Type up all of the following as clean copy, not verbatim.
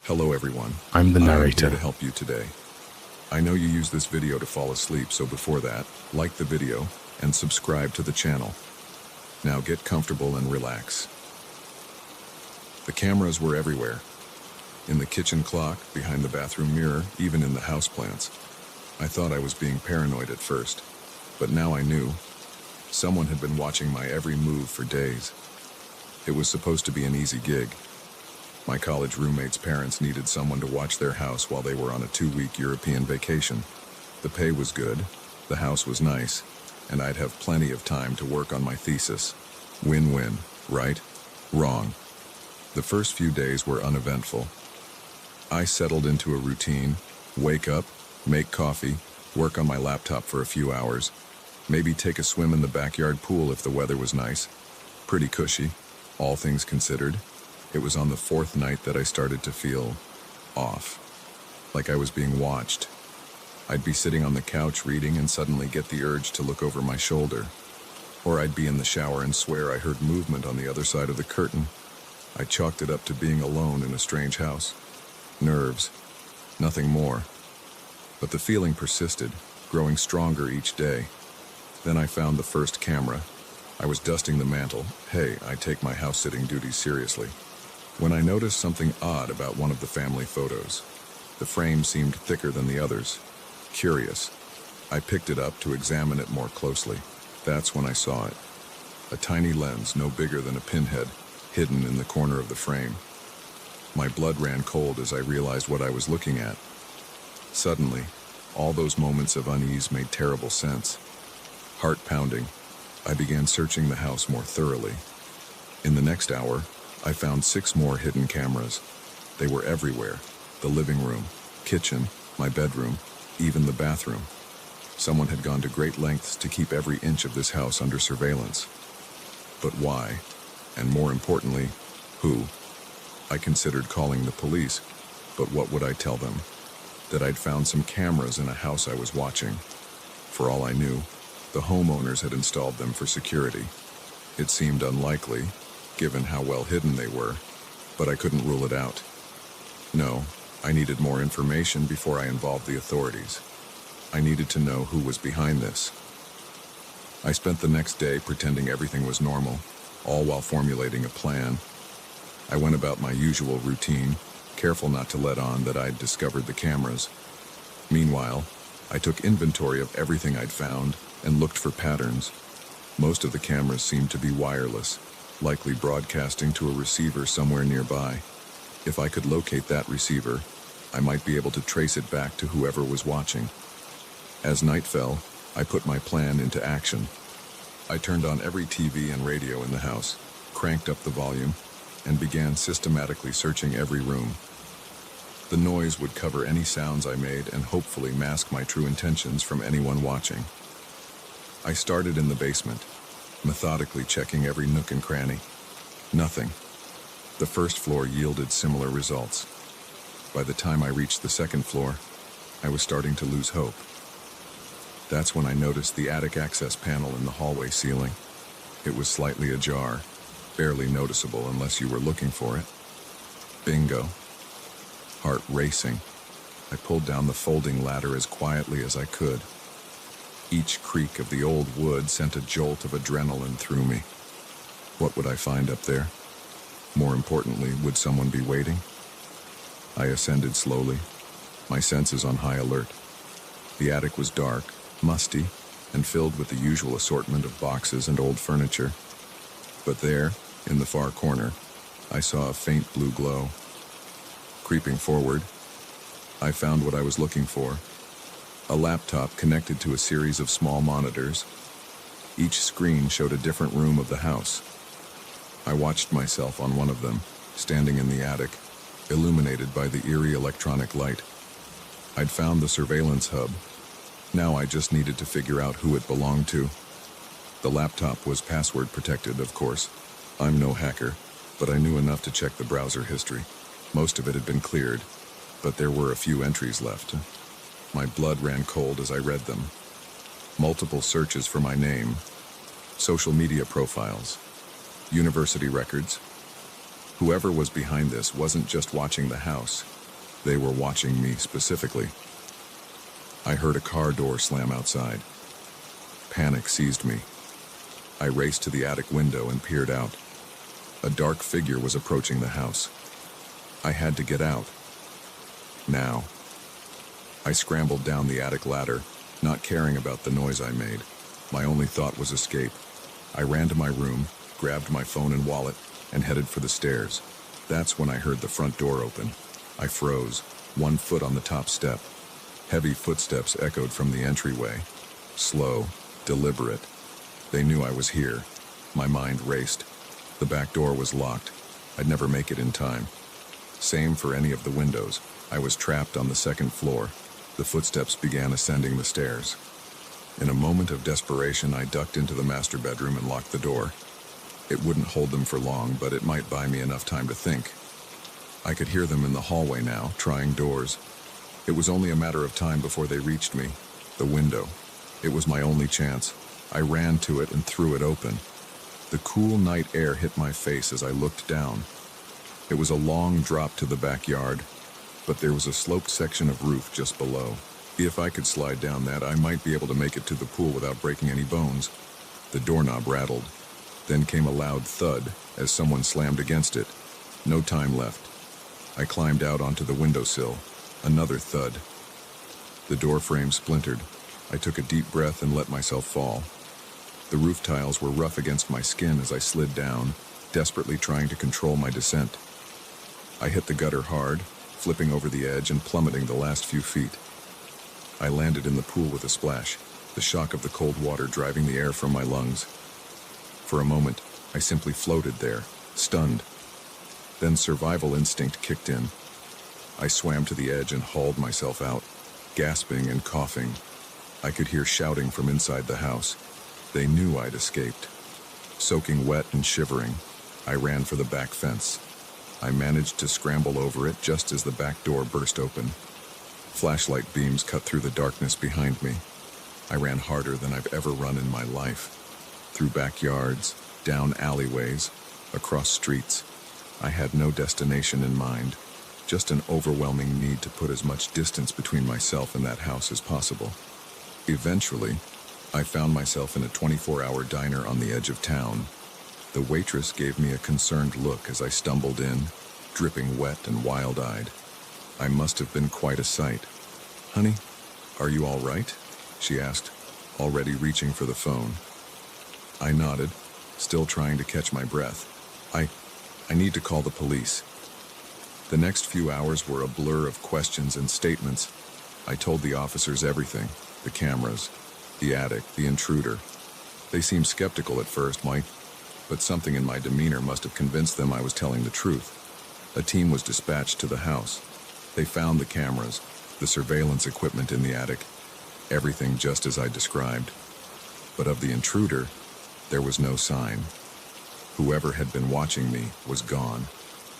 Hello everyone. I'm the I am narrator. here to help you today. I know you use this video to fall asleep, so before that, like the video and subscribe to the channel. Now get comfortable and relax. The cameras were everywhere. In the kitchen clock, behind the bathroom mirror, even in the houseplants. I thought I was being paranoid at first, but now I knew. Someone had been watching my every move for days. It was supposed to be an easy gig. My college roommate's parents needed someone to watch their house while they were on a 2-week European vacation. The pay was good, the house was nice, and I'd have plenty of time to work on my thesis. Win-win, right? Wrong. The first few days were uneventful. I settled into a routine, wake up, make coffee, work on my laptop for a few hours, maybe take a swim in the backyard pool if the weather was nice. Pretty cushy, all things considered. It was on the 4th night that I started to feel off, like I was being watched. I'd be sitting on the couch reading and suddenly get the urge to look over my shoulder. Or I'd be in the shower and swear I heard movement on the other side of the curtain. I chalked it up to being alone in a strange house. Nerves, nothing more. But the feeling persisted, growing stronger each day. Then I found the first camera. I was dusting the mantle. Hey, I take my house-sitting duties seriously. When I noticed something odd about one of the family photos. The frame seemed thicker than the others. Curious. I picked it up to examine it more closely. That's when I saw it. A tiny lens no bigger than a pinhead, hidden in the corner of the frame. My blood ran cold as I realized what I was looking at. Suddenly, all those moments of unease made terrible sense. Heart pounding, I began searching the house more thoroughly. In the next hour, I found 6 more hidden cameras. They were everywhere. The living room, kitchen, my bedroom, even the bathroom. Someone had gone to great lengths to keep every inch of this house under surveillance. But why? And more importantly, who? I considered calling the police, but what would I tell them? That I'd found some cameras in a house I was watching. For all I knew, the homeowners had installed them for security. It seemed unlikely, given how well hidden they were, but I couldn't rule it out. No, I needed more information before I involved the authorities. I needed to know who was behind this. I spent the next day pretending everything was normal, all while formulating a plan. I went about my usual routine, careful not to let on that I'd discovered the cameras. Meanwhile, I took inventory of everything I'd found and looked for patterns. Most of the cameras seemed to be wireless, likely broadcasting to a receiver somewhere nearby. If I could locate that receiver, I might be able to trace it back to whoever was watching. As night fell, I put my plan into action. I turned on every TV and radio in the house, cranked up the volume, and began systematically searching every room. The noise would cover any sounds I made and hopefully mask my true intentions from anyone watching. I started in the basement, methodically checking every nook and cranny. Nothing. The first floor yielded similar results. By the time I reached the second floor, I was starting to lose hope. That's when I noticed the attic access panel in the hallway ceiling. It was slightly ajar, barely noticeable unless you were looking for it. Bingo. Heart racing. I pulled down the folding ladder as quietly as I could. Each creak of the old wood sent a jolt of adrenaline through me. What would I find up there? More importantly, would someone be waiting? I ascended slowly, my senses on high alert. The attic was dark, musty, and filled with the usual assortment of boxes and old furniture. But there, in the far corner, I saw a faint blue glow. Creeping forward, I found what I was looking for. A laptop connected to a series of small monitors. Each screen showed a different room of the house. I watched myself on one of them, standing in the attic, illuminated by the eerie electronic light. I'd found the surveillance hub. Now I just needed to figure out who it belonged to. The laptop was password protected, of course. I'm no hacker, but I knew enough to check the browser history. Most of it had been cleared, but there were a few entries left. My blood ran cold as I read them. Multiple searches for my name, social media profiles, university records, Whoever was behind this wasn't just watching the house. They were watching me specifically. I heard a car door slam outside. Panic seized me. I raced to the attic window and peered out. A dark figure was approaching the house. I had to get out. Now. I scrambled down the attic ladder, not caring about the noise I made. My only thought was escape. I ran to my room, grabbed my phone and wallet, and headed for the stairs. That's when I heard the front door open. I froze, one foot on the top step. Heavy footsteps echoed from the entryway. Slow, deliberate. They knew I was here. My mind raced. The back door was locked. I'd never make it in time. Same for any of the windows. I was trapped on the second floor. The footsteps began ascending the stairs. In a moment of desperation, I ducked into the master bedroom and locked the door. It wouldn't hold them for long, but it might buy me enough time to think. I could hear them in the hallway now, trying doors. It was only a matter of time before they reached me. The window. It was my only chance. I ran to it and threw it open. The cool night air hit my face as I looked down. It was a long drop to the backyard, but there was a sloped section of roof just below. If I could slide down that, I might be able to make it to the pool without breaking any bones. The doorknob rattled. Then came a loud thud as someone slammed against it. No time left. I climbed out onto the windowsill. Another thud. The door frame splintered. I took a deep breath and let myself fall. The roof tiles were rough against my skin as I slid down, desperately trying to control my descent. I hit the gutter hard, flipping over the edge and plummeting the last few feet. I landed in the pool with a splash, the shock of the cold water driving the air from my lungs. For a moment, I simply floated there, stunned. Then survival instinct kicked in. I swam to the edge and hauled myself out, gasping and coughing. I could hear shouting from inside the house. They knew I'd escaped. Soaking wet and shivering, I ran for the back fence. I managed to scramble over it just as the back door burst open. Flashlight beams cut through the darkness behind me. I ran harder than I've ever run in my life. Through backyards, down alleyways, across streets. I had no destination in mind, just an overwhelming need to put as much distance between myself and that house as possible. Eventually, I found myself in a 24-hour diner on the edge of town. The waitress gave me a concerned look as I stumbled in, dripping wet and wild-eyed. I must have been quite a sight. "Honey, are you all right?" she asked, already reaching for the phone. I nodded, still trying to catch my breath. I need to call the police." The next few hours were a blur of questions and statements. I told the officers everything, the cameras, the attic, the intruder. They seemed skeptical at first, Mike, but something in my demeanor must have convinced them I was telling the truth. A team was dispatched to the house. They found the cameras, the surveillance equipment in the attic, everything just as I described. But of the intruder, there was no sign. Whoever had been watching me was gone,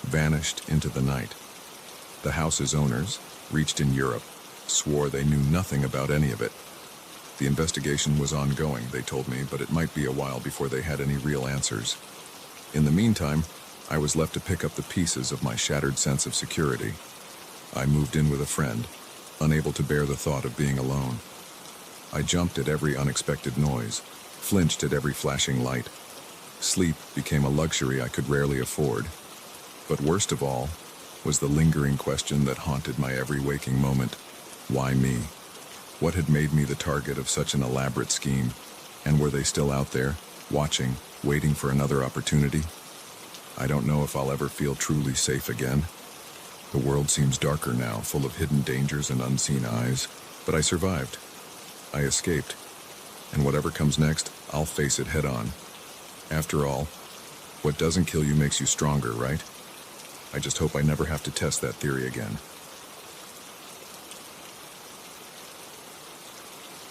vanished into the night. The house's owners, reached in Europe, swore they knew nothing about any of it. The investigation was ongoing, they told me, but it might be a while before they had any real answers. In the meantime, I was left to pick up the pieces of my shattered sense of security. I moved in with a friend, unable to bear the thought of being alone. I jumped at every unexpected noise, flinched at every flashing light. Sleep became a luxury I could rarely afford. But worst of all was the lingering question that haunted my every waking moment. Why me? What had made me the target of such an elaborate scheme? And were they still out there, watching, waiting for another opportunity? I don't know if I'll ever feel truly safe again. The world seems darker now, full of hidden dangers and unseen eyes. But I survived. I escaped. And whatever comes next, I'll face it head on. After all, what doesn't kill you makes you stronger, right? I just hope I never have to test that theory again.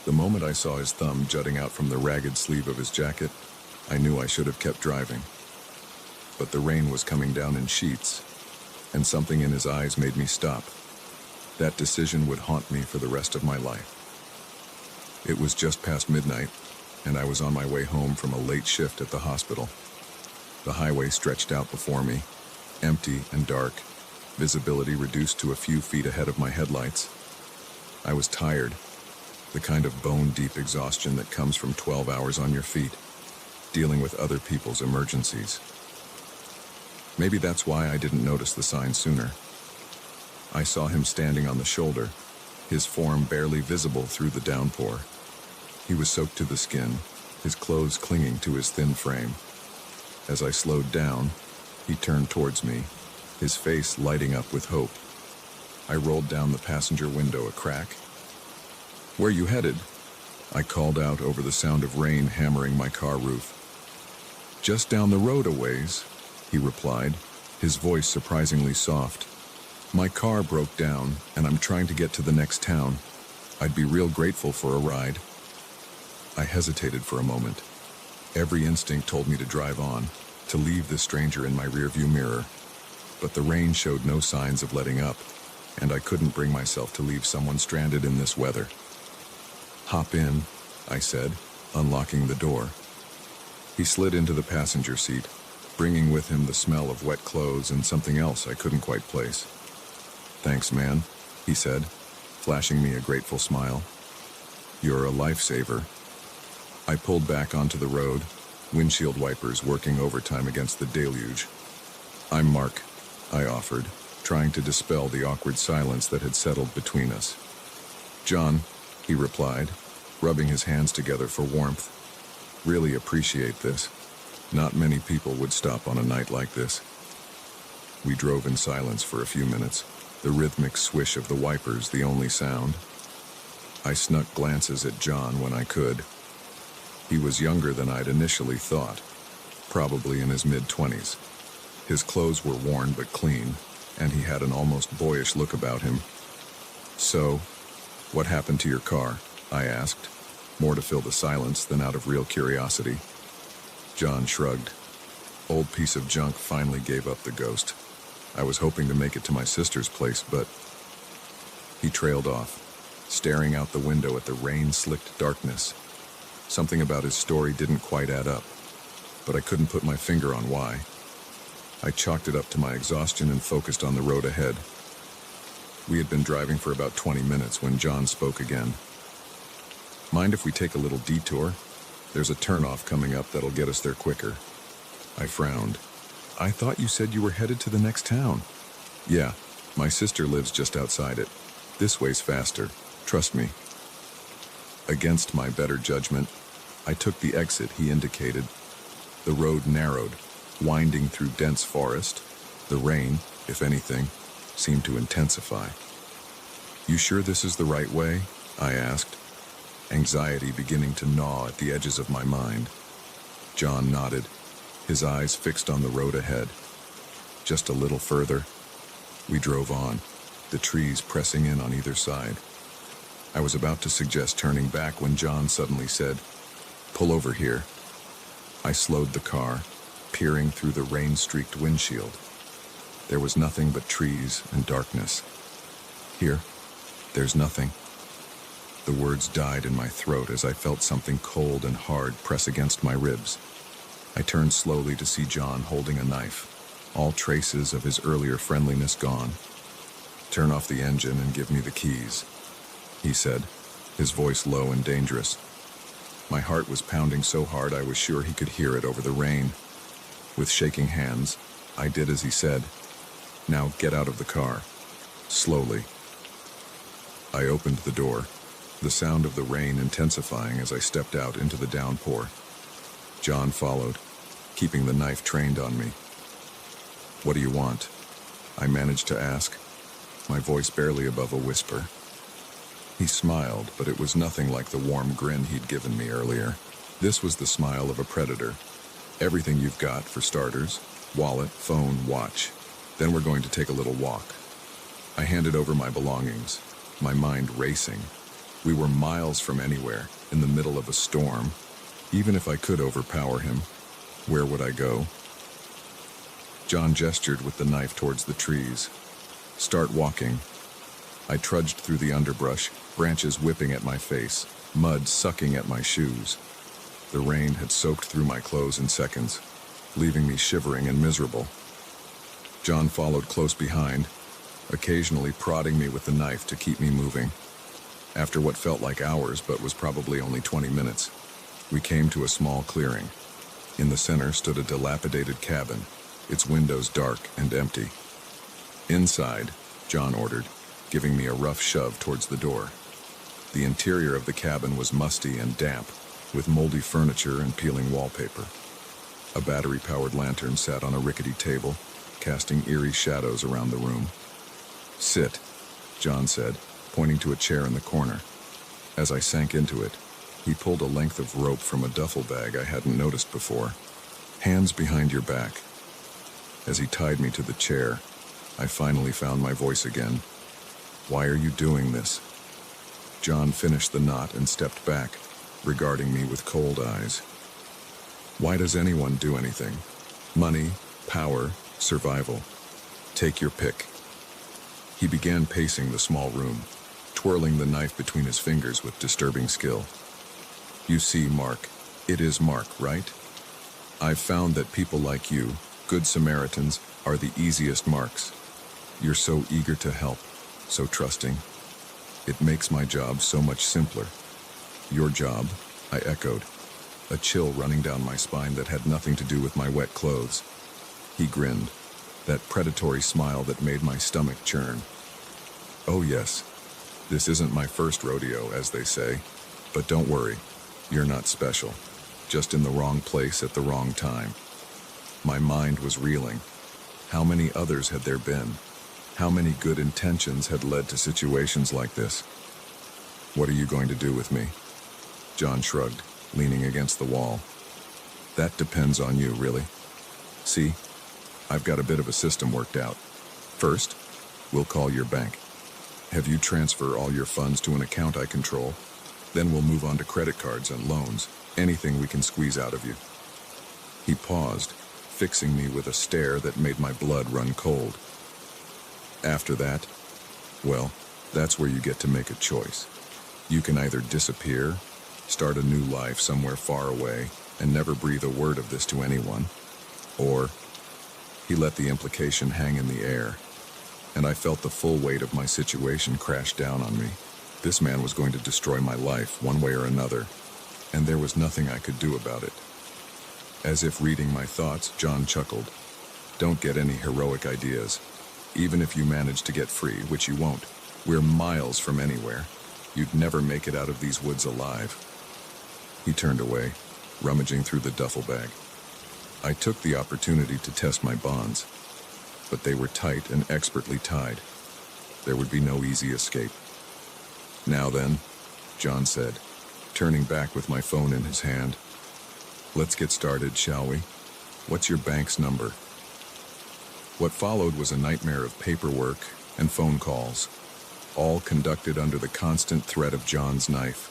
The moment I saw his thumb jutting out from the ragged sleeve of his jacket, I knew I should have kept driving. But the rain was coming down in sheets, and something in his eyes made me stop. That decision would haunt me for the rest of my life. It was just past midnight, and I was on my way home from a late shift at the hospital. The highway stretched out before me, empty and dark, visibility reduced to a few feet ahead of my headlights. I was tired, the kind of bone-deep exhaustion that comes from 12 hours on your feet, dealing with other people's emergencies. Maybe that's why I didn't notice the sign sooner. I saw him standing on the shoulder, his form barely visible through the downpour. He was soaked to the skin, his clothes clinging to his thin frame. As I slowed down, he turned towards me, his face lighting up with hope. I rolled down the passenger window a crack. "Where you headed?" I called out over the sound of rain hammering my car roof. "Just down the road a ways," he replied, his voice surprisingly soft. "My car broke down, and I'm trying to get to the next town. I'd be real grateful for a ride." I hesitated for a moment. Every instinct told me to drive on, to leave the stranger in my rearview mirror. But the rain showed no signs of letting up, and I couldn't bring myself to leave someone stranded in this weather. "Hop in," I said, unlocking the door. He slid into the passenger seat, bringing with him the smell of wet clothes and something else I couldn't quite place. "Thanks, man," he said, flashing me a grateful smile. "You're a lifesaver." I pulled back onto the road, windshield wipers working overtime against the deluge. "I'm Mark," I offered, trying to dispel the awkward silence that had settled between us. "John," he replied, rubbing his hands together for warmth. "Really appreciate this. Not many people would stop on a night like this." We drove in silence for a few minutes, the rhythmic swish of the wipers the only sound. I snuck glances at John when I could. He was younger than I'd initially thought, probably in his mid-20s. His clothes were worn but clean, and he had an almost boyish look about him. "So, what happened to your car?" I asked, more to fill the silence than out of real curiosity. John shrugged. "Old piece of junk finally gave up the ghost. I was hoping to make it to my sister's place, but..." He trailed off, staring out the window at the rain-slicked darkness. Something about his story didn't quite add up, but I couldn't put my finger on why. I chalked it up to my exhaustion and focused on the road ahead. We had been driving for about 20 minutes when John spoke again. "Mind if we take a little detour? There's a turnoff coming up that'll get us there quicker." I frowned. "I thought you said you were headed to the next town." "Yeah, my sister lives just outside it. This way's faster, trust me." Against my better judgment, I took the exit he indicated. The road narrowed, winding through dense forest. The rain, if anything, seemed to intensify. "You sure this is the right way?" I asked, anxiety beginning to gnaw at the edges of my mind. John nodded, his eyes fixed on the road ahead. Just a little further. We drove on, the trees pressing in on either side. I was about to suggest turning back when John suddenly said, "Pull over here." I slowed the car, peering through the rain-streaked windshield. There was nothing but trees and darkness. "Here, there's nothing." The words died in my throat as I felt something cold and hard press against my ribs. I turned slowly to see John holding a knife, all traces of his earlier friendliness gone. "Turn off the engine and give me the keys," he said, his voice low and dangerous. My heart was pounding so hard I was sure he could hear it over the rain. With shaking hands, I did as he said. "Now get out of the car." Slowly. I opened the door, the sound of the rain intensifying as I stepped out into the downpour. John followed, keeping the knife trained on me. "What do you want?" I managed to ask, my voice barely above a whisper. He smiled, but it was nothing like the warm grin he'd given me earlier. This was the smile of a predator. "Everything you've got, for starters. Wallet, phone, watch. Then we're going to take a little walk." I handed over my belongings, my mind racing. We were miles from anywhere, in the middle of a storm. Even if I could overpower him, where would I go? John gestured with the knife towards the trees. "Start walking." I trudged through the underbrush, branches whipping at my face, mud sucking at my shoes. The rain had soaked through my clothes in seconds, leaving me shivering and miserable. John followed close behind, occasionally prodding me with the knife to keep me moving. After what felt like hours but was probably only 20 minutes, we came to a small clearing. In the center stood a dilapidated cabin, its windows dark and empty. "Inside," John ordered, giving me a rough shove towards the door. The interior of the cabin was musty and damp, with moldy furniture and peeling wallpaper. A battery-powered lantern sat on a rickety table, casting eerie shadows around the room. "Sit," John said, pointing to a chair in the corner. As I sank into it, he pulled a length of rope from a duffel bag I hadn't noticed before. "Hands behind your back." As he tied me to the chair, I finally found my voice again. "Why are you doing this?" John finished the knot and stepped back, regarding me with cold eyes. "Why does anyone do anything? Money, power, survival. Take your pick." He began pacing the small room, twirling the knife between his fingers with disturbing skill. "You see, Mark, it is Mark, right? I've found that people like you, good Samaritans, are the easiest marks. You're so eager to help, so trusting. It makes my job so much simpler." "Your job?" I echoed, a chill running down my spine that had nothing to do with my wet clothes. He grinned, that predatory smile that made my stomach churn. "Oh yes, this isn't my first rodeo, as they say, but don't worry, you're not special, just in the wrong place at the wrong time." My mind was reeling. How many others had there been? How many good intentions had led to situations like this? "What are you going to do with me?" John shrugged, leaning against the wall. "That depends on you, really. See, I've got a bit of a system worked out. First, we'll call your bank. Have you transfer all your funds to an account I control. Then we'll move on to credit cards and loans, anything we can squeeze out of you." He paused, fixing me with a stare that made my blood run cold. "After that, well, that's where you get to make a choice. You can either disappear, start a new life somewhere far away, and never breathe a word of this to anyone, or..." He let the implication hang in the air, and I felt the full weight of my situation crash down on me. This man was going to destroy my life one way or another, and there was nothing I could do about it. As if reading my thoughts, John chuckled. "Don't get any heroic ideas. Even if you manage to get free, which you won't, we're miles from anywhere. You'd never make it out of these woods alive." He turned away, rummaging through the duffel bag. I took the opportunity to test my bonds, but they were tight and expertly tied. There would be no easy escape. "Now then," John said, turning back with my phone in his hand. "Let's get started, shall we? What's your bank's number?" What followed was a nightmare of paperwork and phone calls, all conducted under the constant threat of John's knife.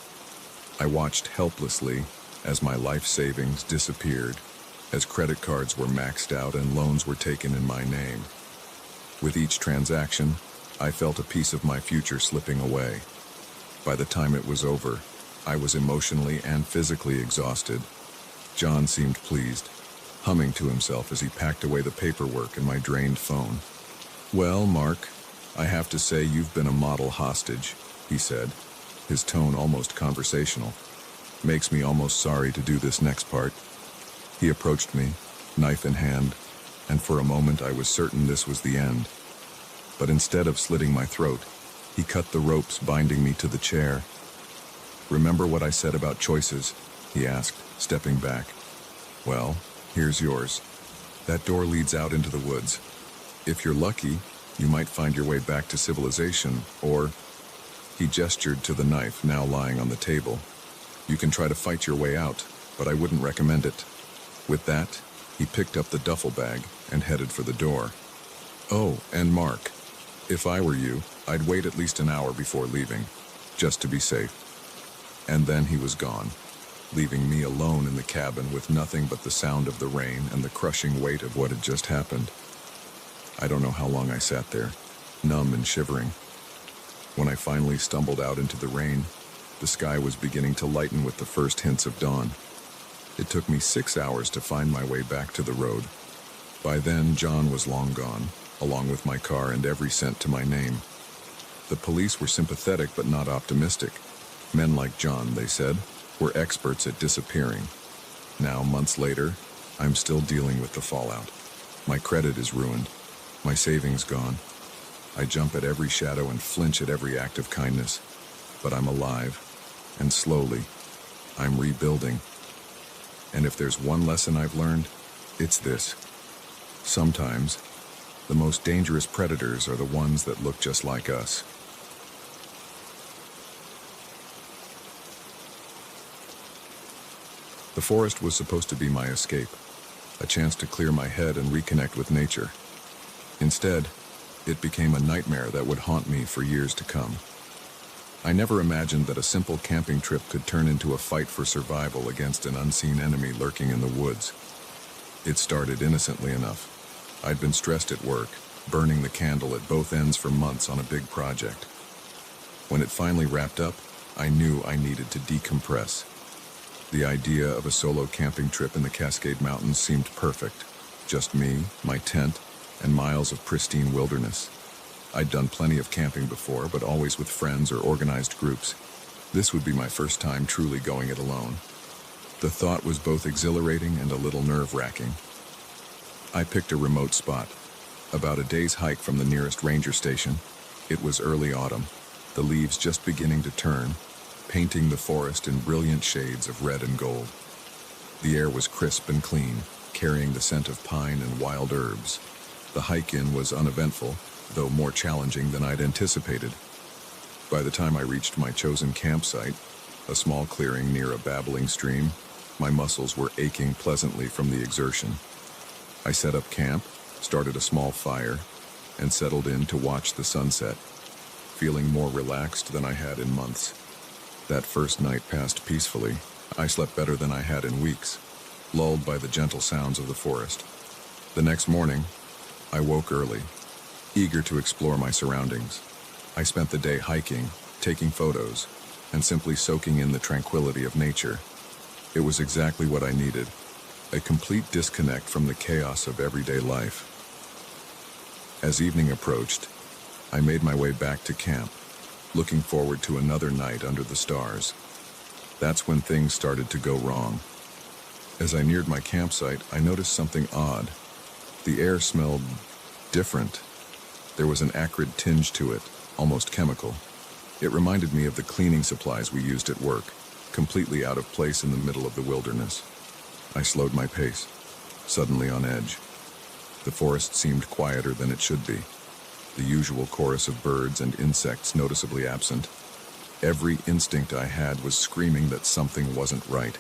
I watched helplessly as my life savings disappeared, as credit cards were maxed out and loans were taken in my name. With each transaction, I felt a piece of my future slipping away. By the time it was over, I was emotionally and physically exhausted. John seemed pleased, humming to himself as he packed away the paperwork and my drained phone. "Well, Mark, I have to say you've been a model hostage," he said, his tone almost conversational. "Makes me almost sorry to do this next part." He approached me, knife in hand, and for a moment I was certain this was the end. But instead of slitting my throat, he cut the ropes binding me to the chair. "Remember what I said about choices?" he asked, stepping back. "Well, here's yours. That door leads out into the woods. If you're lucky, you might find your way back to civilization, or..." He gestured to the knife now lying on the table. "You can try to fight your way out, but I wouldn't recommend it." With that, he picked up the duffel bag and headed for the door. "Oh, and Mark, if I were you, I'd wait at least an hour before leaving, just to be safe." And then he was gone, leaving me alone in the cabin with nothing but the sound of the rain and the crushing weight of what had just happened. I don't know how long I sat there, numb and shivering. When I finally stumbled out into the rain, the sky was beginning to lighten with the first hints of dawn. It took me 6 hours to find my way back to the road. By then, John was long gone, along with my car and every cent to my name. The police were sympathetic but not optimistic. Men like John, they said, were experts at disappearing. Now, months later, I'm still dealing with the fallout. My credit is ruined, my savings gone. I jump at every shadow and flinch at every act of kindness. But I'm alive, and slowly, I'm rebuilding. And if there's one lesson I've learned, it's this. Sometimes, the most dangerous predators are the ones that look just like us. The forest was supposed to be my escape, a chance to clear my head and reconnect with nature. Instead, it became a nightmare that would haunt me for years to come. I never imagined that a simple camping trip could turn into a fight for survival against an unseen enemy lurking in the woods. It started innocently enough. I'd been stressed at work, burning the candle at both ends for months on a big project. When it finally wrapped up, I knew I needed to decompress. The idea of a solo camping trip in the Cascade Mountains seemed perfect. Just me, my tent, and miles of pristine wilderness. I'd done plenty of camping before, but always with friends or organized groups. This would be my first time truly going it alone. The thought was both exhilarating and a little nerve-wracking. I picked a remote spot, about a day's hike from the nearest ranger station. It was early autumn, the leaves just beginning to turn, painting the forest in brilliant shades of red and gold. The air was crisp and clean, carrying the scent of pine and wild herbs. The hike-in was uneventful, though more challenging than I'd anticipated. By the time I reached my chosen campsite, a small clearing near a babbling stream, my muscles were aching pleasantly from the exertion. I set up camp, started a small fire, and settled in to watch the sunset, feeling more relaxed than I had in months. That first night passed peacefully. I slept better than I had in weeks, lulled by the gentle sounds of the forest. The next morning, I woke early, eager to explore my surroundings. I spent the day hiking, taking photos, and simply soaking in the tranquility of nature. It was exactly what I needed, a complete disconnect from the chaos of everyday life. As evening approached, I made my way back to camp, looking forward to another night under the stars. That's when things started to go wrong. As I neared my campsite, I noticed something odd. The air smelled different. There was an acrid tinge to it, almost chemical. It reminded me of the cleaning supplies we used at work, completely out of place in the middle of the wilderness. I slowed my pace, suddenly on edge. The forest seemed quieter than it should be, the usual chorus of birds and insects noticeably absent. Every instinct I had was screaming that something wasn't right.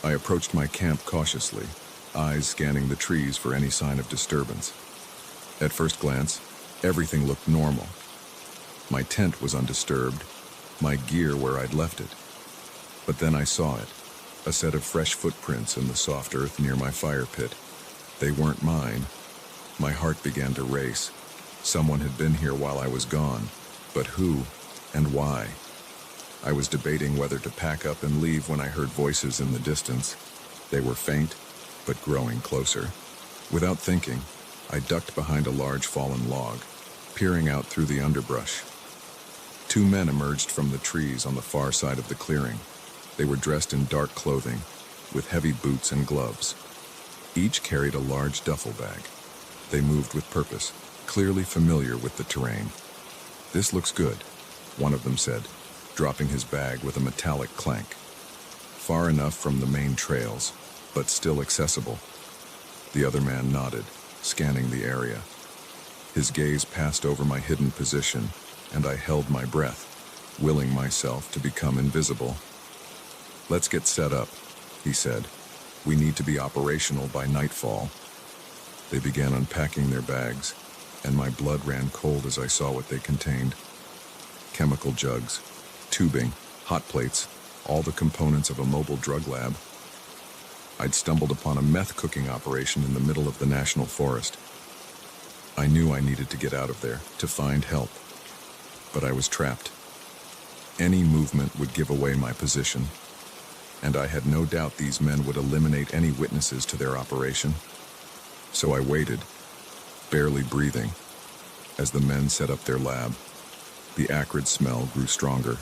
I approached my camp cautiously, eyes scanning the trees for any sign of disturbance. At first glance, everything looked normal. My tent was undisturbed, my gear where I'd left it. But then I saw it, a set of fresh footprints in the soft earth near my fire pit. They weren't mine. My heart began to race. Someone had been here while I was gone, but who and why? I was debating whether to pack up and leave when I heard voices in the distance. They were faint, but growing closer. Without thinking, I ducked behind a large fallen log, peering out through the underbrush. Two men emerged from the trees on the far side of the clearing. They were dressed in dark clothing, with heavy boots and gloves. Each carried a large duffel bag. They moved with purpose, clearly familiar with the terrain. "This looks good," one of them said, dropping his bag with a metallic clank. "Far enough from the main trails, but still accessible." The other man nodded, scanning the area. His gaze passed over my hidden position, and I held my breath, willing myself to become invisible. "Let's get set up," he said. "We need to be operational by nightfall." They began unpacking their bags, and my blood ran cold as I saw what they contained. Chemical jugs, tubing, hot plates, all the components of a mobile drug lab. I'd stumbled upon a meth cooking operation in the middle of the national forest. I knew I needed to get out of there, to find help. But I was trapped. Any movement would give away my position, and I had no doubt these men would eliminate any witnesses to their operation. So I waited, barely breathing, as the men set up their lab. The acrid smell grew stronger,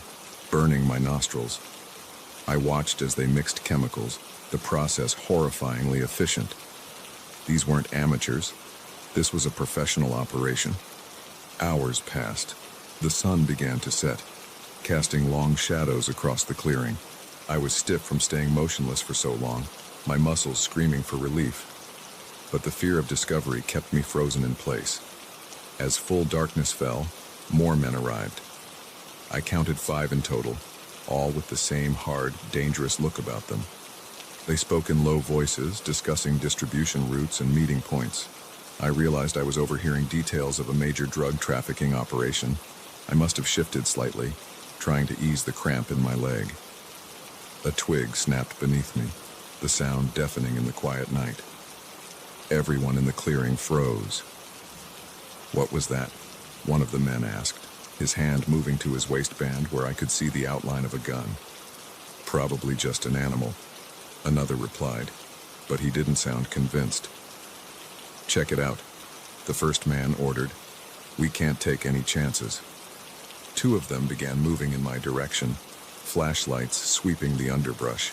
burning my nostrils. I watched as they mixed chemicals, the process horrifyingly efficient. These weren't amateurs. This was a professional operation. Hours passed. The sun began to set, casting long shadows across the clearing. I was stiff from staying motionless for so long, my muscles screaming for relief. But the fear of discovery kept me frozen in place. As full darkness fell, more men arrived. I counted 5 in total, all with the same hard, dangerous look about them. They spoke in low voices, discussing distribution routes and meeting points. I realized I was overhearing details of a major drug trafficking operation. I must have shifted slightly, trying to ease the cramp in my leg. A twig snapped beneath me, the sound deafening in the quiet night. Everyone in the clearing froze. "What was that?" one of the men asked, his hand moving to his waistband where I could see the outline of a gun. "Probably just an animal," another replied, but he didn't sound convinced. "Check it out," the first man ordered. "We can't take any chances." 2 of them began moving in my direction, flashlights sweeping the underbrush.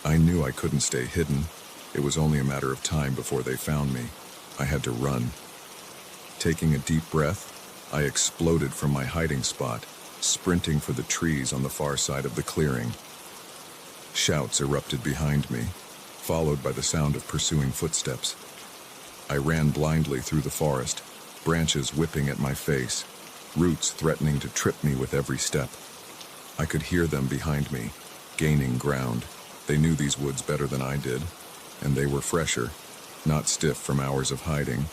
I knew I couldn't stay hidden. It was only a matter of time before they found me. I had to run. Taking a deep breath, I exploded from my hiding spot, sprinting for the trees on the far side of the clearing. Shouts erupted behind me, followed by the sound of pursuing footsteps. I ran blindly through the forest, branches whipping at my face, roots threatening to trip me with every step. I could hear them behind me, gaining ground. They knew these woods better than I did, and they were fresher, not stiff from hours of hiding.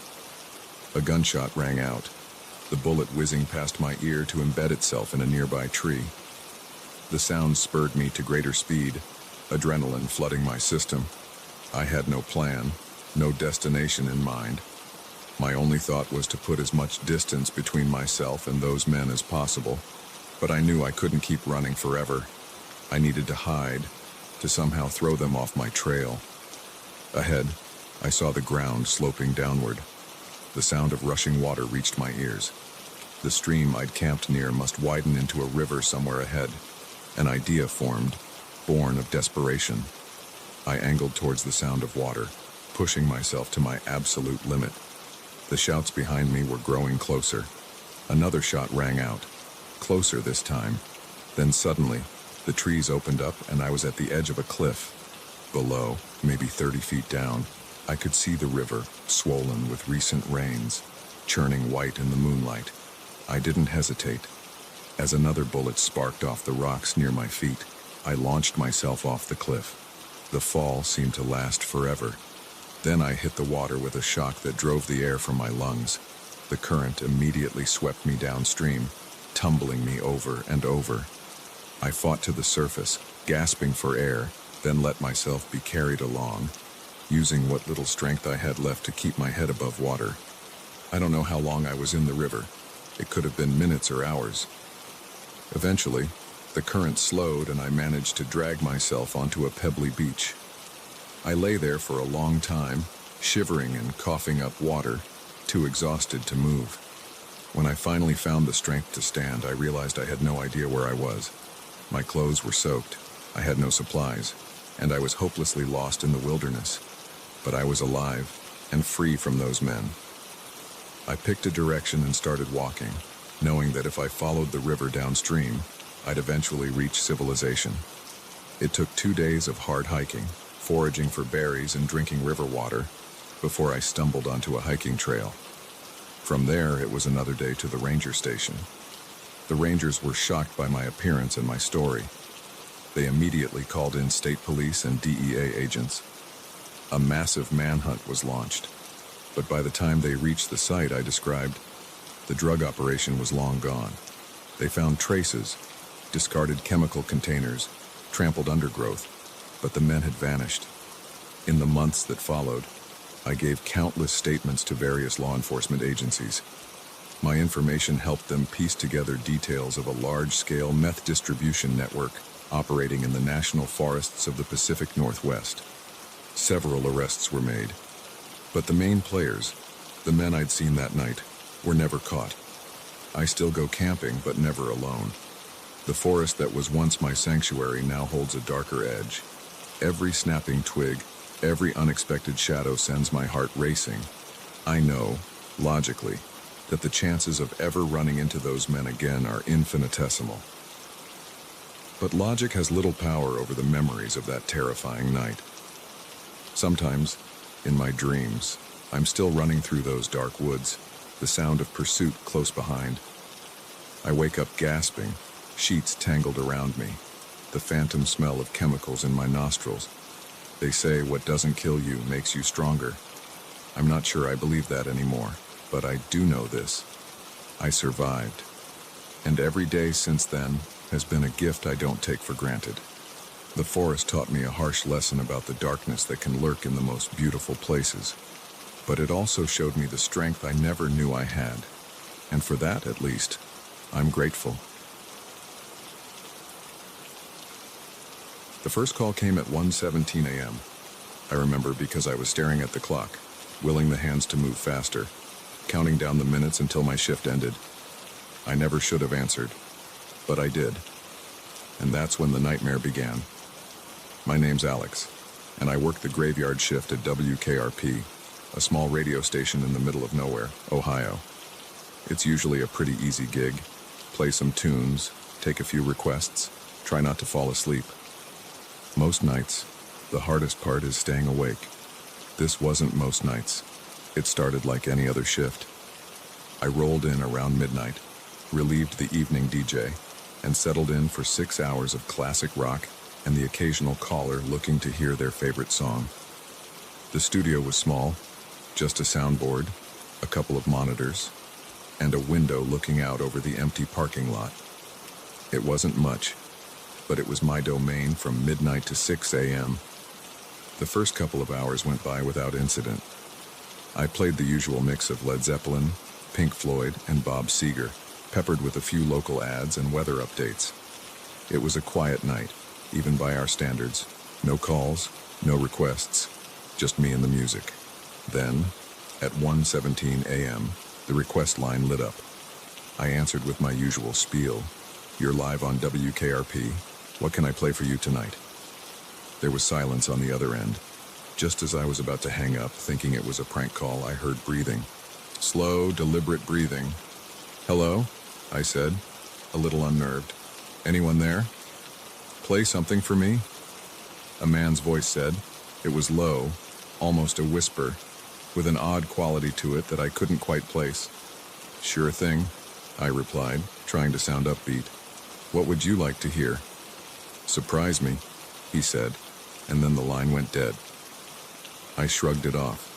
A gunshot rang out, the bullet whizzing past my ear to embed itself in a nearby tree. The sound spurred me to greater speed, adrenaline flooding my system. I had no plan, no destination in mind. My only thought was to put as much distance between myself and those men as possible, but I knew I couldn't keep running forever. I needed to hide, to somehow throw them off my trail. Ahead, I saw the ground sloping downward. The sound of rushing water reached my ears. The stream I'd camped near must widen into a river somewhere ahead. An idea formed, born of desperation. I angled towards the sound of water, pushing myself to my absolute limit. The shouts behind me were growing closer. Another shot rang out, closer this time. Then suddenly, the trees opened up and I was at the edge of a cliff. Below, maybe 30 feet down, I could see the river, swollen with recent rains, churning white in the moonlight. I didn't hesitate. As another bullet sparked off the rocks near my feet, I launched myself off the cliff. The fall seemed to last forever. Then I hit the water with a shock that drove the air from my lungs. The current immediately swept me downstream, tumbling me over and over. I fought to the surface, gasping for air, then let myself be carried along, using what little strength I had left to keep my head above water. I don't know how long I was in the river. It could have been minutes or hours. Eventually, the current slowed and I managed to drag myself onto a pebbly beach. I lay there for a long time, shivering and coughing up water, too exhausted to move. When I finally found the strength to stand, I realized I had no idea where I was. My clothes were soaked, I had no supplies, and I was hopelessly lost in the wilderness. But I was alive and free from those men. I picked a direction and started walking, knowing that if I followed the river downstream, I'd eventually reach civilization. It took 2 days of hard hiking, foraging for berries and drinking river water, before I stumbled onto a hiking trail. From there, it was another day to the ranger station. The rangers were shocked by my appearance and my story. They immediately called in state police and DEA agents. A massive manhunt was launched, but by the time they reached the site I described, the drug operation was long gone. They found traces, discarded chemical containers, trampled undergrowth, but the men had vanished. In the months that followed, I gave countless statements to various law enforcement agencies. My information helped them piece together details of a large-scale meth distribution network operating in the national forests of the Pacific Northwest. Several arrests were made. But the main players, the men I'd seen that night, were never caught. I still go camping, but never alone. The forest that was once my sanctuary now holds a darker edge. Every snapping twig, every unexpected shadow sends my heart racing. I know, logically, that the chances of ever running into those men again are infinitesimal. But logic has little power over the memories of that terrifying night. Sometimes, in my dreams, I'm still running through those dark woods, the sound of pursuit close behind. I wake up gasping, sheets tangled around me, the phantom smell of chemicals in my nostrils. They say what doesn't kill you makes you stronger. I'm not sure I believe that anymore, but I do know this. I survived. And every day since then has been a gift I don't take for granted. The forest taught me a harsh lesson about the darkness that can lurk in the most beautiful places. But it also showed me the strength I never knew I had. And for that, at least, I'm grateful. The first call came at 1:17 a.m. I remember because I was staring at the clock, willing the hands to move faster, counting down the minutes until my shift ended. I never should have answered, but I did. And that's when the nightmare began. My name's Alex, and I work the graveyard shift at WKRP, a small radio station in the middle of nowhere, Ohio. It's usually a pretty easy gig. Play some tunes, take a few requests, try not to fall asleep. Most nights, the hardest part is staying awake. This wasn't most nights. It started like any other shift. I rolled in around midnight, relieved the evening DJ, and settled in for 6 hours of classic rock and the occasional caller looking to hear their favorite song. The studio was small, just a soundboard, a couple of monitors, and a window looking out over the empty parking lot. It wasn't much, but it was my domain from midnight to 6 a.m. The first couple of hours went by without incident. I played the usual mix of Led Zeppelin, Pink Floyd, and Bob Seger, peppered with a few local ads and weather updates. It was a quiet night, even by our standards. No calls, no requests, just me and the music. Then, at 1:17 a.m., the request line lit up. I answered with my usual spiel. You're live on WKRP. What can I play for you tonight? There was silence on the other end. Just as I was about to hang up, thinking it was a prank call, I heard breathing. Slow, deliberate breathing. Hello? I said, a little unnerved. Anyone there? Play something for me? A man's voice said. It was low, almost a whisper, with an odd quality to it that I couldn't quite place. Sure thing, I replied, trying to sound upbeat. What would you like to hear? Surprise me, he said, and then the line went dead. I shrugged it off.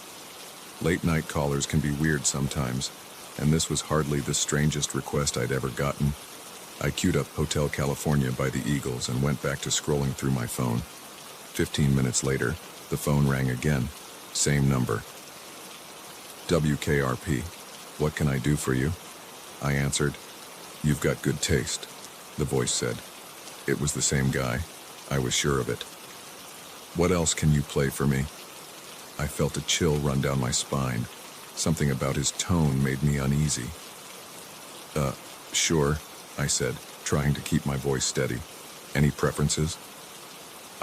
Late-night callers can be weird sometimes, and this was hardly the strangest request I'd ever gotten. I queued up Hotel California by the Eagles and went back to scrolling through my phone. 15 minutes later, the phone rang again. Same number. WKRP. What can I do for you? I answered. You've got good taste, the voice said. It was the same guy. I was sure of it. What else can you play for me? I felt a chill run down my spine. Something about his tone made me uneasy. Sure, I said, trying to keep my voice steady. Any preferences?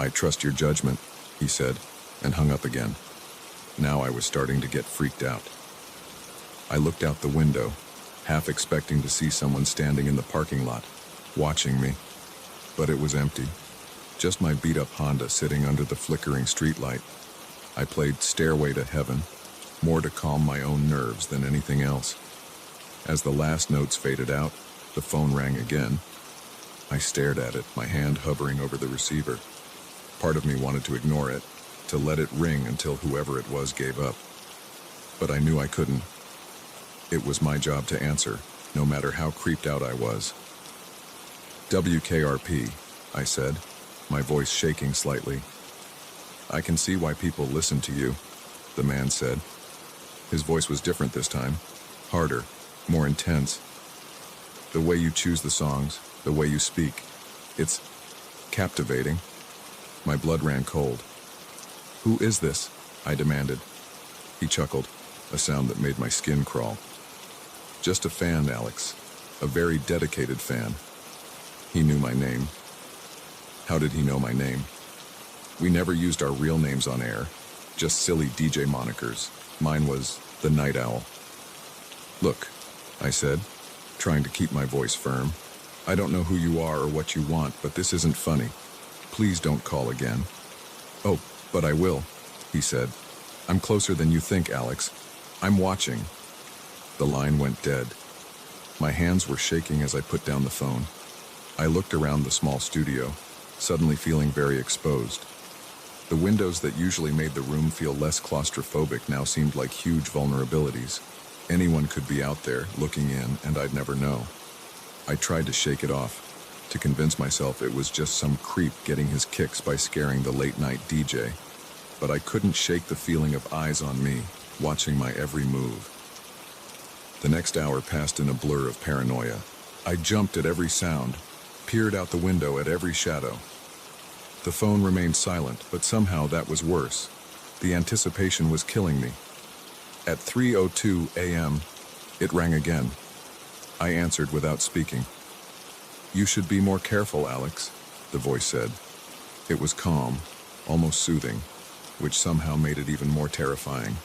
I trust your judgment, he said, and hung up again. Now I was starting to get freaked out. I looked out the window, half expecting to see someone standing in the parking lot, watching me. But it was empty. Just my beat-up Honda sitting under the flickering streetlight. I played Stairway to Heaven, more to calm my own nerves than anything else. As the last notes faded out, the phone rang again. I stared at it, my hand hovering over the receiver. Part of me wanted to ignore it, to let it ring until whoever it was gave up. But I knew I couldn't. It was my job to answer, no matter how creeped out I was. WKRP, I said, my voice shaking slightly. I can see why people listen to you, the man said. His voice was different this time, harder, more intense. The way you choose the songs, the way you speak, it's captivating. My blood ran cold. Who is this? I demanded. He chuckled, a sound that made my skin crawl. Just a fan, Alex. A very dedicated fan. He knew my name. How did he know my name? We never used our real names on air, just silly DJ monikers. Mine was the Night Owl. Look, I said, trying to keep my voice firm. I don't know who you are or what you want, but this isn't funny. Please don't call again. Oh, but I will, he said. I'm closer than you think, Alex. I'm watching. The line went dead. My hands were shaking as I put down the phone. I looked around the small studio, suddenly feeling very exposed. The windows that usually made the room feel less claustrophobic now seemed like huge vulnerabilities. Anyone could be out there, looking in, and I'd never know. I tried to shake it off, to convince myself it was just some creep getting his kicks by scaring the late-night DJ. But I couldn't shake the feeling of eyes on me, watching my every move. The next hour passed in a blur of paranoia. I jumped at every sound, peered out the window at every shadow. The phone remained silent, but somehow that was worse. The anticipation was killing me. At 3:02 a.m., it rang again. I answered without speaking. You should be more careful, Alex, the voice said. It was calm, almost soothing, which somehow made it even more terrifying.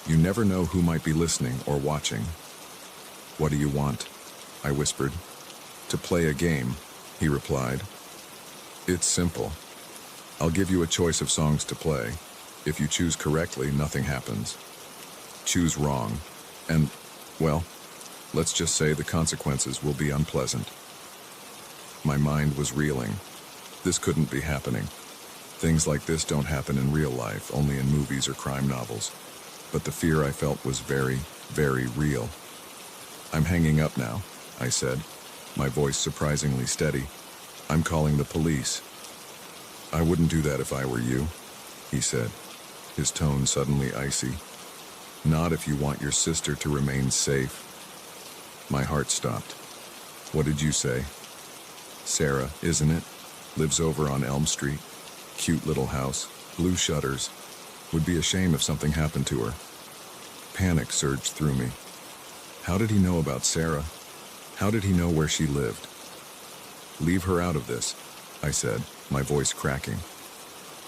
You never know who might be listening or watching. What do you want? I whispered. To play a game, he replied. It's simple. I'll give you a choice of songs to play. If you choose correctly, nothing happens. Choose wrong, and, well, let's just say the consequences will be unpleasant. My mind was reeling. This couldn't be happening. Things like this don't happen in real life, only in movies or crime novels. But the fear I felt was very, very real. I'm hanging up now, I said, my voice surprisingly steady. I'm calling the police. I wouldn't do that if I were you, he said, his tone suddenly icy. Not if you want your sister to remain safe. My heart stopped. What did you say? Sarah, isn't it? Lives over on Elm Street. Cute little house, blue shutters. Would be a shame if something happened to her. Panic surged through me. How did he know about Sarah? How did he know where she lived? Leave her out of this, I said, my voice cracking.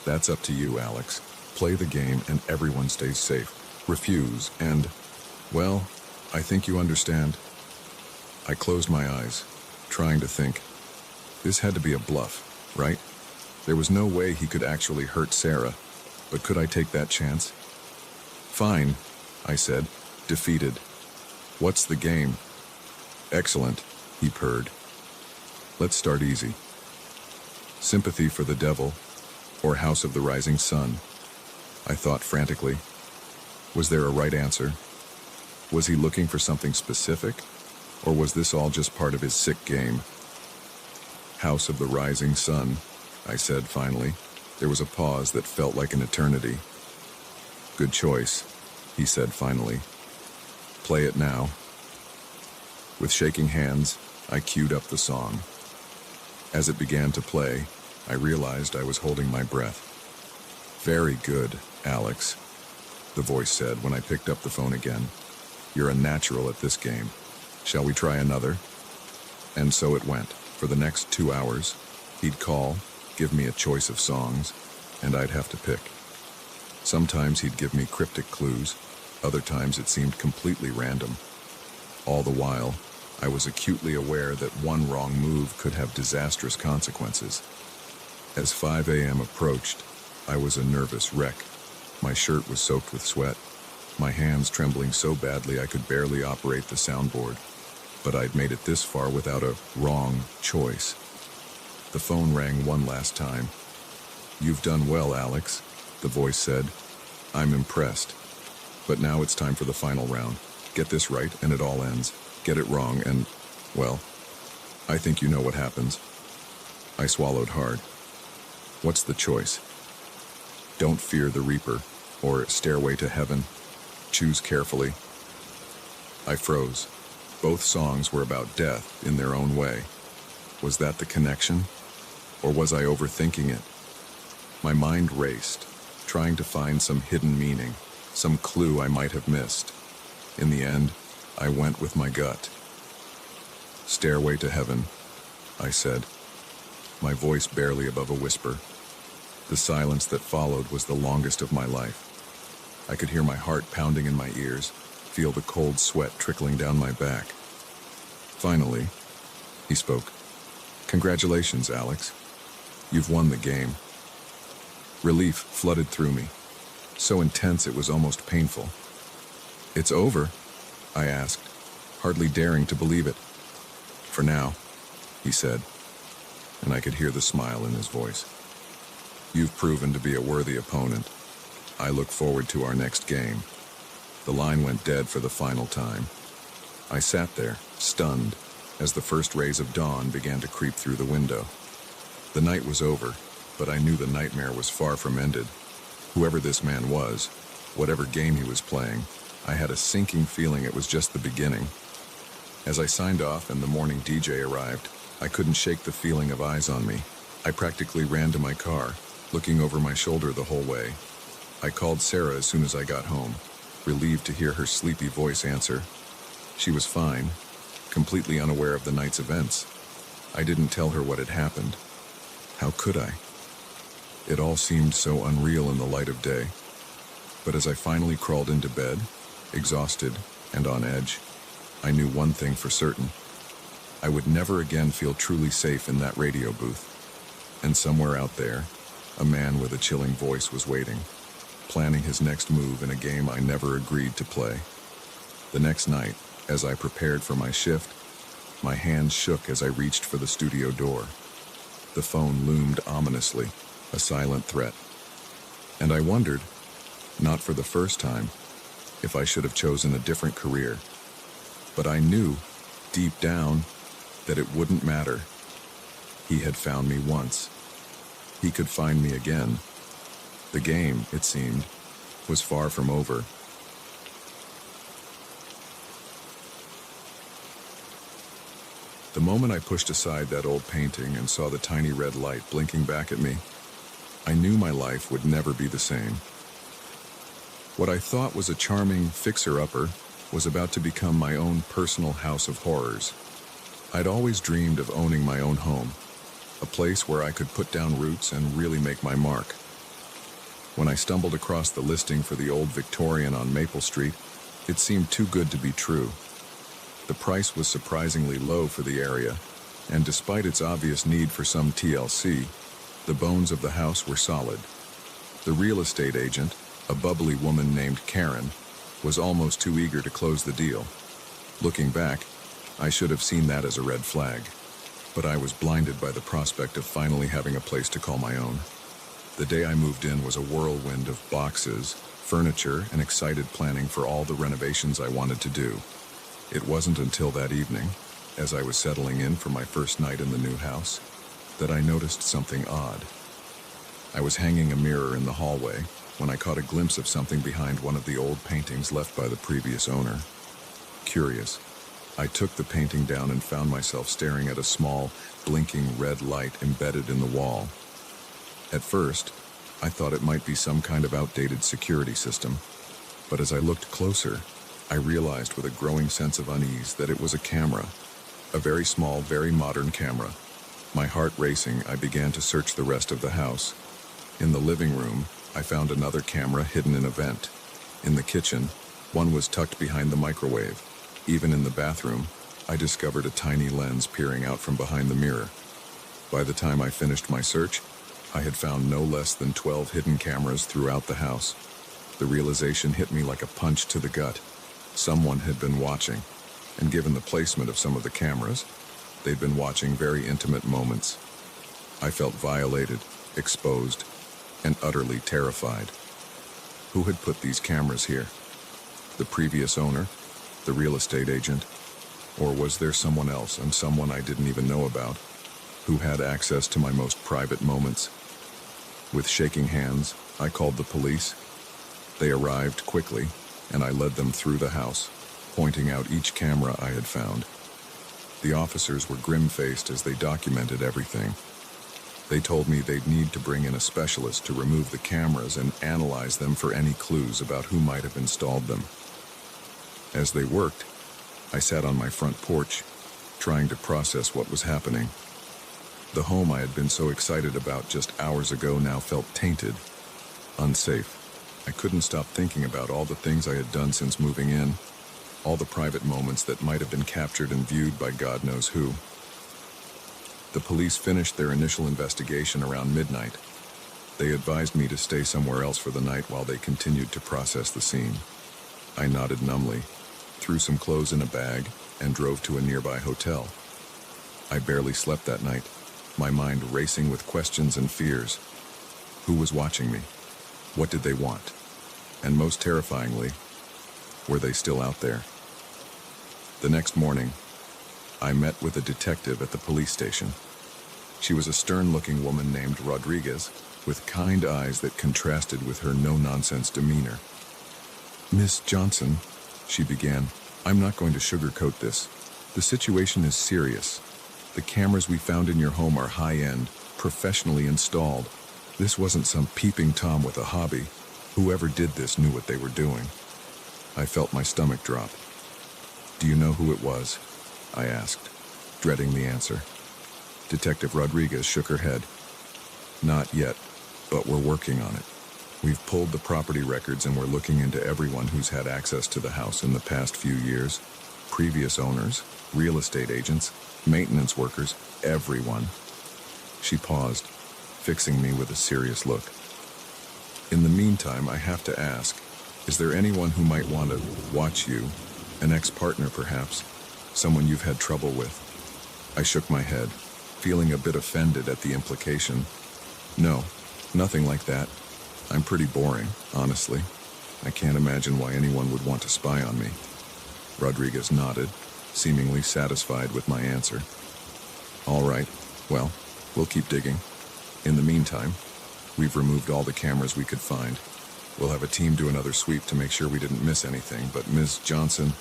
That's up to you, Alex. Play the game and everyone stays safe. Refuse and, well, I think you understand. I closed my eyes, trying to think. This had to be a bluff, right? There was no way he could actually hurt Sarah, but could I take that chance? Fine, I said, defeated. What's the game? Excellent, he purred. Let's start easy. Sympathy for the devil, or House of the Rising Sun? I thought frantically. Was there a right answer? Was he looking for something specific? Or was this all just part of his sick game? House of the Rising Sun, I said finally. There was a pause that felt like an eternity. Good choice, he said finally. Play it now. With shaking hands, I queued up the song. As it began to play, I realized I was holding my breath. Very good, Alex, the voice said when I picked up the phone again. You're a natural at this game. Shall we try another? And so it went. For the next 2 hours, he'd call, give me a choice of songs, and I'd have to pick. Sometimes he'd give me cryptic clues, other times it seemed completely random. All the while, I was acutely aware that one wrong move could have disastrous consequences. As 5 a.m. approached, I was a nervous wreck. My shirt was soaked with sweat, my hands trembling so badly I could barely operate the soundboard. But I'd made it this far without a wrong choice. The phone rang one last time. You've done well, Alex, the voice said. I'm impressed. But now it's time for the final round. Get this right and it all ends. Get it wrong and, well, I think you know what happens. I swallowed hard. What's the choice? Don't Fear the Reaper, or Stairway to Heaven. Choose carefully. I froze. Both songs were about death in their own way. Was that the connection? Or was I overthinking it? My mind raced, trying to find some hidden meaning. some clue I might have missed. In the end, I went with my gut. "Stairway to heaven," I said, my voice barely above a whisper. The silence that followed was the longest of my life. I could hear my heart pounding in my ears, feel the cold sweat trickling down my back. Finally, he spoke. "Congratulations, Alex. You've won the game." Relief flooded through me, so intense it was almost painful. "It's over?" I asked, hardly daring to believe it. "For now," he said, and I could hear the smile in his voice. "You've proven to be a worthy opponent. I look forward to our next game." The line went dead for the final time. I sat there, stunned, as the first rays of dawn began to creep through the window. The night was over, but I knew the nightmare was far from ended. Whoever this man was, whatever game he was playing, I had a sinking feeling it was just the beginning. As I signed off and the morning DJ arrived, I couldn't shake the feeling of eyes on me. I practically ran to my car, looking over my shoulder the whole way. I called Sarah as soon as I got home, relieved to hear her sleepy voice answer. She was fine, completely unaware of the night's events. I didn't tell her what had happened. How could I? It all seemed so unreal in the light of day. But as I finally crawled into bed, exhausted and on edge, I knew one thing for certain. I would never again feel truly safe in that radio booth. And somewhere out there, a man with a chilling voice was waiting, planning his next move in a game I never agreed to play. The next night, as I prepared for my shift, my hands shook as I reached for the studio door. The phone loomed ominously, a silent threat. And I wondered, not for the first time, if I should have chosen a different career. But I knew, deep down, that it wouldn't matter. He had found me once. He could find me again. The game, it seemed, was far from over. The moment I pushed aside that old painting and saw the tiny red light blinking back at me, I knew my life would never be the same. What I thought was a charming fixer-upper was about to become my own personal house of horrors. I'd always dreamed of owning my own home, a place where I could put down roots and really make my mark. When I stumbled across the listing for the old Victorian on Maple Street, it seemed too good to be true. The price was surprisingly low for the area, and despite its obvious need for some TLC, the bones of the house were solid. The real estate agent, a bubbly woman named Karen, was almost too eager to close the deal. Looking back, I should have seen that as a red flag, but I was blinded by the prospect of finally having a place to call my own. The day I moved in was a whirlwind of boxes, furniture, and excited planning for all the renovations I wanted to do. It wasn't until that evening, as I was settling in for my first night in the new house, that I noticed something odd. I was hanging a mirror in the hallway when I caught a glimpse of something behind one of the old paintings left by the previous owner. Curious, I took the painting down and found myself staring at a small, blinking red light embedded in the wall. At first, I thought it might be some kind of outdated security system, but as I looked closer, I realized with a growing sense of unease that it was a camera, a very small, very modern camera. My heart racing, I began to search the rest of the house. In the living room, I found another camera hidden in a vent. In the kitchen, one was tucked behind the microwave. Even in the bathroom, I discovered a tiny lens peering out from behind the mirror. By the time I finished my search, I had found no less than 12 hidden cameras throughout the house. The realization hit me like a punch to the gut. Someone had been watching, and given the placement of some of the cameras, they'd been watching very intimate moments. I felt violated, exposed, and utterly terrified. Who had put these cameras here? The previous owner? The real estate agent? Or was there someone else, and someone I didn't even know about, who had access to my most private moments? With shaking hands, I called the police. They arrived quickly, and I led them through the house, pointing out each camera I had found. The officers were grim-faced as they documented everything. They told me they'd need to bring in a specialist to remove the cameras and analyze them for any clues about who might have installed them. As they worked, I sat on my front porch, trying to process what was happening. The home I had been so excited about just hours ago now felt tainted, unsafe. I couldn't stop thinking about all the things I had done since moving in, all the private moments that might have been captured and viewed by God knows who. The police finished their initial investigation around midnight. They advised me to stay somewhere else for the night while they continued to process the scene. I nodded numbly, threw some clothes in a bag, and drove to a nearby hotel. I barely slept that night, my mind racing with questions and fears. Who was watching me? What did they want? And most terrifyingly, were they still out there? The next morning, I met with a detective at the police station. She was a stern-looking woman named Rodriguez, with kind eyes that contrasted with her no-nonsense demeanor. "Miss Johnson," she began, "I'm not going to sugarcoat this. The situation is serious. The cameras we found in your home are high-end, professionally installed. This wasn't some peeping Tom with a hobby. Whoever did this knew what they were doing." I felt my stomach drop. "Do you know who it was?" I asked, dreading the answer. Detective Rodriguez shook her head. "Not yet, but we're working on it. We've pulled the property records and we're looking into everyone who's had access to the house in the past few years. Previous owners, real estate agents, maintenance workers, everyone." She paused, fixing me with a serious look. "In the meantime, I have to ask, is there anyone who might want to watch you? An ex-partner, perhaps? Someone you've had trouble with?" I shook my head, feeling a bit offended at the implication. "No, nothing like that. I'm pretty boring, honestly. I can't imagine why anyone would want to spy on me." Rodriguez nodded, seemingly satisfied with my answer. "All right, well, we'll keep digging. In the meantime, we've removed all the cameras we could find. We'll have a team do another sweep to make sure we didn't miss anything, but Ms. Johnson,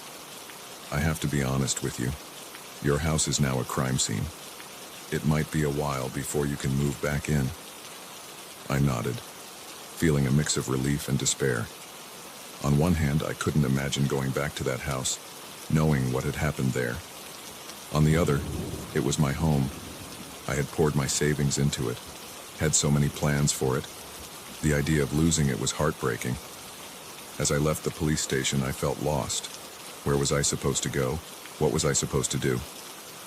I have to be honest with you. Your house is now a crime scene. It might be a while before you can move back in." I nodded, feeling a mix of relief and despair. On one hand, I couldn't imagine going back to that house, knowing what had happened there. On the other, it was my home. I had poured my savings into it, had so many plans for it. The idea of losing it was heartbreaking. As I left the police station, I felt lost. Where was I supposed to go? What was I supposed to do?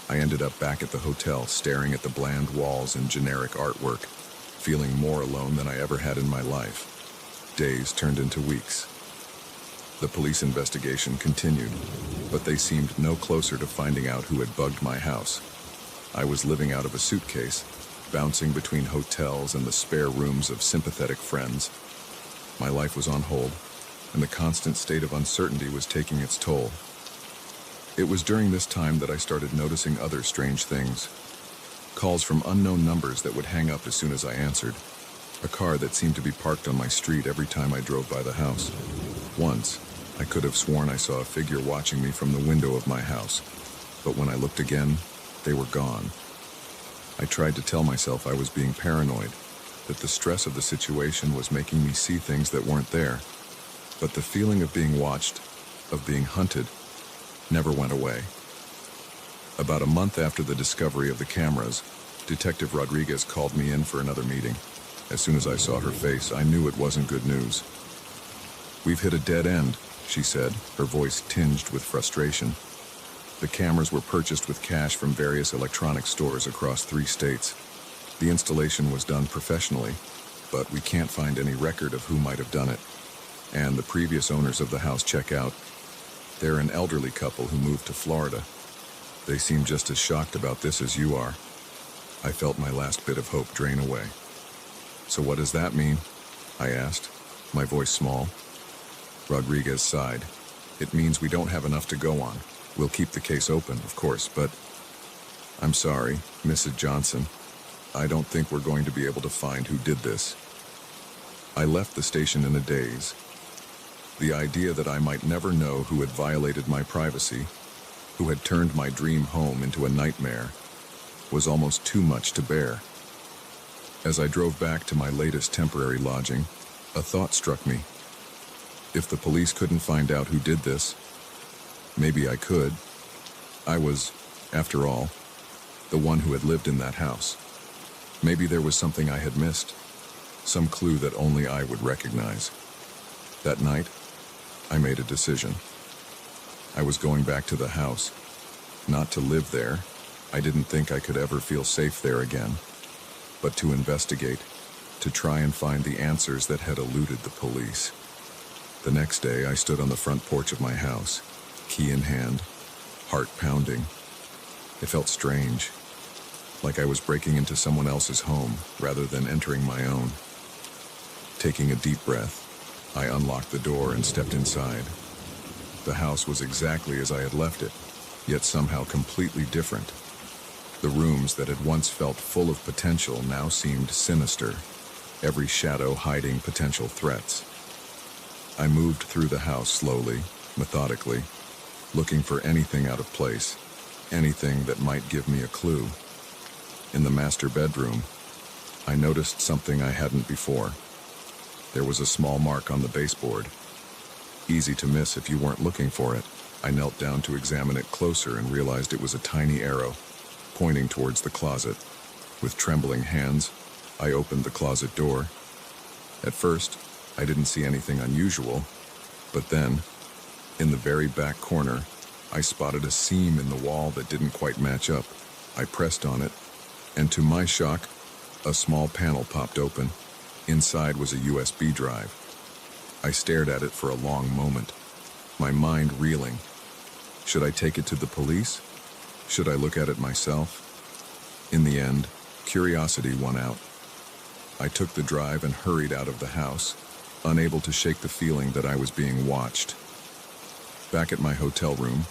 I ended up back at the hotel, staring at the bland walls and generic artwork, feeling more alone than I ever had in my life. Days turned into weeks. The police investigation continued, but they seemed no closer to finding out who had bugged my house. I was living out of a suitcase, bouncing between hotels and the spare rooms of sympathetic friends. My life was on hold, and the constant state of uncertainty was taking its toll. It was during this time that I started noticing other strange things. Calls from unknown numbers that would hang up as soon as I answered. A car that seemed to be parked on my street every time I drove by the house. Once, I could have sworn I saw a figure watching me from the window of my house, but when I looked again, they were gone. I tried to tell myself I was being paranoid, that the stress of the situation was making me see things that weren't there, but the feeling of being watched, of being hunted, never went away. About a month after the discovery of the cameras, Detective Rodriguez called me in for another meeting. As soon as I saw her face, I knew it wasn't good news. "We've hit a dead end," she said, her voice tinged with frustration. The cameras were purchased with cash from various electronic stores across 3 states. The installation was done professionally, but we can't find any record of who might have done it. And the previous owners of the house check out. They're an elderly couple who moved to Florida. They seem just as shocked about this as you are. I felt my last bit of hope drain away. "So what does that mean?" I asked, my voice small. Rodriguez sighed. "It means we don't have enough to go on. We'll keep the case open, of course, but I'm sorry, Mrs. Johnson. I don't think we're going to be able to find who did this." I left the station in a daze. The idea that I might never know who had violated my privacy, who had turned my dream home into a nightmare, was almost too much to bear. As I drove back to my latest temporary lodging, a thought struck me. If the police couldn't find out who did this, maybe I could. I was, after all, the one who had lived in that house. Maybe there was something I had missed, some clue that only I would recognize. That night, I made a decision. I was going back to the house, not to live there. I didn't think I could ever feel safe there again, but to investigate, to try and find the answers that had eluded the police. The next day, I stood on the front porch of my house, key in hand, heart pounding. It felt strange, like I was breaking into someone else's home rather than entering my own. Taking a deep breath, I unlocked the door and stepped inside. The house was exactly as I had left it, yet somehow completely different. The rooms that had once felt full of potential now seemed sinister, every shadow hiding potential threats. I moved through the house slowly, methodically, looking for anything out of place, anything that might give me a clue. In the master bedroom, I noticed something I hadn't before. There was a small mark on the baseboard. Easy to miss if you weren't looking for it. I knelt down to examine it closer and realized it was a tiny arrow, pointing towards the closet. With trembling hands, I opened the closet door. At first, I didn't see anything unusual, but then, in the very back corner, I spotted a seam in the wall that didn't quite match up. I pressed on it, and to my shock, a small panel popped open. Inside was a USB drive. I stared at it for a long moment, my mind reeling. Should I take it to the police? Should I look at it myself? In the end, curiosity won out. I took the drive and hurried out of the house, unable to shake the feeling that I was being watched. Back at my hotel room,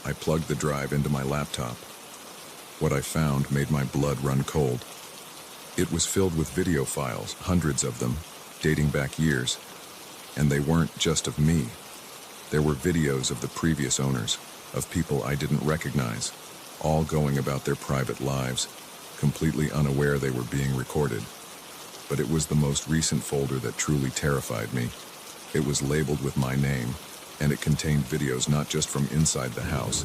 I plugged the drive into my laptop. What I found made my blood run cold. It was filled with video files, hundreds of them, dating back years. And they weren't just of me. There were videos of the previous owners, of people I didn't recognize, all going about their private lives, completely unaware they were being recorded. But it was the most recent folder that truly terrified me. It was labeled with my name, and it contained videos not just from inside the house,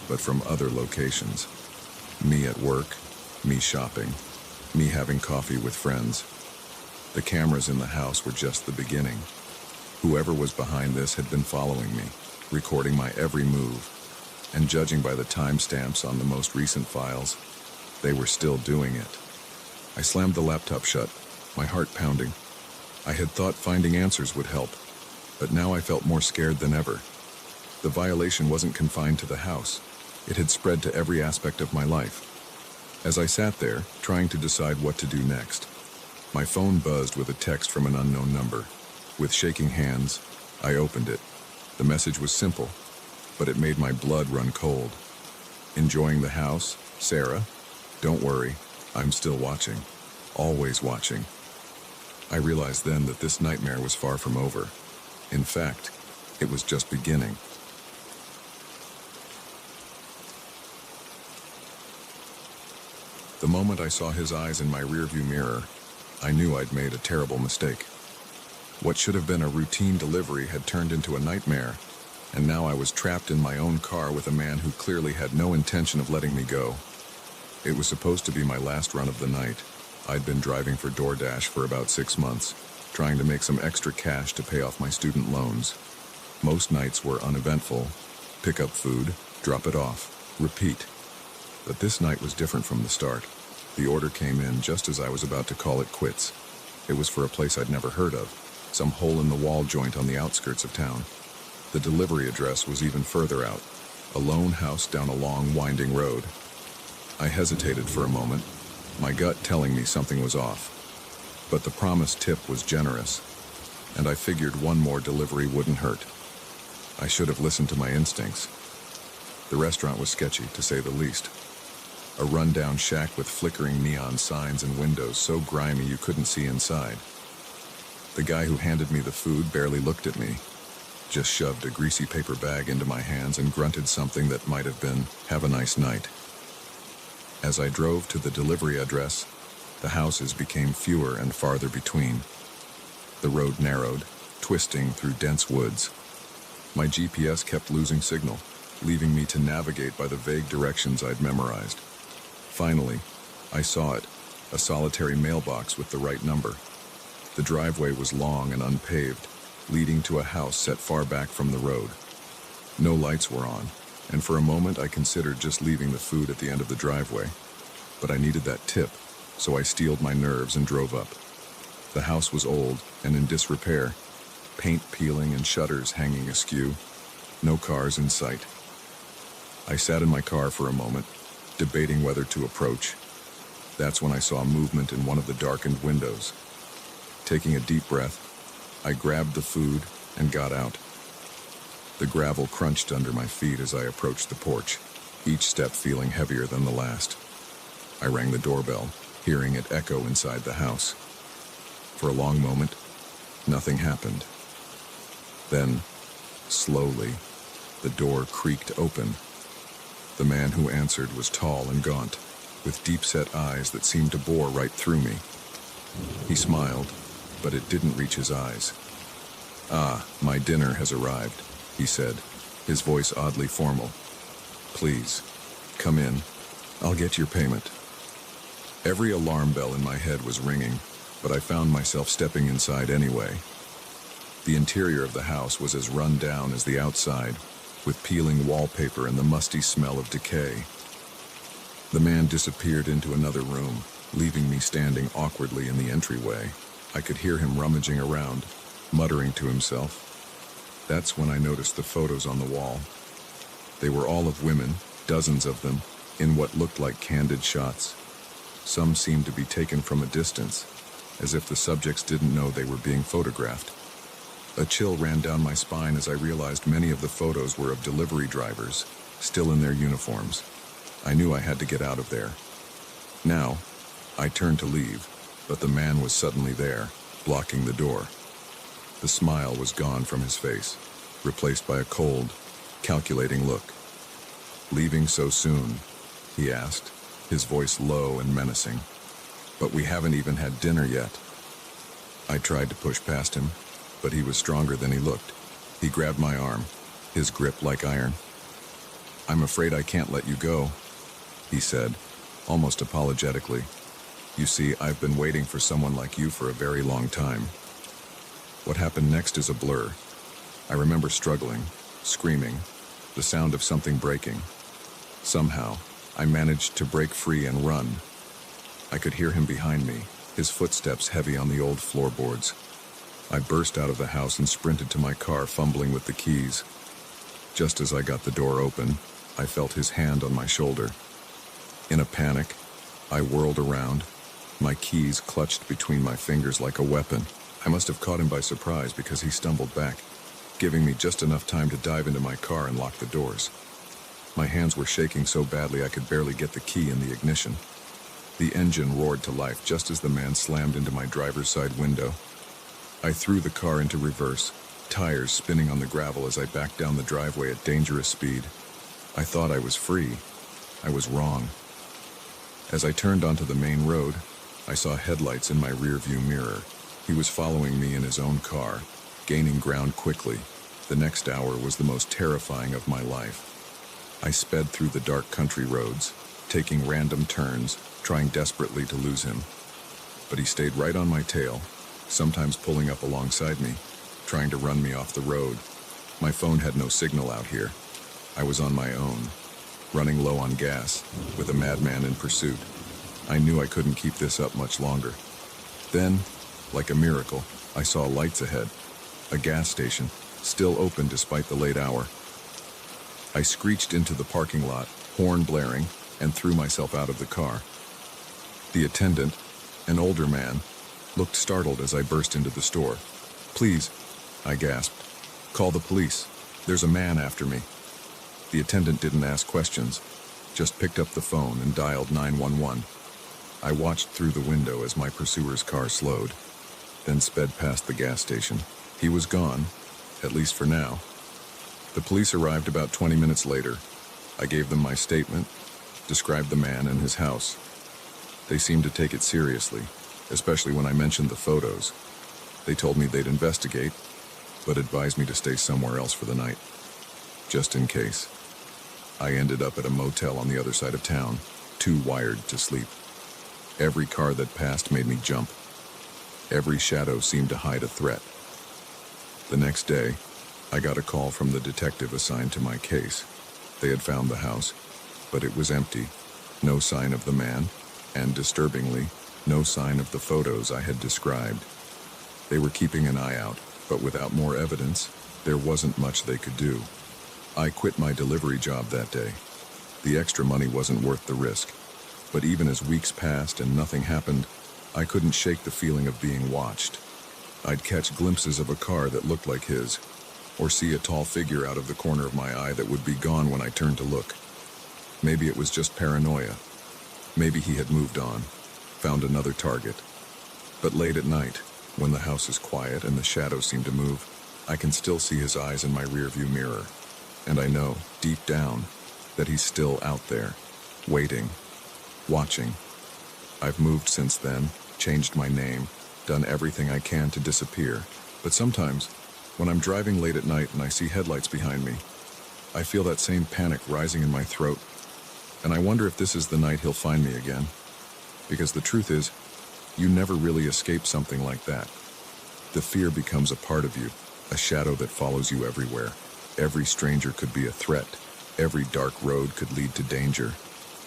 but from other locations. Me at work, me shopping, me having coffee with friends. The cameras in the house were just the beginning. Whoever was behind this had been following me, recording my every move, and judging by the timestamps on the most recent files, they were still doing it. I slammed the laptop shut, my heart pounding. I had thought finding answers would help, but now I felt more scared than ever. The violation wasn't confined to the house. It had spread to every aspect of my life. As I sat there, trying to decide what to do next, my phone buzzed with a text from an unknown number. With shaking hands, I opened it. The message was simple, but it made my blood run cold. Enjoying the house, Sarah? Don't worry, I'm still watching. Always watching. I realized then that this nightmare was far from over. In fact, it was just beginning. The moment I saw his eyes in my rearview mirror, I knew I'd made a terrible mistake. What should have been a routine delivery had turned into a nightmare, and now I was trapped in my own car with a man who clearly had no intention of letting me go. It was supposed to be my last run of the night. I'd been driving for DoorDash for about 6 months, trying to make some extra cash to pay off my student loans. Most nights were uneventful. Pick up food, drop it off, repeat. But this night was different from the start. The order came in just as I was about to call it quits. It was for a place I'd never heard of, some hole-in-the-wall joint on the outskirts of town. The delivery address was even further out, a lone house down a long, winding road. I hesitated for a moment, my gut telling me something was off. But the promised tip was generous, and I figured one more delivery wouldn't hurt. I should have listened to my instincts. The restaurant was sketchy, to say the least. A rundown shack with flickering neon signs and windows so grimy you couldn't see inside. The guy who handed me the food barely looked at me, just shoved a greasy paper bag into my hands and grunted something that might have been, "Have a nice night." As I drove to the delivery address, The houses became fewer and farther between. The road narrowed, twisting through dense woods. My GPS kept losing signal, leaving me to navigate by the vague directions I'd memorized. Finally, I saw it, a solitary mailbox with the right number. The driveway was long and unpaved, leading to a house set far back from the road. No lights were on, and for a moment I considered just leaving the food at the end of the driveway. But I needed that tip, so I steeled my nerves and drove up. The house was old and in disrepair, paint peeling and shutters hanging askew. No cars in sight. I sat in my car for a moment, debating whether to approach. That's when I saw movement in one of the darkened windows. Taking a deep breath, I grabbed the food and got out. The gravel crunched under my feet as I approached the porch, each step feeling heavier than the last. I rang the doorbell, hearing it echo inside the house. For a long moment, nothing happened. Then, slowly, the door creaked open. The man who answered was tall and gaunt, with deep-set eyes that seemed to bore right through me. He smiled, but it didn't reach his eyes. "Ah, my dinner has arrived," he said, his voice oddly formal. "Please, come in. I'll get your payment." Every alarm bell in my head was ringing, but I found myself stepping inside anyway. The interior of the house was as run down as the outside, with peeling wallpaper and the musty smell of decay. The man disappeared into another room, leaving me standing awkwardly in the entryway. I could hear him rummaging around, muttering to himself. That's when I noticed the photos on the wall. They were all of women, dozens of them, in what looked like candid shots. Some seemed to be taken from a distance, as if the subjects didn't know they were being photographed. A chill ran down my spine as I realized many of the photos were of delivery drivers, still in their uniforms. I knew I had to get out of there. Now, I turned to leave, but the man was suddenly there, blocking the door. The smile was gone from his face, replaced by a cold, calculating look. "Leaving so soon?" he asked, his voice low and menacing. "But we haven't even had dinner yet." I tried to push past him, but he was stronger than he looked. He grabbed my arm, his grip like iron. "I'm afraid I can't let you go," he said, almost apologetically. "You see, I've been waiting for someone like you for a very long time." What happened next is a blur. I remember struggling, screaming, the sound of something breaking. Somehow, I managed to break free and run. I could hear him behind me, his footsteps heavy on the old floorboards. I burst out of the house and sprinted to my car, fumbling with the keys. Just as I got the door open, I felt his hand on my shoulder. In a panic, I whirled around, my keys clutched between my fingers like a weapon. I must have caught him by surprise because he stumbled back, giving me just enough time to dive into my car and lock the doors. My hands were shaking so badly I could barely get the key in the ignition. The engine roared to life just as the man slammed into my driver's side window. I threw the car into reverse, tires spinning on the gravel as I backed down the driveway at dangerous speed. I thought I was free. I was wrong. As I turned onto the main road, I saw headlights in my rearview mirror. He was following me in his own car, gaining ground quickly. The next hour was the most terrifying of my life. I sped through the dark country roads, taking random turns, trying desperately to lose him. But he stayed right on my tail, sometimes pulling up alongside me, trying to run me off the road. My phone had no signal out here. I was on my own, running low on gas, with a madman in pursuit. I knew I couldn't keep this up much longer. Then, like a miracle, I saw lights ahead, a gas station, still open despite the late hour. I screeched into the parking lot, horn blaring, and threw myself out of the car. The attendant, an older man, looked startled as I burst into the store. "Please," I gasped, "call the police. There's a man after me." The attendant didn't ask questions, just picked up the phone and dialed 911. I watched through the window as my pursuer's car slowed, then sped past the gas station. He was gone, at least for now. The police arrived about 20 minutes later. I gave them my statement, described the man and his house. They seemed to take it seriously, especially when I mentioned the photos. They told me they'd investigate, but advised me to stay somewhere else for the night, just in case. I ended up at a motel on the other side of town, too wired to sleep. Every car that passed made me jump. Every shadow seemed to hide a threat. The next day, I got a call from the detective assigned to my case. They had found the house, but it was empty. No sign of the man, and disturbingly, no sign of the photos I had described. They were keeping an eye out, but without more evidence, there wasn't much they could do. I quit my delivery job that day. The extra money wasn't worth the risk. But even as weeks passed and nothing happened, I couldn't shake the feeling of being watched. I'd catch glimpses of a car that looked like his, or see a tall figure out of the corner of my eye that would be gone when I turned to look. Maybe it was just paranoia. Maybe he had moved on, found another target. But late at night, when the house is quiet and the shadows seem to move, I can still see his eyes in my rearview mirror. And I know, deep down, that he's still out there, waiting, watching. I've moved since then, changed my name, done everything I can to disappear. But sometimes, when I'm driving late at night and I see headlights behind me, I feel that same panic rising in my throat. And I wonder if this is the night he'll find me again. Because the truth is, you never really escape something like that. The fear becomes a part of you, a shadow that follows you everywhere. Every stranger could be a threat. Every dark road could lead to danger.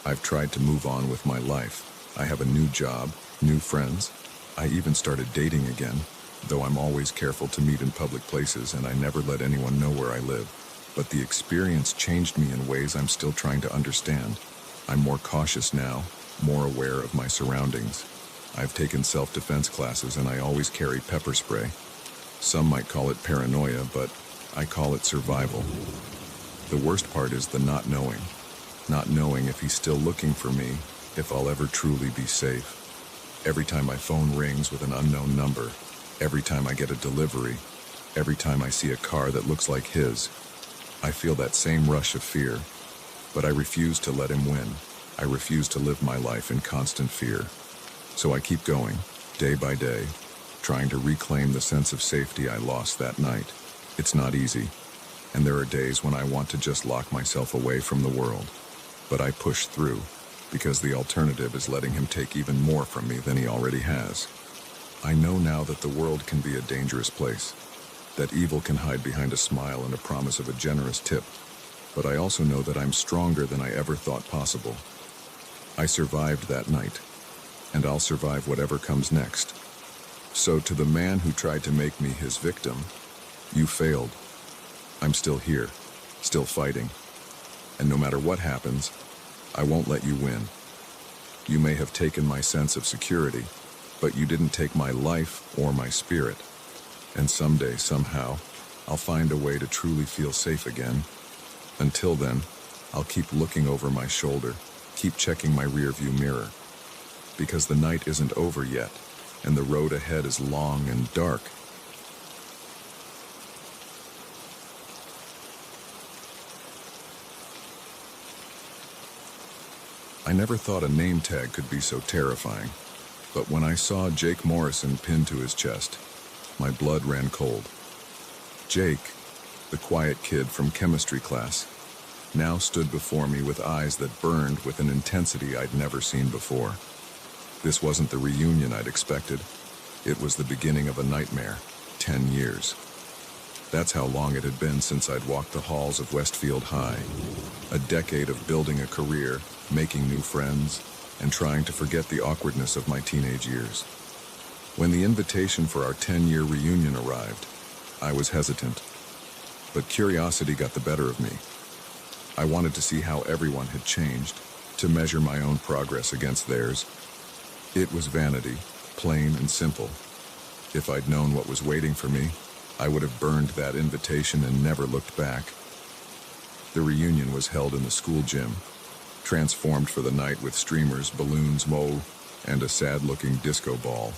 I've tried to move on with my life. I have a new job, new friends. I even started dating again, though I'm always careful to meet in public places and I never let anyone know where I live. But the experience changed me in ways I'm still trying to understand. I'm more cautious now, more aware of my surroundings. I've taken self-defense classes and I always carry pepper spray. Some might call it paranoia, but I call it survival. The worst part is the not knowing. Not knowing if he's still looking for me, if I'll ever truly be safe. Every time my phone rings with an unknown number, every time I get a delivery, every time I see a car that looks like his, I feel that same rush of fear. But I refuse to let him win. I refuse to live my life in constant fear. So I keep going, day by day, trying to reclaim the sense of safety I lost that night. It's not easy, and there are days when I want to just lock myself away from the world. But I push through, because the alternative is letting him take even more from me than he already has. I know now that the world can be a dangerous place, that evil can hide behind a smile and a promise of a generous tip, but I also know that I'm stronger than I ever thought possible. I survived that night, and I'll survive whatever comes next. So to the man who tried to make me his victim, you failed. I'm still here, still fighting. And no matter what happens, I won't let you win. You may have taken my sense of security, but you didn't take my life or my spirit. And someday, somehow, I'll find a way to truly feel safe again. Until then, I'll keep looking over my shoulder, keep checking my rearview mirror. Because the night isn't over yet, and the road ahead is long and dark. I never thought a name tag could be so terrifying, but when I saw Jake Morrison pinned to his chest, my blood ran cold. Jake, the quiet kid from chemistry class, now stood before me with eyes that burned with an intensity I'd never seen before. This wasn't the reunion I'd expected. It was the beginning of a nightmare, 10 years. That's how long it had been since I'd walked the halls of Westfield High. A decade of building a career, making new friends, and trying to forget the awkwardness of my teenage years. When the invitation for our 10-year reunion arrived, I was hesitant. But curiosity got the better of me. I wanted to see how everyone had changed, to measure my own progress against theirs. It was vanity, plain and simple. If I'd known what was waiting for me, I would have burned that invitation and never looked back. The reunion was held in the school gym, transformed for the night with streamers, balloons, and a sad-looking disco ball.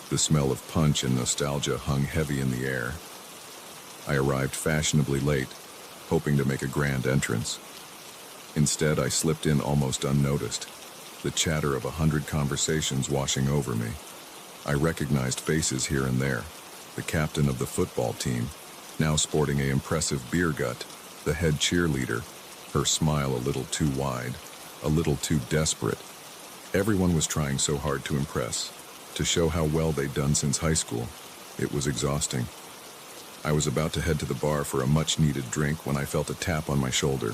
The smell of punch and nostalgia hung heavy in the air. I arrived fashionably late, hoping to make a grand entrance. Instead, I slipped in almost unnoticed, the chatter of 100 conversations washing over me. I recognized faces here and there. The captain of the football team, now sporting an impressive beer gut, the head cheerleader, her smile a little too wide, a little too desperate. Everyone was trying so hard to impress, to show how well they'd done since high school. It was exhausting. I was about to head to the bar for a much-needed drink when I felt a tap on my shoulder.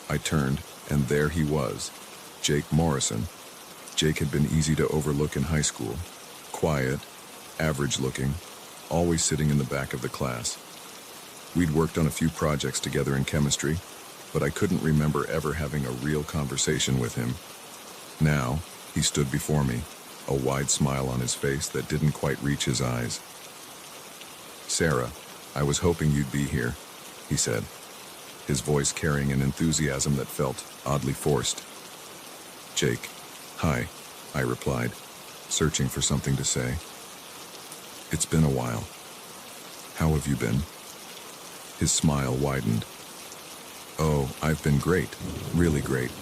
I turned, and there he was, Jake Morrison. Jake had been easy to overlook in high school. Quiet, average-looking, always sitting in the back of the class. We'd worked on a few projects together in chemistry, but I couldn't remember ever having a real conversation with him. Now, he stood before me, a wide smile on his face that didn't quite reach his eyes. "Sarah, I was hoping you'd be here," he said, his voice carrying an enthusiasm that felt oddly forced. "Jake, hi," I replied, searching for something to say. "It's been a while. How have you been?" His smile widened. "Oh, I've been great, really great.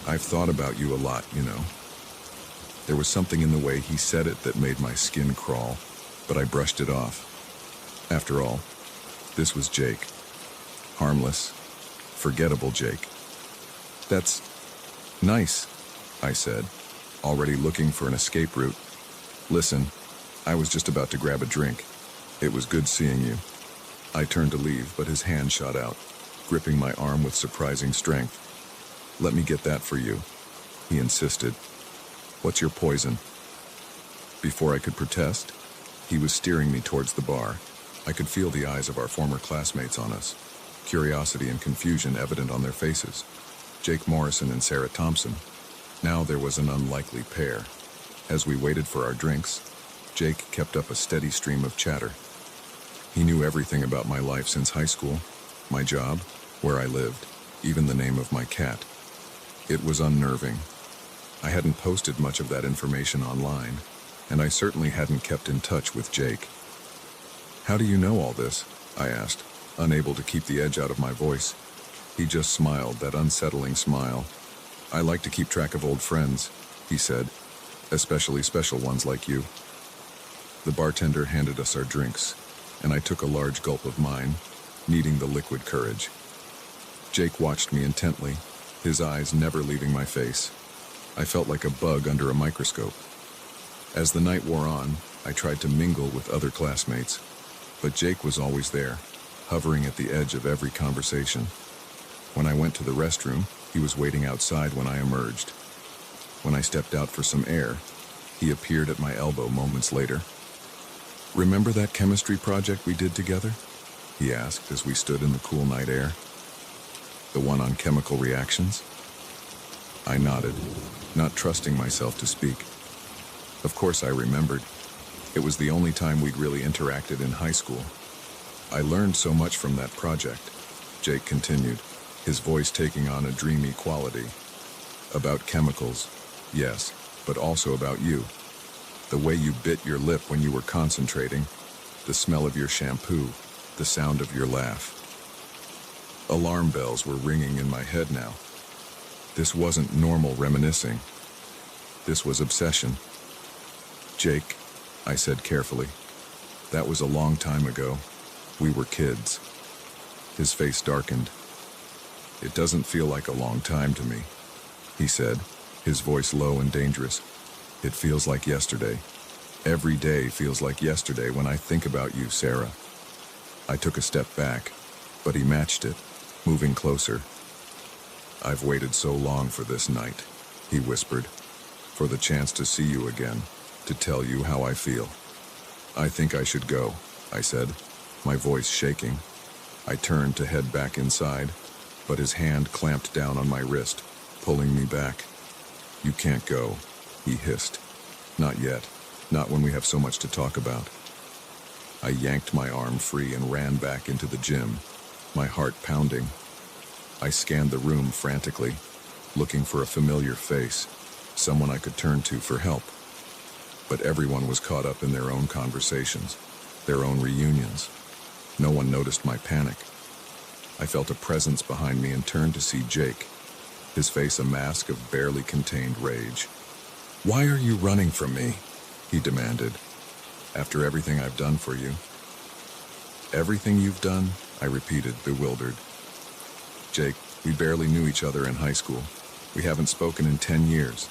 I've thought about you a lot, you know." There was something in the way he said it that made my skin crawl, but I brushed it off. After all, this was Jake. Harmless, forgettable Jake. "That's nice," I said, already looking for an escape route. "Listen, I was just about to grab a drink. It was good seeing you." I turned to leave, but his hand shot out, gripping my arm with surprising strength. "Let me get that for you," he insisted. "What's your poison?" Before I could protest, he was steering me towards the bar. I could feel the eyes of our former classmates on us, curiosity and confusion evident on their faces. Jake Morrison and Sarah Thompson. Now there was an unlikely pair. As we waited for our drinks, Jake kept up a steady stream of chatter. He knew everything about my life since high school, my job, where I lived, even the name of my cat. It was unnerving. I hadn't posted much of that information online, and I certainly hadn't kept in touch with Jake. "How do you know all this?" I asked, unable to keep the edge out of my voice. He just smiled, that unsettling smile. "I like to keep track of old friends," he said, "especially special ones like you." The bartender handed us our drinks, and I took a large gulp of mine, needing the liquid courage. Jake watched me intently, his eyes never leaving my face. I felt like a bug under a microscope. As the night wore on, I tried to mingle with other classmates, but Jake was always there, hovering at the edge of every conversation. When I went to the restroom, he was waiting outside when I emerged. When I stepped out for some air, he appeared at my elbow moments later. "Remember that chemistry project we did together?" he asked as we stood in the cool night air. "The one on chemical reactions?" I nodded, not trusting myself to speak. Of course I remembered. It was the only time we'd really interacted in high school. "I learned so much from that project," Jake continued, his voice taking on a dreamy quality. "About chemicals, yes, but also about you. The way you bit your lip when you were concentrating, the smell of your shampoo, the sound of your laugh." Alarm bells were ringing in my head now. This wasn't normal reminiscing. This was obsession. "Jake," I said carefully, "that was a long time ago. We were kids." His face darkened. "It doesn't feel like a long time to me," he said, his voice low and dangerous. "It feels like yesterday. Every day feels like yesterday when I think about you, Sarah." I took a step back, but he matched it, moving closer. "I've waited so long for this night," he whispered, "for the chance to see you again, to tell you how I feel." "I think I should go," I said, my voice shaking. I turned to head back inside, but his hand clamped down on my wrist, pulling me back. "You can't go," he hissed. "Not yet, not when we have so much to talk about." I yanked my arm free and ran back into the gym, my heart pounding. I scanned the room frantically, looking for a familiar face, someone I could turn to for help. But everyone was caught up in their own conversations, their own reunions. No one noticed my panic. I felt a presence behind me and turned to see Jake, his face a mask of barely contained rage. Why are you running from me? He demanded. After everything I've done for you. Everything you've done? I repeated, bewildered. Jake, we barely knew each other in high school. We haven't spoken in 10 years.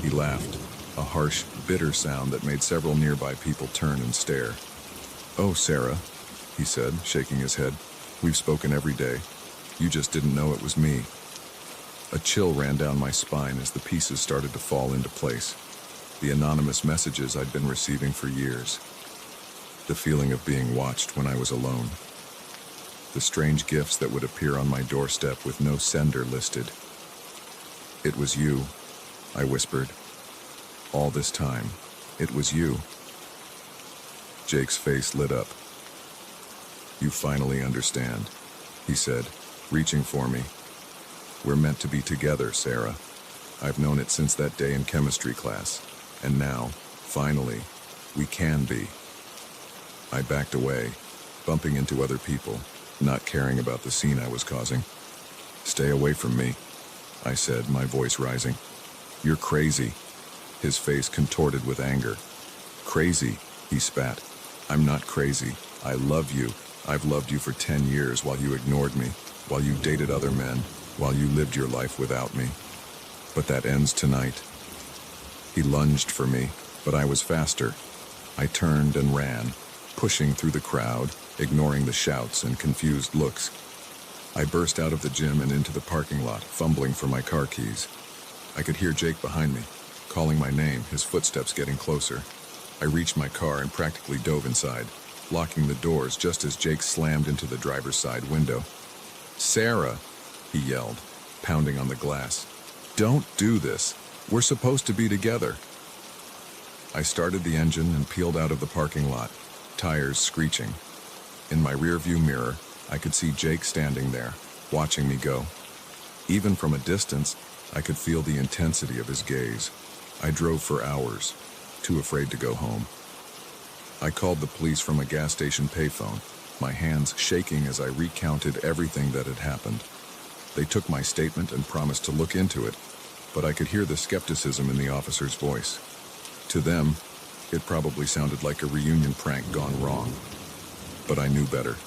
He laughed, a harsh, bitter sound that made several nearby people turn and stare. Oh, Sarah, he said, shaking his head. We've spoken every day. You just didn't know it was me. A chill ran down my spine as the pieces started to fall into place. The anonymous messages I'd been receiving for years. The feeling of being watched when I was alone. The strange gifts that would appear on my doorstep with no sender listed. It was you, I whispered. All this time, it was you. Jake's face lit up. You finally understand, he said, reaching for me. We're meant to be together, Sarah. I've known it since that day in chemistry class. And now, finally, we can be. I backed away, bumping into other people, not caring about the scene I was causing. Stay away from me, I said, my voice rising. You're crazy. His face contorted with anger. Crazy, he spat. I'm not crazy. I love you. I've loved you for 10 years while you ignored me, while you dated other men, while you lived your life without me. But that ends tonight. He lunged for me, but I was faster. I turned and ran, pushing through the crowd, ignoring the shouts and confused looks. I burst out of the gym and into the parking lot, fumbling for my car keys. I could hear Jake behind me, calling my name, his footsteps getting closer. I reached my car and practically dove inside, locking the doors just as Jake slammed into the driver's side window. Sarah, he yelled, pounding on the glass. Don't do this. We're supposed to be together. I started the engine and peeled out of the parking lot, tires screeching. In my rearview mirror, I could see Jake standing there, watching me go. Even from a distance, I could feel the intensity of his gaze. I drove for hours, too afraid to go home. I called the police from a gas station payphone, my hands shaking as I recounted everything that had happened. They took my statement and promised to look into it, but I could hear the skepticism in the officer's voice. To them, it probably sounded like a reunion prank gone wrong. But I knew better.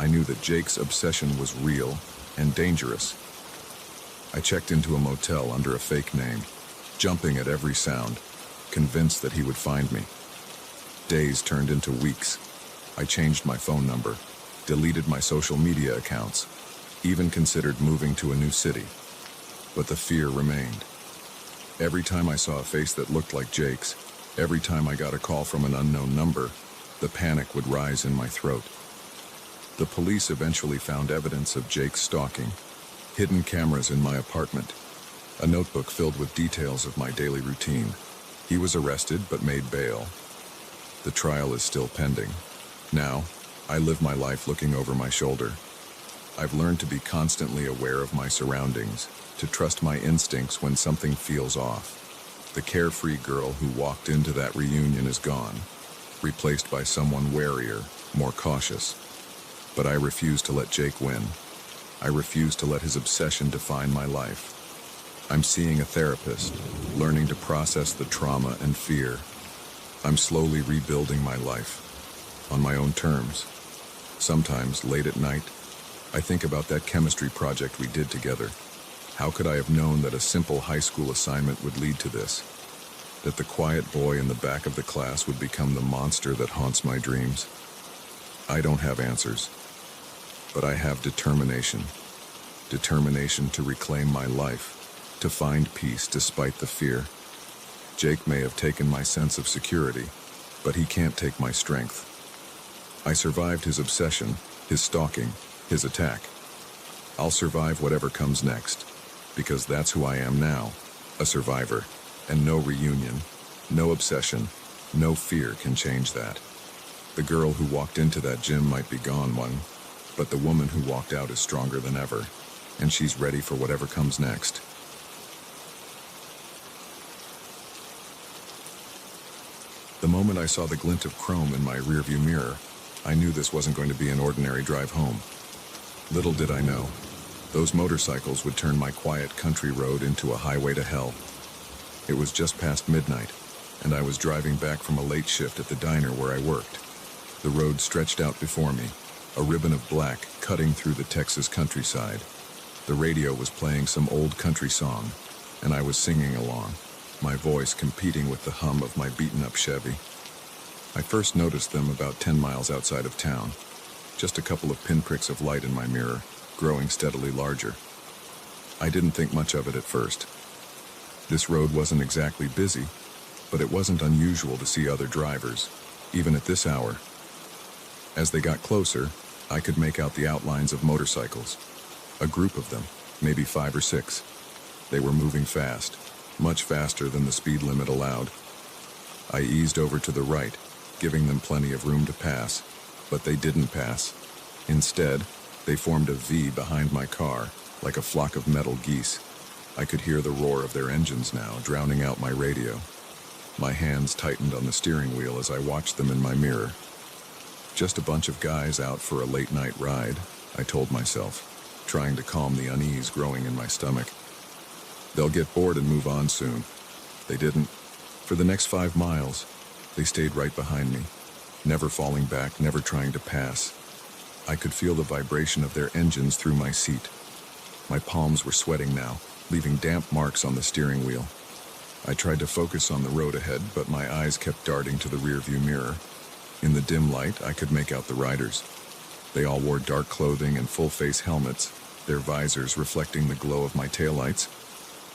I knew that Jake's obsession was real and dangerous. I checked into a motel under a fake name, jumping at every sound, convinced that he would find me. Days turned into weeks. I changed my phone number, deleted my social media accounts, even considered moving to a new city. But the fear remained. Every time I saw a face that looked like Jake's, every time I got a call from an unknown number, the panic would rise in my throat. The police eventually found evidence of Jake's stalking, hidden cameras in my apartment, a notebook filled with details of my daily routine. He was arrested but made bail. The trial is still pending. Now, I live my life looking over my shoulder. I've learned to be constantly aware of my surroundings, to trust my instincts when something feels off. The carefree girl who walked into that reunion is gone, replaced by someone warier, more cautious. But I refuse to let Jake win. I refuse to let his obsession define my life. I'm seeing a therapist, learning to process the trauma and fear. I'm slowly rebuilding my life, on my own terms. Sometimes, late at night, I think about that chemistry project we did together. How could I have known that a simple high school assignment would lead to this? That the quiet boy in the back of the class would become the monster that haunts my dreams? I don't have answers, but I have determination. Determination to reclaim my life, to find peace despite the fear. Jake may have taken my sense of security, but he can't take my strength. I survived his obsession, his stalking, his attack. I'll survive whatever comes next, because that's who I am now, a survivor, and no reunion, no obsession, no fear can change that. The girl who walked into that gym might be gone one, but the woman who walked out is stronger than ever, and she's ready for whatever comes next. The moment I saw the glint of chrome in my rearview mirror, I knew this wasn't going to be an ordinary drive home. Little did I know, those motorcycles would turn my quiet country road into a highway to hell. It was just past midnight, and I was driving back from a late shift at the diner where I worked. The road stretched out before me, a ribbon of black cutting through the Texas countryside. The radio was playing some old country song, and I was singing along, my voice competing with the hum of my beaten-up Chevy. I first noticed them about 10 miles outside of town, just a couple of pinpricks of light in my mirror, growing steadily larger. I didn't think much of it at first. This road wasn't exactly busy, but it wasn't unusual to see other drivers, even at this hour. As they got closer, I could make out the outlines of motorcycles. A group of them, maybe 5 or 6. They were moving fast, much faster than the speed limit allowed. I eased over to the right, giving them plenty of room to pass, but they didn't pass. Instead, they formed a V behind my car, like a flock of metal geese. I could hear the roar of their engines now, drowning out my radio. My hands tightened on the steering wheel as I watched them in my mirror. Just a bunch of guys out for a late-night ride, I told myself, trying to calm the unease growing in my stomach. They'll get bored and move on soon. They didn't. For the next 5 miles, they stayed right behind me, never falling back, never trying to pass. I could feel the vibration of their engines through my seat. My palms were sweating now, leaving damp marks on the steering wheel. I tried to focus on the road ahead, but my eyes kept darting to the rearview mirror. In the dim light, I could make out the riders. They all wore dark clothing and full-face helmets, their visors reflecting the glow of my taillights.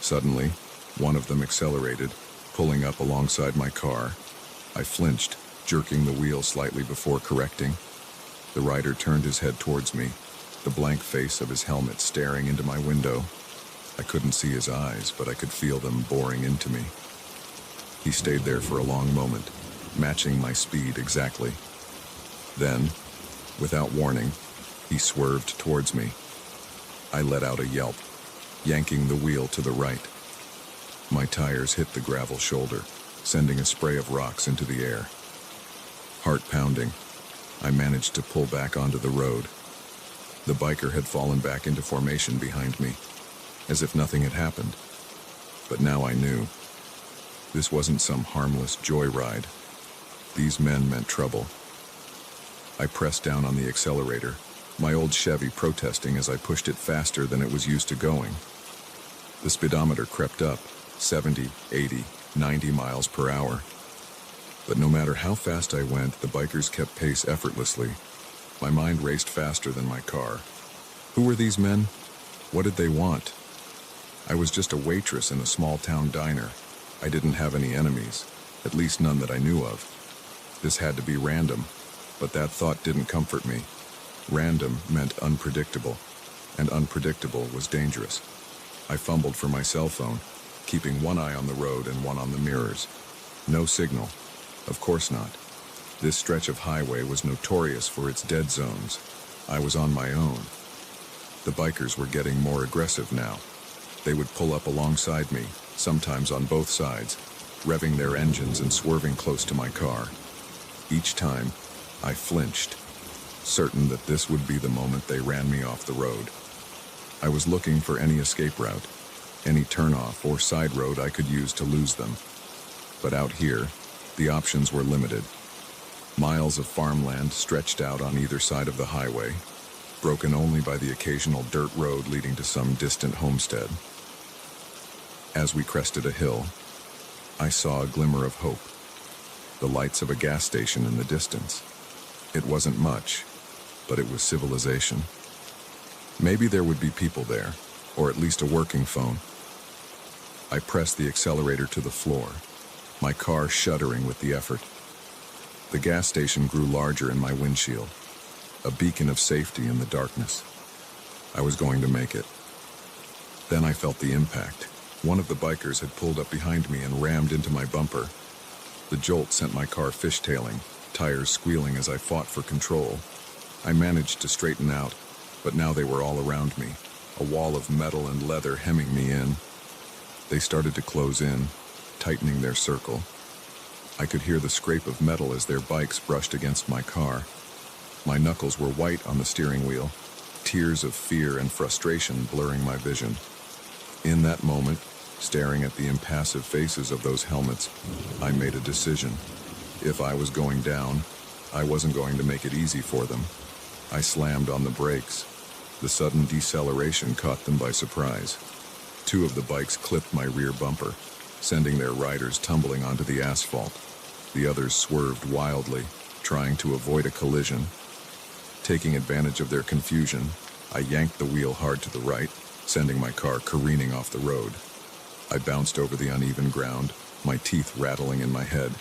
Suddenly, one of them accelerated, pulling up alongside my car. I flinched, jerking the wheel slightly before correcting. The rider turned his head towards me, the blank face of his helmet staring into my window. I couldn't see his eyes, but I could feel them boring into me. He stayed there for a long moment, matching my speed exactly. Then, without warning, he swerved towards me. I let out a yelp, yanking the wheel to the right. My tires hit the gravel shoulder, sending a spray of rocks into the air. Heart pounding, I managed to pull back onto the road. The biker had fallen back into formation behind me, as if nothing had happened. But now I knew. This wasn't some harmless joyride. These men meant trouble. I pressed down on the accelerator, my old Chevy protesting as I pushed it faster than it was used to going. The speedometer crept up, 70, 80, 90 miles per hour. But no matter how fast I went, the bikers kept pace effortlessly. My mind raced faster than my car. Who were these men? What did they want? I was just a waitress in a small-town diner. I didn't have any enemies, at least none that I knew of. This had to be random, but that thought didn't comfort me. Random meant unpredictable, and unpredictable was dangerous. I fumbled for my cell phone, keeping one eye on the road and one on the mirrors. No signal. Of course not. This stretch of highway was notorious for its dead zones. I was on my own. The bikers were getting more aggressive now. They would pull up alongside me, sometimes on both sides, revving their engines and swerving close to my car. Each time, I flinched, certain that this would be the moment they ran me off the road. I was looking for any escape route, any turnoff or side road I could use to lose them. But out here, the options were limited. Miles of farmland stretched out on either side of the highway, broken only by the occasional dirt road leading to some distant homestead. As we crested a hill, I saw a glimmer of hope. The lights of a gas station in the distance. It wasn't much, but it was civilization. Maybe there would be people there, or at least a working phone. I pressed the accelerator to the floor, my car shuddering with the effort. The gas station grew larger in my windshield, a beacon of safety in the darkness. I was going to make it. Then I felt the impact. One of the bikers had pulled up behind me and rammed into my bumper. The jolt sent my car fishtailing, tires squealing as I fought for control. I managed to straighten out, but now they were all around me, a wall of metal and leather hemming me in. They started to close in, tightening their circle. I could hear the scrape of metal as their bikes brushed against my car. My knuckles were white on the steering wheel, tears of fear and frustration blurring my vision. In that moment, Staring at the impassive faces of those helmets, I made a decision. If I was going down, I wasn't going to make it easy for them. I slammed on the brakes. The sudden deceleration caught them by surprise. Two of the bikes clipped my rear bumper, sending their riders tumbling onto the asphalt. The others swerved wildly, trying to avoid a collision. Taking advantage of their confusion, I yanked the wheel hard to the right, sending my car careening off the road. I bounced over the uneven ground, my teeth rattling in my head,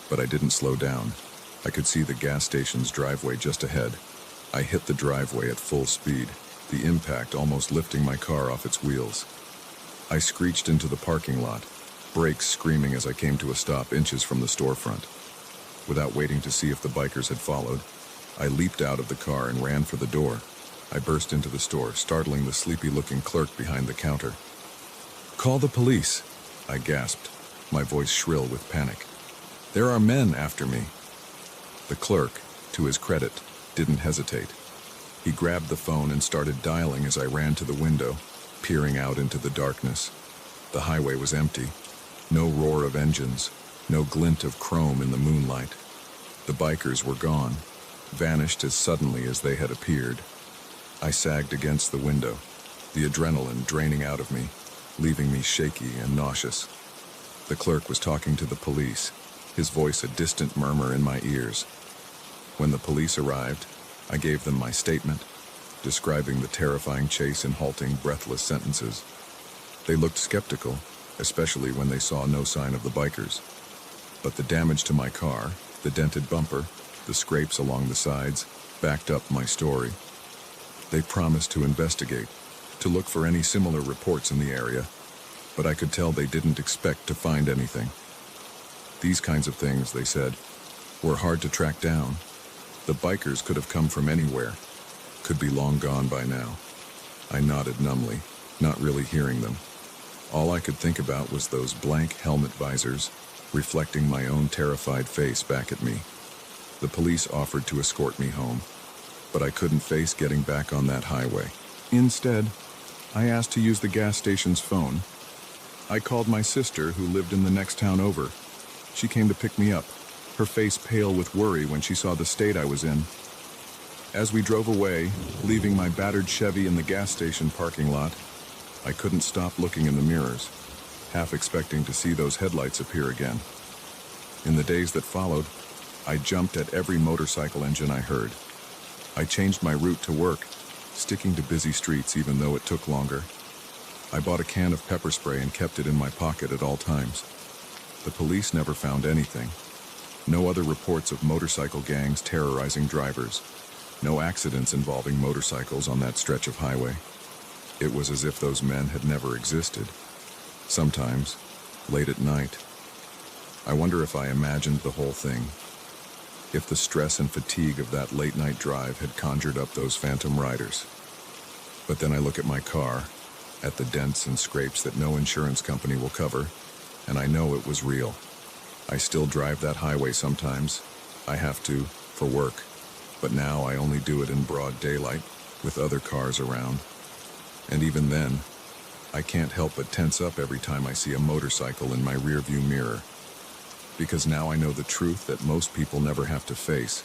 but I didn't slow down. I could see the gas station's driveway just ahead. I hit the driveway at full speed, the impact almost lifting my car off its wheels. I screeched into the parking lot, brakes screaming as I came to a stop inches from the storefront. Without waiting to see if the bikers had followed, I leaped out of the car and ran for the door. I burst into the store, startling the sleepy-looking clerk behind the counter. "Call the police," I gasped, my voice shrill with panic. "There are men after me." The clerk, to his credit, didn't hesitate. He grabbed the phone and started dialing as I ran to the window, peering out into the darkness. The highway was empty. No roar of engines, no glint of chrome in the moonlight. The bikers were gone, vanished as suddenly as they had appeared. I sagged against the window, the adrenaline draining out of me, leaving me shaky and nauseous. The clerk was talking to the police, his voice a distant murmur in my ears. When the police arrived, I gave them my statement, describing the terrifying chase in halting, breathless sentences. They looked skeptical, especially when they saw no sign of the bikers. But the damage to my car, the dented bumper, the scrapes along the sides, backed up my story. They promised to investigate, to look for any similar reports in the area, but I could tell they didn't expect to find anything. These kinds of things, they said, were hard to track down. The bikers could have come from anywhere, could be long gone by now. I nodded numbly, not really hearing them. All I could think about was those blank helmet visors, reflecting my own terrified face back at me. The police offered to escort me home, but I couldn't face getting back on that highway. Instead, I asked to use the gas station's phone. I called my sister, who lived in the next town over. She came to pick me up, her face pale with worry when she saw the state I was in. As we drove away, leaving my battered Chevy in the gas station parking lot, I couldn't stop looking in the mirrors, half expecting to see those headlights appear again. In the days that followed, I jumped at every motorcycle engine I heard. I changed my route to work, sticking to busy streets even though it took longer. I bought a can of pepper spray and kept it in my pocket at all times. The police never found anything. No other reports of motorcycle gangs terrorizing drivers. No accidents involving motorcycles on that stretch of highway. It was as if those men had never existed. Sometimes, late at night, I wonder if I imagined the whole thing. If the stress and fatigue of that late-night drive had conjured up those phantom riders. But then I look at my car, at the dents and scrapes that no insurance company will cover, and I know it was real. I still drive that highway sometimes. I have to, for work. But now I only do it in broad daylight, with other cars around. And even then, I can't help but tense up every time I see a motorcycle in my rearview mirror. Because now I know the truth that most people never have to face.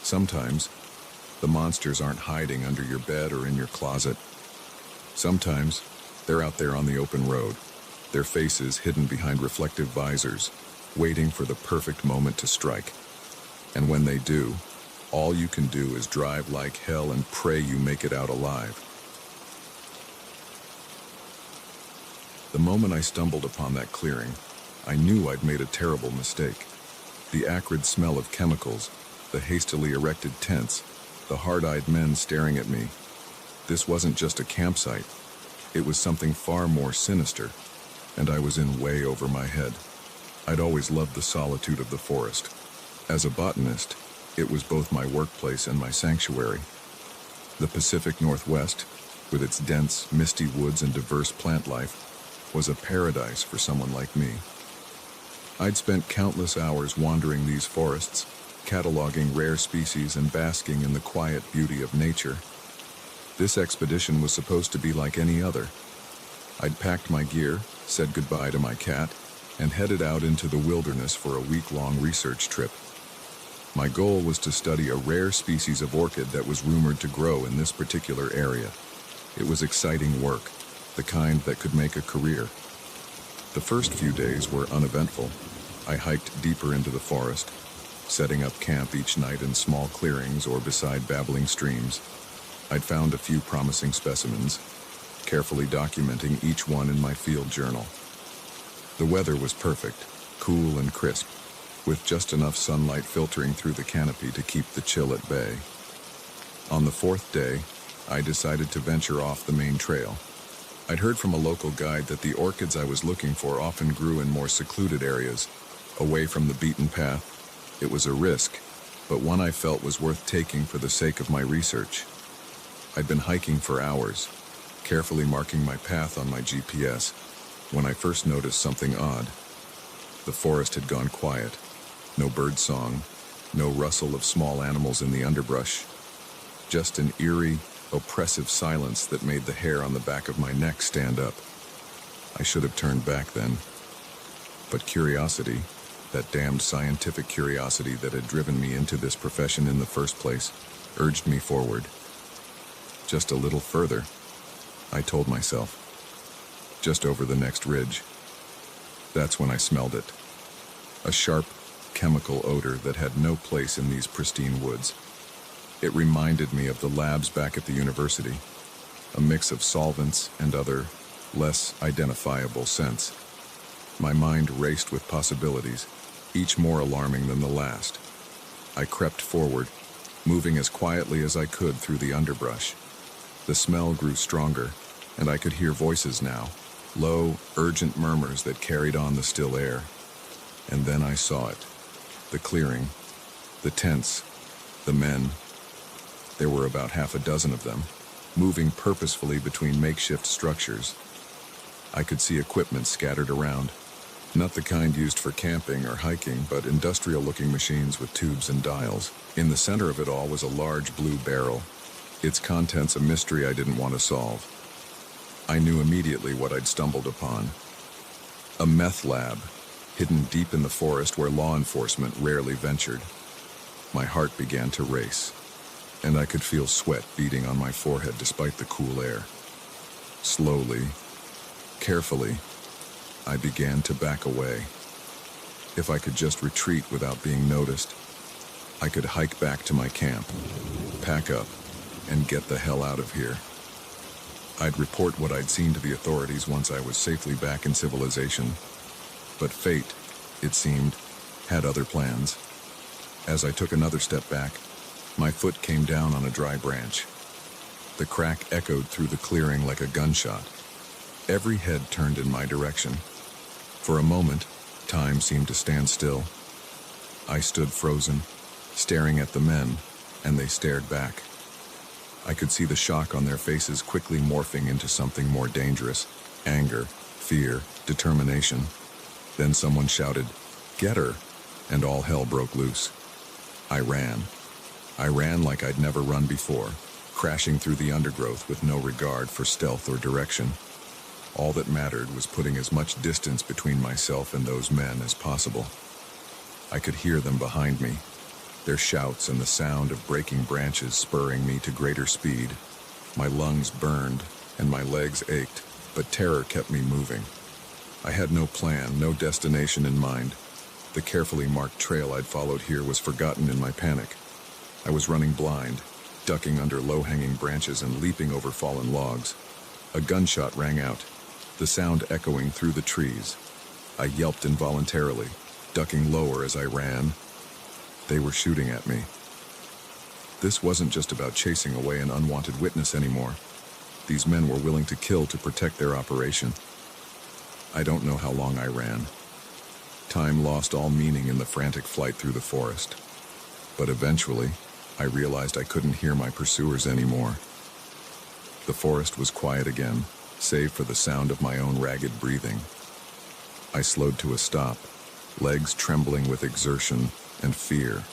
Sometimes, the monsters aren't hiding under your bed or in your closet. Sometimes, they're out there on the open road, their faces hidden behind reflective visors, waiting for the perfect moment to strike. And when they do, all you can do is drive like hell and pray you make it out alive. The moment I stumbled upon that clearing, I knew I'd made a terrible mistake. The acrid smell of chemicals, the hastily erected tents, the hard-eyed men staring at me. This wasn't just a campsite. It was something far more sinister, and I was in way over my head. I'd always loved the solitude of the forest. As a botanist, it was both my workplace and my sanctuary. The Pacific Northwest, with its dense, misty woods and diverse plant life, was a paradise for someone like me. I'd spent countless hours wandering these forests, cataloging rare species and basking in the quiet beauty of nature. This expedition was supposed to be like any other. I'd packed my gear, said goodbye to my cat, and headed out into the wilderness for a week-long research trip. My goal was to study a rare species of orchid that was rumored to grow in this particular area. It was exciting work, the kind that could make a career. The first few days were uneventful. I hiked deeper into the forest, setting up camp each night in small clearings or beside babbling streams. I'd found a few promising specimens, carefully documenting each one in my field journal. The weather was perfect, cool and crisp, with just enough sunlight filtering through the canopy to keep the chill at bay. On the fourth day, I decided to venture off the main trail. I'd heard from a local guide that the orchids I was looking for often grew in more secluded areas, away from the beaten path. It was a risk, but one I felt was worth taking for the sake of my research. I'd been hiking for hours, carefully marking my path on my GPS, when I first noticed something odd. The forest had gone quiet. No bird song, no rustle of small animals in the underbrush. Just an eerie, oppressive silence that made the hair on the back of my neck stand up. I should have turned back then. But curiosity, that damned scientific curiosity that had driven me into this profession in the first place, urged me forward. Just a little further, I told myself. Just over the next ridge. That's when I smelled it. A sharp, chemical odor that had no place in these pristine woods. It reminded me of the labs back at the university, a mix of solvents and other, less identifiable scents. My mind raced with possibilities, each more alarming than the last. I crept forward, moving as quietly as I could through the underbrush. The smell grew stronger, and I could hear voices now, low, urgent murmurs that carried on the still air. And then I saw it. The clearing, the tents, the men. There were about half a dozen of them, moving purposefully between makeshift structures. I could see equipment scattered around, not the kind used for camping or hiking, but industrial-looking machines with tubes and dials. In the center of it all was a large blue barrel, its contents a mystery I didn't want to solve. I knew immediately what I'd stumbled upon. A meth lab, hidden deep in the forest where law enforcement rarely ventured. My heart began to race, and I could feel sweat beading on my forehead despite the cool air. Slowly, carefully, I began to back away. If I could just retreat without being noticed, I could hike back to my camp, pack up, and get the hell out of here. I'd report what I'd seen to the authorities once I was safely back in civilization. But fate, it seemed, had other plans. As I took another step back, my foot came down on a dry branch. The crack echoed through the clearing like a gunshot. Every head turned in my direction. For a moment, time seemed to stand still. I stood frozen, staring at the men, and they stared back. I could see the shock on their faces quickly morphing into something more dangerous: anger, fear, determination. Then someone shouted, "Get her!" and all hell broke loose. I ran. I ran like I'd never run before, crashing through the undergrowth with no regard for stealth or direction. All that mattered was putting as much distance between myself and those men as possible. I could hear them behind me, their shouts and the sound of breaking branches spurring me to greater speed. My lungs burned and my legs ached, but terror kept me moving. I had no plan, no destination in mind. The carefully marked trail I'd followed here was forgotten in my panic. I was running blind, ducking under low-hanging branches and leaping over fallen logs. A gunshot rang out, the sound echoing through the trees. I yelped involuntarily, ducking lower as I ran. They were shooting at me. This wasn't just about chasing away an unwanted witness anymore. These men were willing to kill to protect their operation. I don't know how long I ran. Time lost all meaning in the frantic flight through the forest. But eventually, I realized I couldn't hear my pursuers anymore. The forest was quiet again, save for the sound of my own ragged breathing. I slowed to a stop, legs trembling with exertion and fear.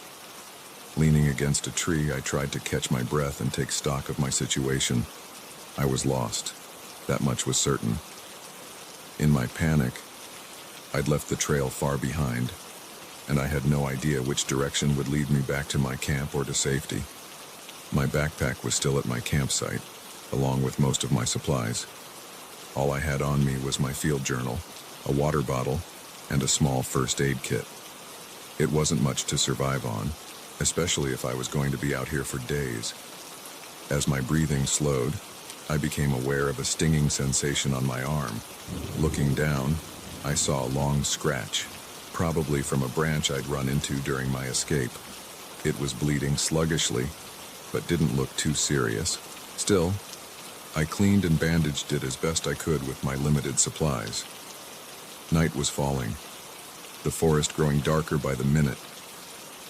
Leaning against a tree, I tried to catch my breath and take stock of my situation. I was lost. That much was certain. In my panic, I'd left the trail far behind, and I had no idea which direction would lead me back to my camp or to safety. My backpack was still at my campsite, along with most of my supplies. All I had on me was my field journal, a water bottle, and a small first aid kit. It wasn't much to survive on, especially if I was going to be out here for days. As my breathing slowed, I became aware of a stinging sensation on my arm. Looking down, I saw a long scratch, probably from a branch I'd run into during my escape. It was bleeding sluggishly, but didn't look too serious. Still, I cleaned and bandaged it as best I could with my limited supplies. Night was falling, the forest growing darker by the minute.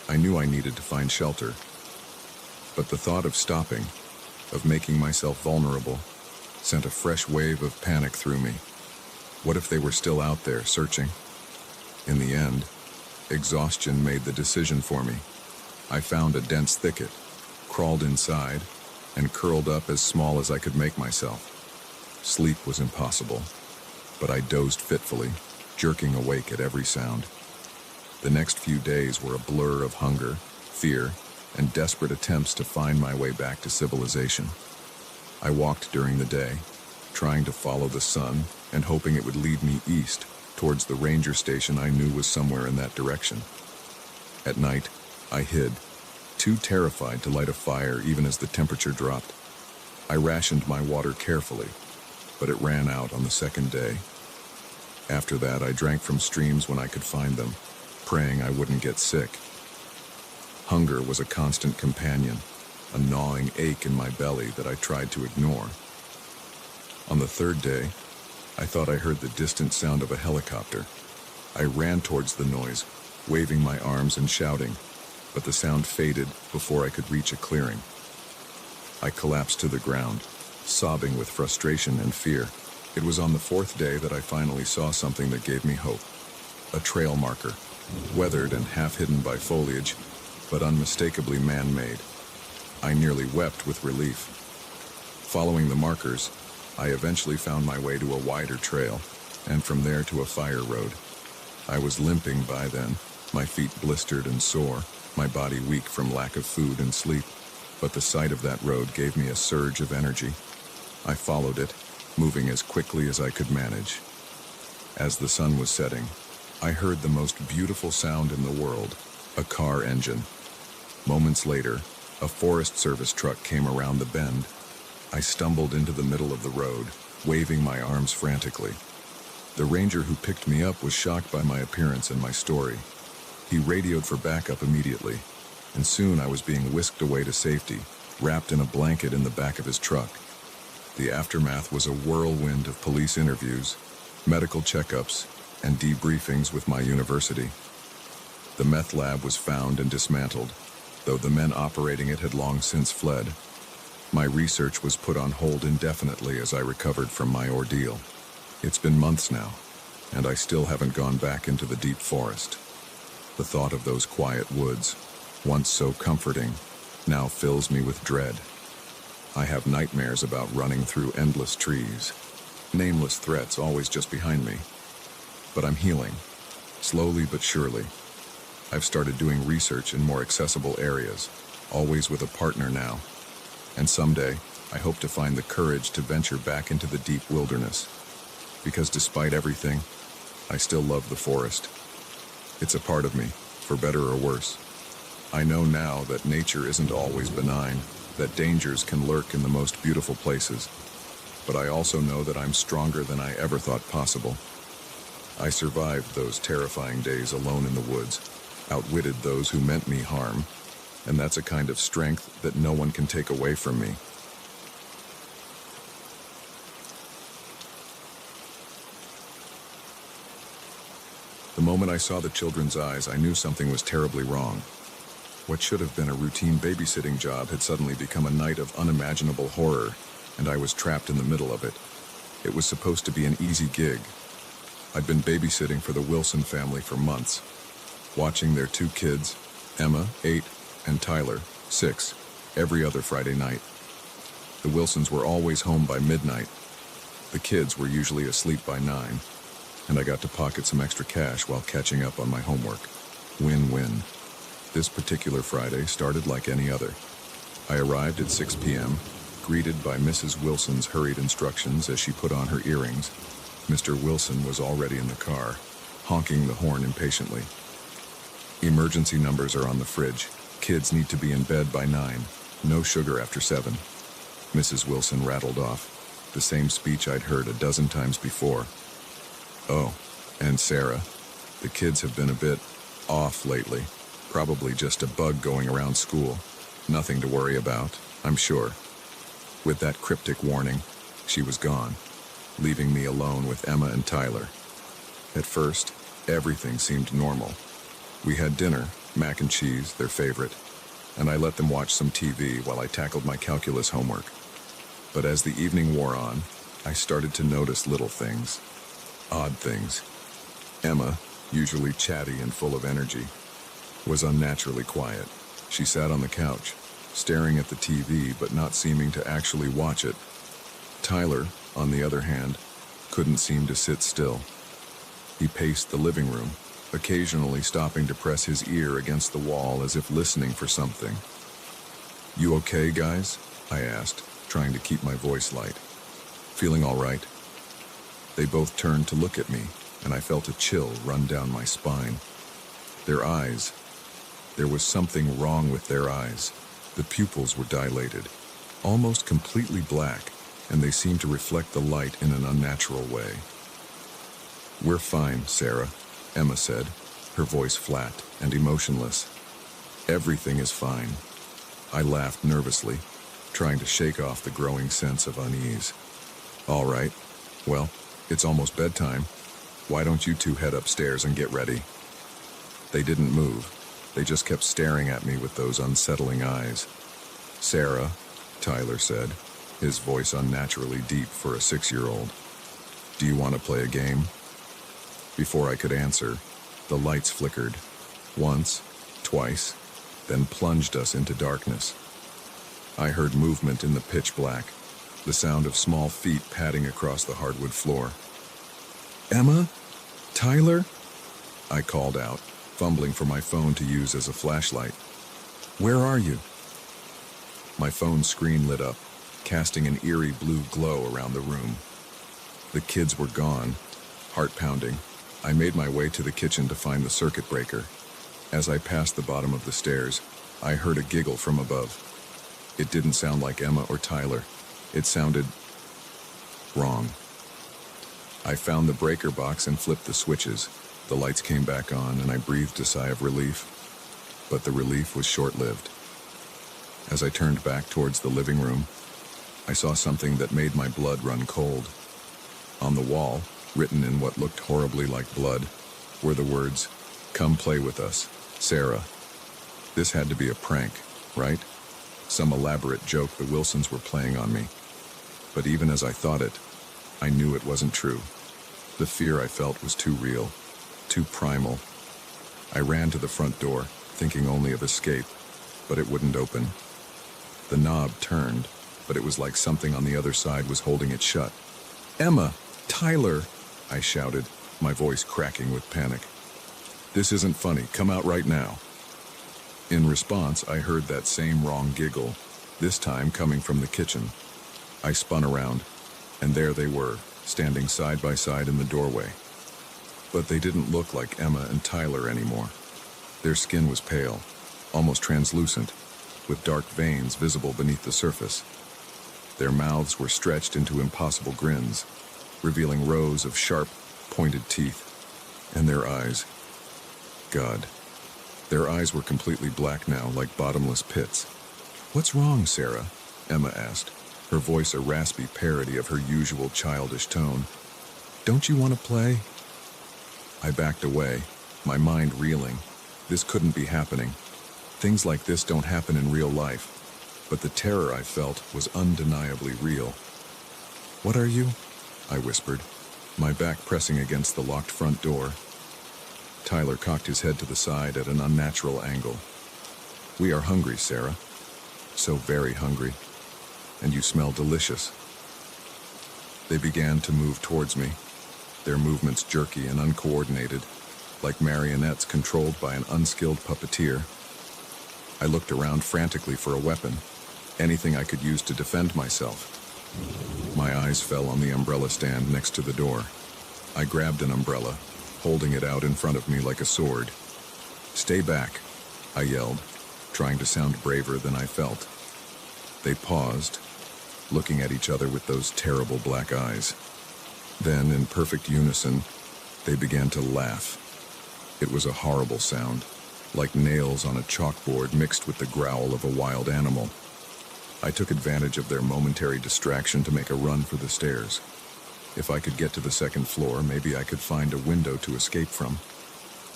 I knew I needed to find shelter, but the thought of stopping, of making myself vulnerable, sent a fresh wave of panic through me. What if they were still out there searching? In the end, exhaustion made the decision for me. I found a dense thicket, crawled inside, and curled up as small as I could make myself. Sleep was impossible, but I dozed fitfully, jerking awake at every sound. The next few days were a blur of hunger, fear, and desperate attempts to find my way back to civilization. I walked during the day, trying to follow the sun and hoping it would lead me east, towards the ranger station I knew was somewhere in that direction. At night, I hid, too terrified to light a fire even as the temperature dropped. I rationed my water carefully, but it ran out on the second day. After that, I drank from streams when I could find them, praying I wouldn't get sick. Hunger was a constant companion, a gnawing ache in my belly that I tried to ignore. On the third day, I thought I heard the distant sound of a helicopter. I ran towards the noise, waving my arms and shouting, but the sound faded before I could reach a clearing. I collapsed to the ground, sobbing with frustration and fear. It was on the fourth day that I finally saw something that gave me hope. A trail marker, weathered and half hidden by foliage, but unmistakably man-made. I nearly wept with relief. Following the markers, I eventually found my way to a wider trail, and from there to a fire road. I was limping by then, my feet blistered and sore, my body weak from lack of food and sleep, but the sight of that road gave me a surge of energy. I followed it, moving as quickly as I could manage. As the sun was setting, I heard the most beautiful sound in the world, a car engine. Moments later, a Forest Service truck came around the bend. I stumbled into the middle of the road, waving my arms frantically. The ranger who picked me up was shocked by my appearance and my story. He radioed for backup immediately, and soon I was being whisked away to safety, wrapped in a blanket in the back of his truck. The aftermath was a whirlwind of police interviews, medical checkups, and debriefings with my university. The meth lab was found and dismantled, though the men operating it had long since fled. My research was put on hold indefinitely as I recovered from my ordeal. It's been months now, and I still haven't gone back into the deep forest. The thought of those quiet woods, once so comforting, now fills me with dread. I have nightmares about running through endless trees, nameless threats always just behind me. But I'm healing, slowly but surely. I've started doing research in more accessible areas, always with a partner now. And someday, I hope to find the courage to venture back into the deep wilderness. Because despite everything, I still love the forest. It's a part of me, for better or worse. I know now that nature isn't always benign, that dangers can lurk in the most beautiful places. But I also know that I'm stronger than I ever thought possible. I survived those terrifying days alone in the woods, outwitted those who meant me harm, and that's a kind of strength that no one can take away from me. The moment I saw the children's eyes, I knew something was terribly wrong. What should have been a routine babysitting job had suddenly become a night of unimaginable horror, and I was trapped in the middle of it. It was supposed to be an easy gig. I'd been babysitting for the Wilson family for months, watching their two kids, Emma, 8, and Tyler, 6, every other Friday night. The Wilsons were always home by midnight. The kids were usually asleep by 9, and I got to pocket some extra cash while catching up on my homework. Win-win. This particular Friday started like any other. I arrived at 6 p.m., greeted by Mrs. Wilson's hurried instructions as she put on her earrings. Mr. Wilson was already in the car, honking the horn impatiently. Emergency numbers are on the fridge. Kids need to be in bed by 9. No sugar after 7. Mrs. Wilson rattled off, the same speech I'd heard a dozen times before. Oh, and Sarah, the kids have been a bit off lately. Probably just a bug going around school. Nothing to worry about, I'm sure. With that cryptic warning, she was gone, leaving me alone with Emma and Tyler. At first, everything seemed normal. We had dinner, mac and cheese, their favorite, and I let them watch some TV while I tackled my calculus homework. But as the evening wore on, I started to notice little things, odd things. Emma, usually chatty and full of energy, was unnaturally quiet. She sat on the couch, staring at the TV but not seeming to actually watch it. Tyler, on the other hand, couldn't seem to sit still. He paced the living room, occasionally stopping to press his ear against the wall as if listening for something. "You okay, guys?" I asked, trying to keep my voice light. "Feeling all right?" They both turned to look at me, and I felt a chill run down my spine. Their eyes. There was something wrong with their eyes. The pupils were dilated, almost completely black, and they seemed to reflect the light in an unnatural way. "We're fine, Sarah," Emma said, her voice flat and emotionless. "Everything is fine." I laughed nervously, trying to shake off the growing sense of unease. "All right. Well, it's almost bedtime. Why don't you two head upstairs and get ready?" They didn't move. They just kept staring at me with those unsettling eyes. "Sarah," Tyler said, his voice unnaturally deep for a 6-year-old. "Do you want to play a game?" Before I could answer, the lights flickered. Once, twice, then plunged us into darkness. I heard movement in the pitch black, the sound of small feet padding across the hardwood floor. "Emma? Tyler?" I called out, fumbling for my phone to use as a flashlight. "Where are you?" My phone screen lit up, casting an eerie blue glow around the room. The kids were gone. Heart pounding, I made my way to the kitchen to find the circuit breaker. As I passed the bottom of the stairs, I heard a giggle from above. It didn't sound like Emma or Tyler. It sounded wrong. I found the breaker box and flipped the switches. The lights came back on, and I breathed a sigh of relief. But the relief was short-lived. As I turned back towards the living room, I saw something that made my blood run cold. On the wall, written in what looked horribly like blood, were the words, "Come play with us, Sarah." This had to be a prank, right? Some elaborate joke the Wilsons were playing on me. But even as I thought it, I knew it wasn't true. The fear I felt was too real, too primal. I ran to the front door, thinking only of escape, but it wouldn't open. The knob turned, but it was like something on the other side was holding it shut. "Emma! Tyler!" I shouted, my voice cracking with panic. "This isn't funny. Come out right now." In response, I heard that same wrong giggle, this time coming from the kitchen. I spun around, and there they were, standing side by side in the doorway. But they didn't look like Emma and Tyler anymore. Their skin was pale, almost translucent, with dark veins visible beneath the surface. Their mouths were stretched into impossible grins, revealing rows of sharp, pointed teeth. And their eyes. God. Their eyes were completely black now, like bottomless pits. "What's wrong, Sarah?" Emma asked, her voice a raspy parody of her usual childish tone. "Don't you want to play?" I backed away, my mind reeling. This couldn't be happening. Things like this don't happen in real life. But the terror I felt was undeniably real. "What are you?" I whispered, my back pressing against the locked front door. Tyler cocked his head to the side at an unnatural angle. "We are hungry, Sarah. So very hungry. And you smell delicious." They began to move towards me. their movements jerky and uncoordinated, like marionettes controlled by an unskilled puppeteer. I looked around frantically for a weapon, anything I could use to defend myself. My eyes fell on the umbrella stand next to the door. I grabbed an umbrella, holding it out in front of me like a sword. "Stay back," I yelled, trying to sound braver than I felt. They paused, looking at each other with those terrible black eyes. Then, in perfect unison, they began to laugh. It was a horrible sound, like nails on a chalkboard mixed with the growl of a wild animal. I took advantage of their momentary distraction to make a run for the stairs. If I could get to the second floor, maybe I could find a window to escape from.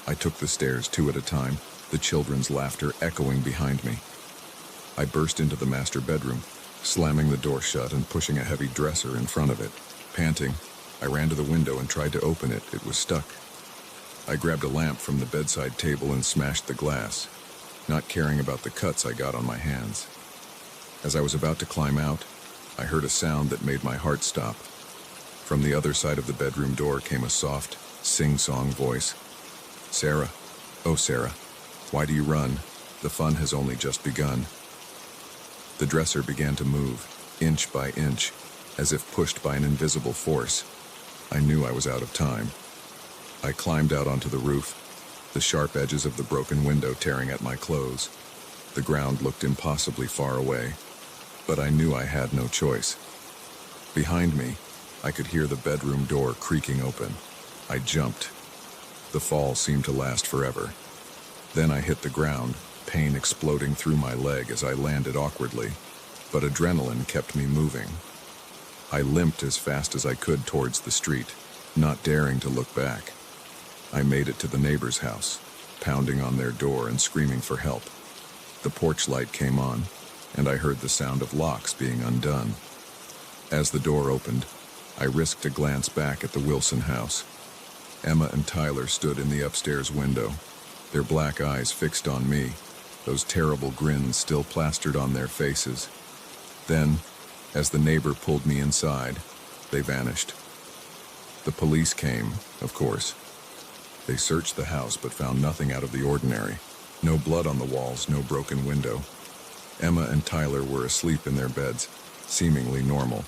I took the stairs 2 at a time, the children's laughter echoing behind me. I burst into the master bedroom, slamming the door shut and pushing a heavy dresser in front of it. Panting, I ran to the window and tried to open it. It was stuck. I grabbed a lamp from the bedside table and smashed the glass, not caring about the cuts I got on my hands. As I was about to climb out, I heard a sound that made my heart stop. From the other side of the bedroom door came a soft, sing-song voice. "Sarah, oh Sarah, why do you run? The fun has only just begun." The dresser began to move, inch by inch, as if pushed by an invisible force. I knew I was out of time. I climbed out onto the roof, the sharp edges of the broken window tearing at my clothes. The ground looked impossibly far away, but I knew I had no choice. Behind me, I could hear the bedroom door creaking open. I jumped. The fall seemed to last forever. Then I hit the ground, pain exploding through my leg as I landed awkwardly, but adrenaline kept me moving. I limped as fast as I could towards the street, not daring to look back. I made it to the neighbor's house, pounding on their door and screaming for help. The porch light came on, and I heard the sound of locks being undone. As the door opened, I risked a glance back at the Wilson house. Emma and Tyler stood in the upstairs window, their black eyes fixed on me, those terrible grins still plastered on their faces. Then, as the neighbor pulled me inside, they vanished. The police came, of course. They searched the house but found nothing out of the ordinary. No blood on the walls, no broken window. Emma and Tyler were asleep in their beds, seemingly normal.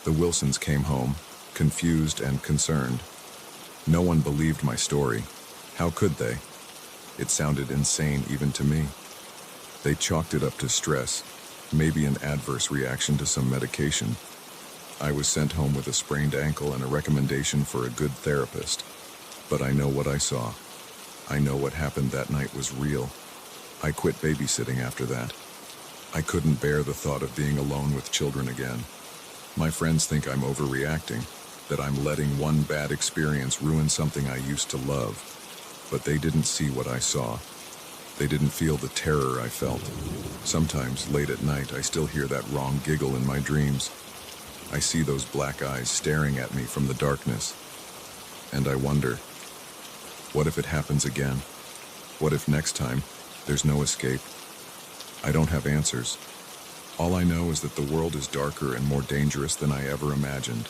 The Wilsons came home, confused and concerned. No one believed my story. How could they? It sounded insane even to me. They chalked it up to stress, maybe an adverse reaction to some medication. I was sent home with a sprained ankle and a recommendation for a good therapist. But I know what I saw. I know what happened that night was real. I quit babysitting after that. I couldn't bear the thought of being alone with children again. My friends think I'm overreacting, that I'm letting one bad experience ruin something I used to love. But they didn't see what I saw. They didn't feel the terror I felt. Sometimes, late at night, I still hear that wrong giggle in my dreams. I see those black eyes staring at me from the darkness. And I wonder, what if it happens again? What if next time, there's no escape? I don't have answers. All I know is that the world is darker and more dangerous than I ever imagined.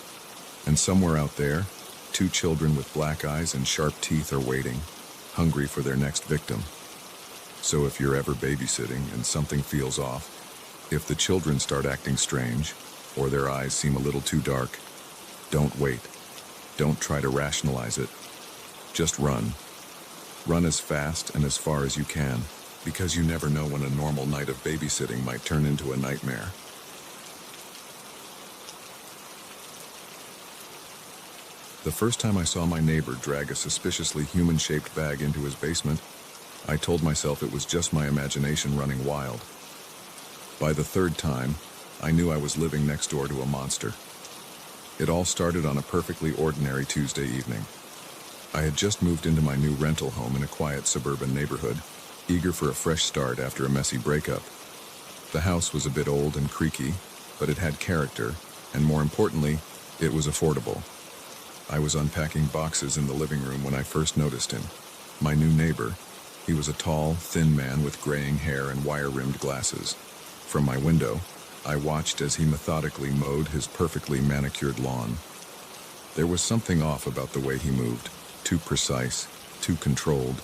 And somewhere out there, 2 children with black eyes and sharp teeth are waiting, hungry for their next victim. So if you're ever babysitting and something feels off, if the children start acting strange, or their eyes seem a little too dark, don't wait. Don't try to rationalize it. Just run. Run as fast and as far as you can, because you never know when a normal night of babysitting might turn into a nightmare. The first time I saw my neighbor drag a suspiciously human-shaped bag into his basement, I told myself it was just my imagination running wild. By the 3rd time, I knew I was living next door to a monster. It all started on a perfectly ordinary Tuesday evening. I had just moved into my new rental home in a quiet suburban neighborhood, eager for a fresh start after a messy breakup. The house was a bit old and creaky, but it had character, and more importantly, it was affordable. I was unpacking boxes in the living room when I first noticed him. My new neighbor. He was a tall, thin man with graying hair and wire-rimmed glasses. From my window, I watched as he methodically mowed his perfectly manicured lawn. There was something off about the way he moved, too precise, too controlled,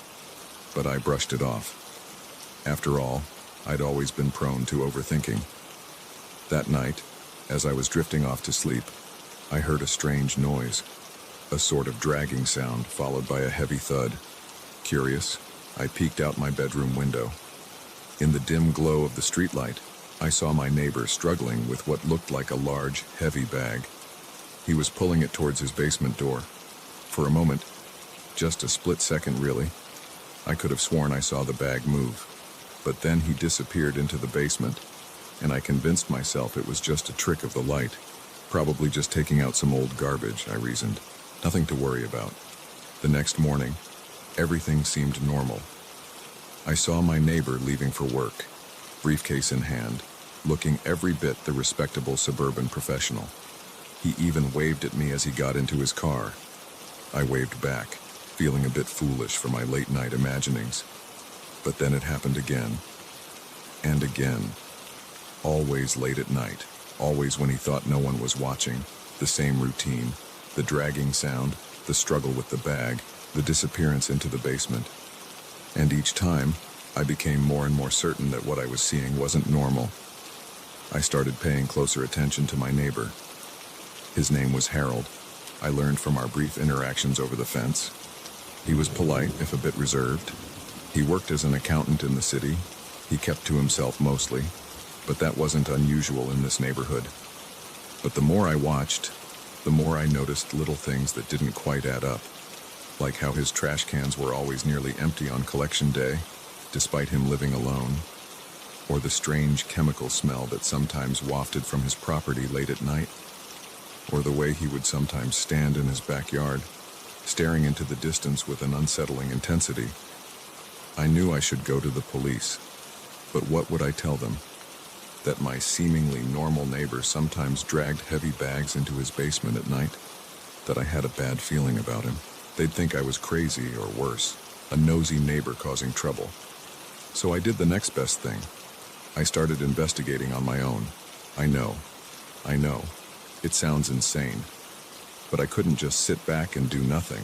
but I brushed it off. After all, I'd always been prone to overthinking. That night, as I was drifting off to sleep, I heard a strange noise, a sort of dragging sound followed by a heavy thud. Curious, I peeked out my bedroom window. In the dim glow of the streetlight, I saw my neighbor struggling with what looked like a large, heavy bag. He was pulling it towards his basement door. For a moment, just a split second really, I could have sworn I saw the bag move. But then he disappeared into the basement, and I convinced myself it was just a trick of the light. Probably just taking out some old garbage, I reasoned. Nothing to worry about. The next morning, everything seemed normal. I saw my neighbor leaving for work, briefcase in hand, looking every bit the respectable suburban professional. He even waved at me as he got into his car. I waved back, feeling a bit foolish for my late-night imaginings. But then it happened again, and again. Always late at night, always when he thought no one was watching. The same routine, the dragging sound, the struggle with the bag, the disappearance into the basement. And each time, I became more and more certain that what I was seeing wasn't normal. I started paying closer attention to my neighbor. His name was Harold. I learned from our brief interactions over the fence. He was polite, if a bit reserved. He worked as an accountant in the city. He kept to himself mostly, but that wasn't unusual in this neighborhood. But the more I watched, the more I noticed little things that didn't quite add up, like how his trash cans were always nearly empty on collection day, despite him living alone, or the strange chemical smell that sometimes wafted from his property late at night, or the way he would sometimes stand in his backyard, staring into the distance with an unsettling intensity. I knew I should go to the police, but what would I tell them? That my seemingly normal neighbor sometimes dragged heavy bags into his basement at night? That I had a bad feeling about him? They'd think I was crazy or worse, a nosy neighbor causing trouble. So I did the next best thing. I started investigating on my own. I know. It sounds insane. But I couldn't just sit back and do nothing.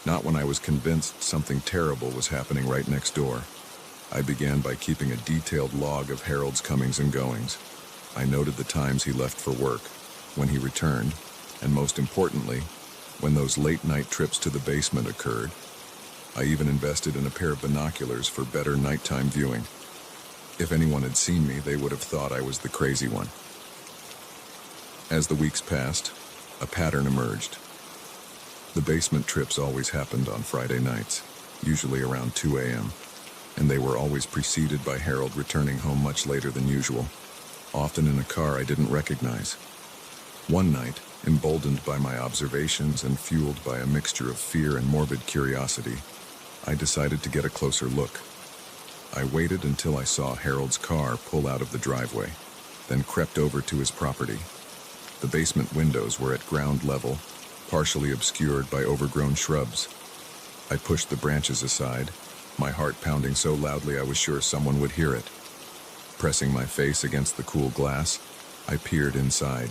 Not when I was convinced something terrible was happening right next door. I began by keeping a detailed log of Harold's comings and goings. I noted the times he left for work, when he returned, and most importantly, when those late-night trips to the basement occurred. I even invested in a pair of binoculars for better nighttime viewing. If anyone had seen me, they would have thought I was the crazy one. As the weeks passed, a pattern emerged. The basement trips always happened on Friday nights, usually around 2 a.m., and they were always preceded by Harold returning home much later than usual, often in a car I didn't recognize. One night, emboldened by my observations and fueled by a mixture of fear and morbid curiosity, I decided to get a closer look. I waited until I saw Harold's car pull out of the driveway, then crept over to his property. The basement windows were at ground level, partially obscured by overgrown shrubs. I pushed the branches aside, my heart pounding so loudly I was sure someone would hear it. Pressing my face against the cool glass, I peered inside.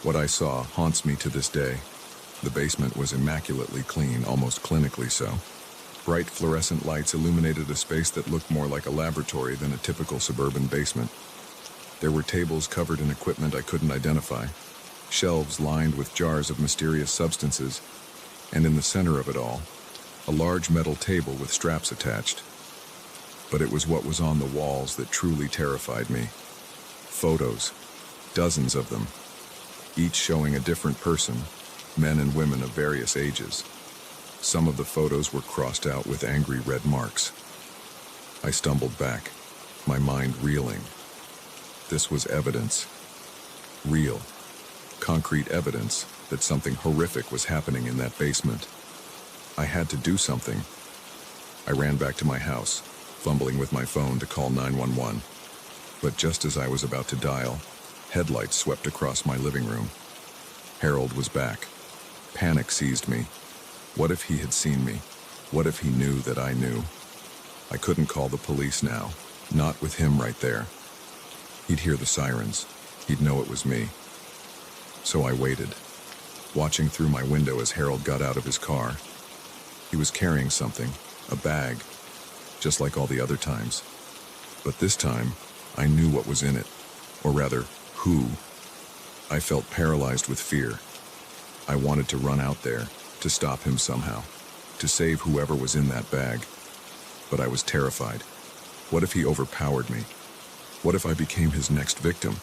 What I saw haunts me to this day. The basement was immaculately clean, almost clinically so. Bright fluorescent lights illuminated a space that looked more like a laboratory than a typical suburban basement. There were tables covered in equipment I couldn't identify, shelves lined with jars of mysterious substances, and in the center of it all, a large metal table with straps attached. But it was what was on the walls that truly terrified me. Photos, dozens of them, each showing a different person, men and women of various ages. Some of the photos were crossed out with angry red marks. I stumbled back, my mind reeling. This was evidence. Real, concrete evidence that something horrific was happening in that basement. I had to do something. I ran back to my house, fumbling with my phone to call 911. But just as I was about to dial, headlights swept across my living room. Harold was back. Panic seized me. What if he had seen me? What if he knew that I knew? I couldn't call the police now, not with him right there. He'd hear the sirens. He'd know it was me. So I waited. watching through my window as Harold got out of his car. He was carrying something, a bag, just like all the other times. But this time, I knew what was in it, or rather, who. I felt paralyzed with fear. I wanted to run out there, to stop him somehow, to save whoever was in that bag. But I was terrified. What if he overpowered me? What if I became his next victim?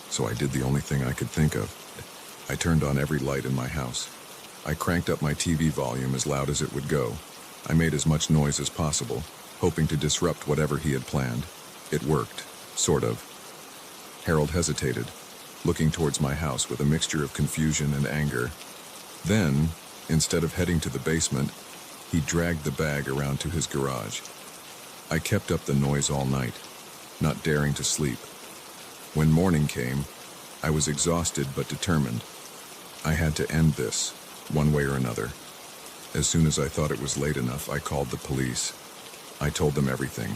So I did the only thing I could think of. I turned on every light in my house. I cranked up my TV volume as loud as it would go. I made as much noise as possible, hoping to disrupt whatever he had planned. It worked, sort of. Harold hesitated, looking towards my house with a mixture of confusion and anger. Then, instead of heading to the basement, he dragged the bag around to his garage. I kept up the noise all night, not daring to sleep. When morning came, I was exhausted but determined. I had to end this, one way or another. As soon as I thought it was late enough, I called the police. I told them everything.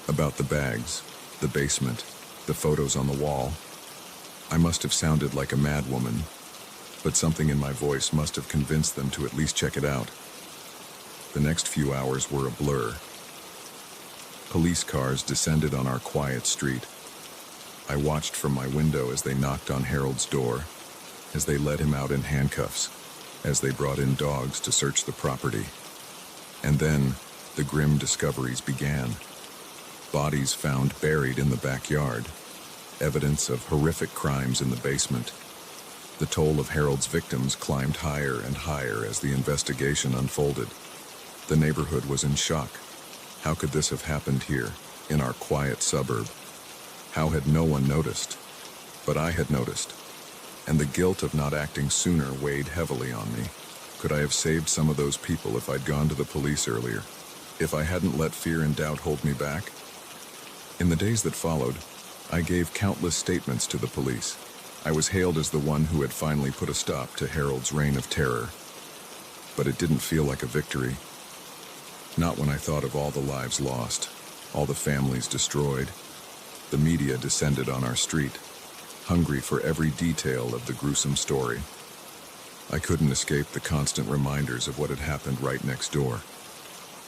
About the bags, the basement, the photos on the wall. I must have sounded like a madwoman, but something in my voice must have convinced them to at least check it out. The next few hours were a blur. Police cars descended on our quiet street. I watched from my window as they knocked on Harold's door, as they led him out in handcuffs, as they brought in dogs to search the property. And then, the grim discoveries began. Bodies found buried in the backyard, evidence of horrific crimes in the basement. The toll of Harold's victims climbed higher and higher as the investigation unfolded. The neighborhood was in shock. How could this have happened here, in our quiet suburb? How had no one noticed? But I had noticed, and the guilt of not acting sooner weighed heavily on me. Could I have saved some of those people if I'd gone to the police earlier? If I hadn't let fear and doubt hold me back? In the days that followed, I gave countless statements to the police. I was hailed as the one who had finally put a stop to Harold's reign of terror. But it didn't feel like a victory. Not when I thought of all the lives lost, all the families destroyed. The media descended on our street, hungry for every detail of the gruesome story. I couldn't escape the constant reminders of what had happened right next door.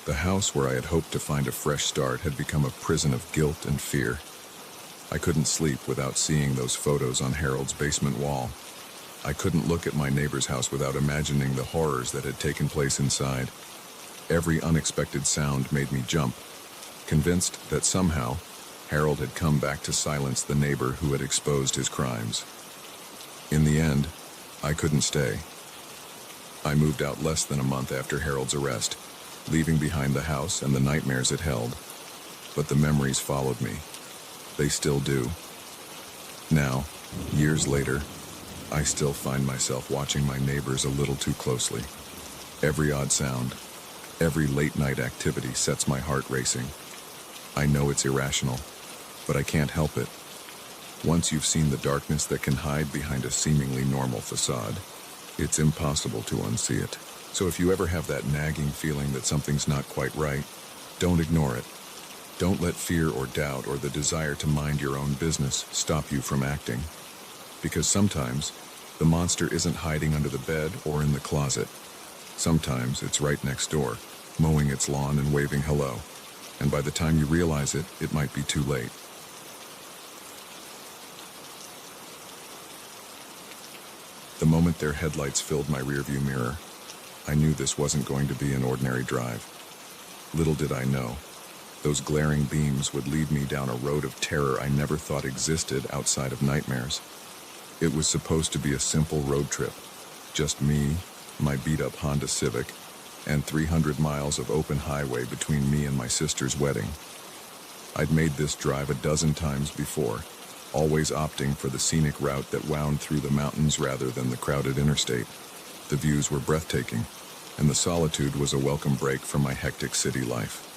The house where I had hoped to find a fresh start had become a prison of guilt and fear. I couldn't sleep without seeing those photos on Harold's basement wall. I couldn't look at my neighbor's house without imagining the horrors that had taken place inside. Every unexpected sound made me jump, convinced that somehow Harold had come back to silence the neighbor who had exposed his crimes. In the end, I couldn't stay. I moved out less than a month after Harold's arrest, leaving behind the house and the nightmares it held. But the memories followed me. They still do. Now, years later, I still find myself watching my neighbors a little too closely. Every odd sound, every late-night activity sets my heart racing. I know it's irrational, but I can't help it. Once you've seen the darkness that can hide behind a seemingly normal facade, it's impossible to unsee it. So if you ever have that nagging feeling that something's not quite right, don't ignore it. Don't let fear or doubt or the desire to mind your own business stop you from acting. Because sometimes, the monster isn't hiding under the bed or in the closet. Sometimes it's right next door, mowing its lawn and waving hello. And by the time you realize it, it might be too late. The moment their headlights filled my rearview mirror, I knew this wasn't going to be an ordinary drive. Little did I know, those glaring beams would lead me down a road of terror I never thought existed outside of nightmares. It was supposed to be a simple road trip. Just me, my beat-up Honda Civic, and 300 miles of open highway between me and my sister's wedding. I'd made this drive a dozen times before, always opting for the scenic route that wound through the mountains rather than the crowded interstate. The views were breathtaking, and the solitude was a welcome break from my hectic city life.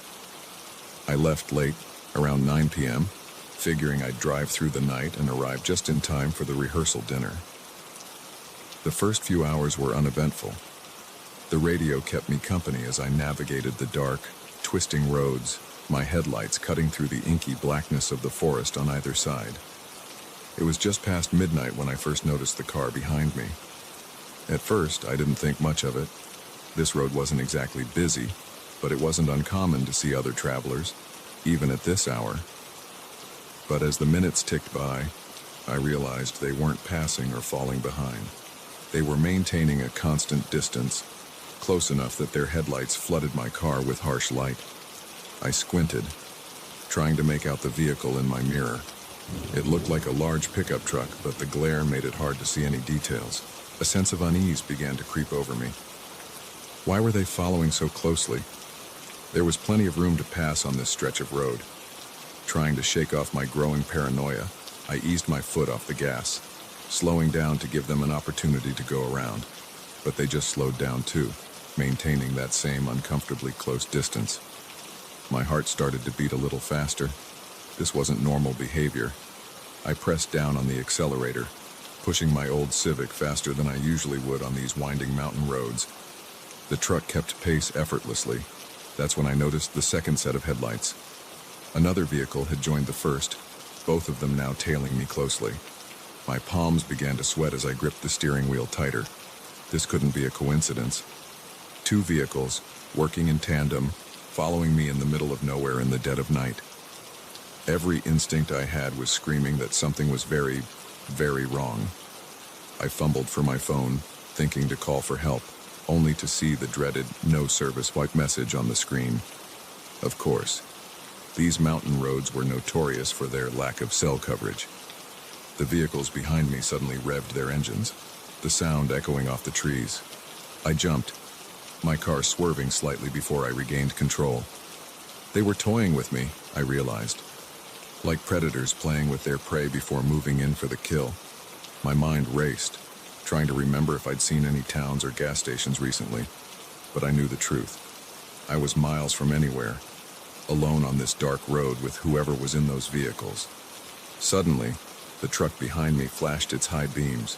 I left late, around 9 p.m., figuring I'd drive through the night and arrive just in time for the rehearsal dinner. The first few hours were uneventful. The radio kept me company as I navigated the dark, twisting roads, my headlights cutting through the inky blackness of the forest on either side. It was just past midnight when I first noticed the car behind me. At first, I didn't think much of it. This road wasn't exactly busy, but it wasn't uncommon to see other travelers, even at this hour. But as the minutes ticked by, I realized they weren't passing or falling behind. They were maintaining a constant distance, close enough that their headlights flooded my car with harsh light. I squinted, trying to make out the vehicle in my mirror. It looked like a large pickup truck, but the glare made it hard to see any details. A sense of unease began to creep over me. Why were they following so closely? There was plenty of room to pass on this stretch of road. Trying to shake off my growing paranoia, I eased my foot off the gas, slowing down to give them an opportunity to go around. But they just slowed down too, maintaining that same uncomfortably close distance. My heart started to beat a little faster. This wasn't normal behavior. I pressed down on the accelerator, pushing my old Civic faster than I usually would on these winding mountain roads. The truck kept pace effortlessly. That's when I noticed the second set of headlights. Another vehicle had joined the first, both of them now tailing me closely. My palms began to sweat as I gripped the steering wheel tighter. This couldn't be a coincidence. Two vehicles, working in tandem, following me in the middle of nowhere in the dead of night. Every instinct I had was screaming that something was very, very wrong. I fumbled for my phone, thinking to call for help, only to see the dreaded "no service" white message on the screen. Of course, these mountain roads were notorious for their lack of cell coverage. The vehicles behind me suddenly revved their engines, the sound echoing off the trees. I jumped, my car swerving slightly before I regained control. They were toying with me, I realized, like predators playing with their prey before moving in for the kill. My mind raced, trying to remember if I'd seen any towns or gas stations recently, but I knew the truth. I was miles from anywhere, alone on this dark road with whoever was in those vehicles. Suddenly, the truck behind me flashed its high beams.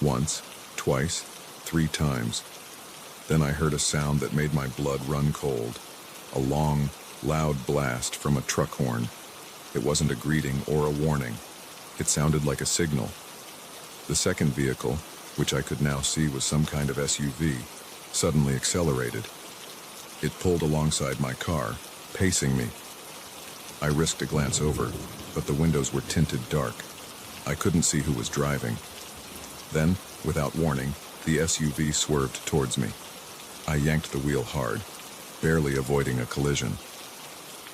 Once, twice, 3 times. Then I heard a sound that made my blood run cold. A long, loud blast from a truck horn. It wasn't a greeting or a warning. It sounded like a signal. The second vehicle, which I could now see was some kind of SUV, suddenly accelerated. It pulled alongside my car, pacing me. I risked a glance over, but the windows were tinted dark. I couldn't see who was driving. Then, without warning, the SUV swerved towards me. I yanked the wheel hard, barely avoiding a collision.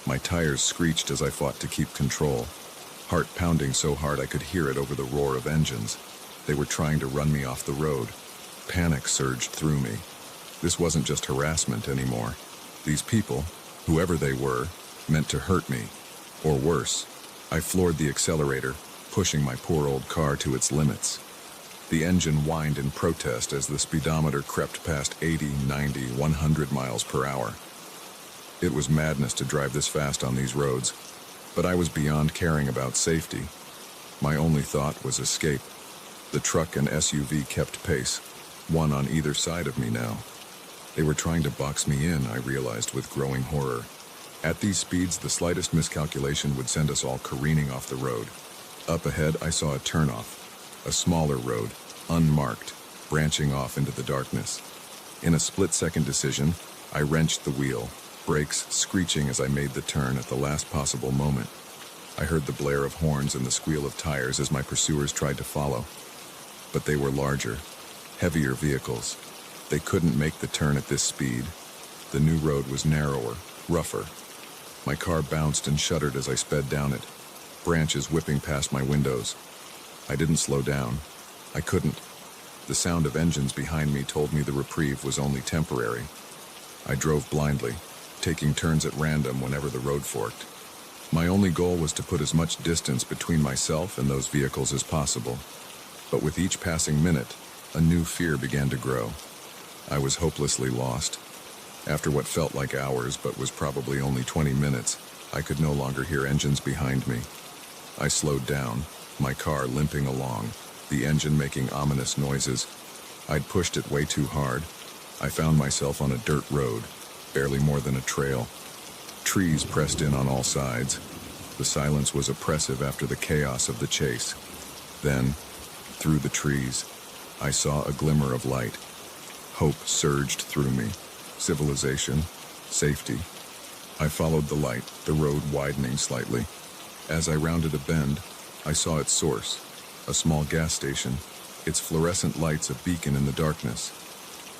My tires screeched as I fought to keep control, heart pounding so hard I could hear it over the roar of engines. They were trying to run me off the road. Panic surged through me. This wasn't just harassment anymore. These people, whoever they were, meant to hurt me. Or worse. I floored the accelerator, pushing my poor old car to its limits. The engine whined in protest as the speedometer crept past 80, 90, 100 miles per hour. It was madness to drive this fast on these roads, but I was beyond caring about safety. My only thought was escape. The truck and SUV kept pace, one on either side of me now. They were trying to box me in, I realized with growing horror. At these speeds, the slightest miscalculation would send us all careening off the road. Up ahead, I saw a turnoff, a smaller road, unmarked, branching off into the darkness. In a split-second decision, I wrenched the wheel, brakes screeching as I made the turn at the last possible moment. I heard the blare of horns and the squeal of tires as my pursuers tried to follow. But they were larger, heavier vehicles. They couldn't make the turn at this speed. The new road was narrower, rougher. My car bounced and shuddered as I sped down it, branches whipping past my windows. I didn't slow down. I couldn't. The sound of engines behind me told me the reprieve was only temporary. I drove blindly, taking turns at random whenever the road forked. My only goal was to put as much distance between myself and those vehicles as possible. But with each passing minute, a new fear began to grow. I was hopelessly lost. After what felt like hours but was probably only 20 minutes, I could no longer hear engines behind me. I slowed down, my car limping along, the engine making ominous noises. I'd pushed it way too hard. I found myself on a dirt road, barely more than a trail. Trees pressed in on all sides. The silence was oppressive after the chaos of the chase. Then, through the trees, I saw a glimmer of light. Hope surged through me. Civilization, safety. I followed the light, the road widening slightly. As I rounded a bend, I saw its source, a small gas station, its fluorescent lights a beacon in the darkness.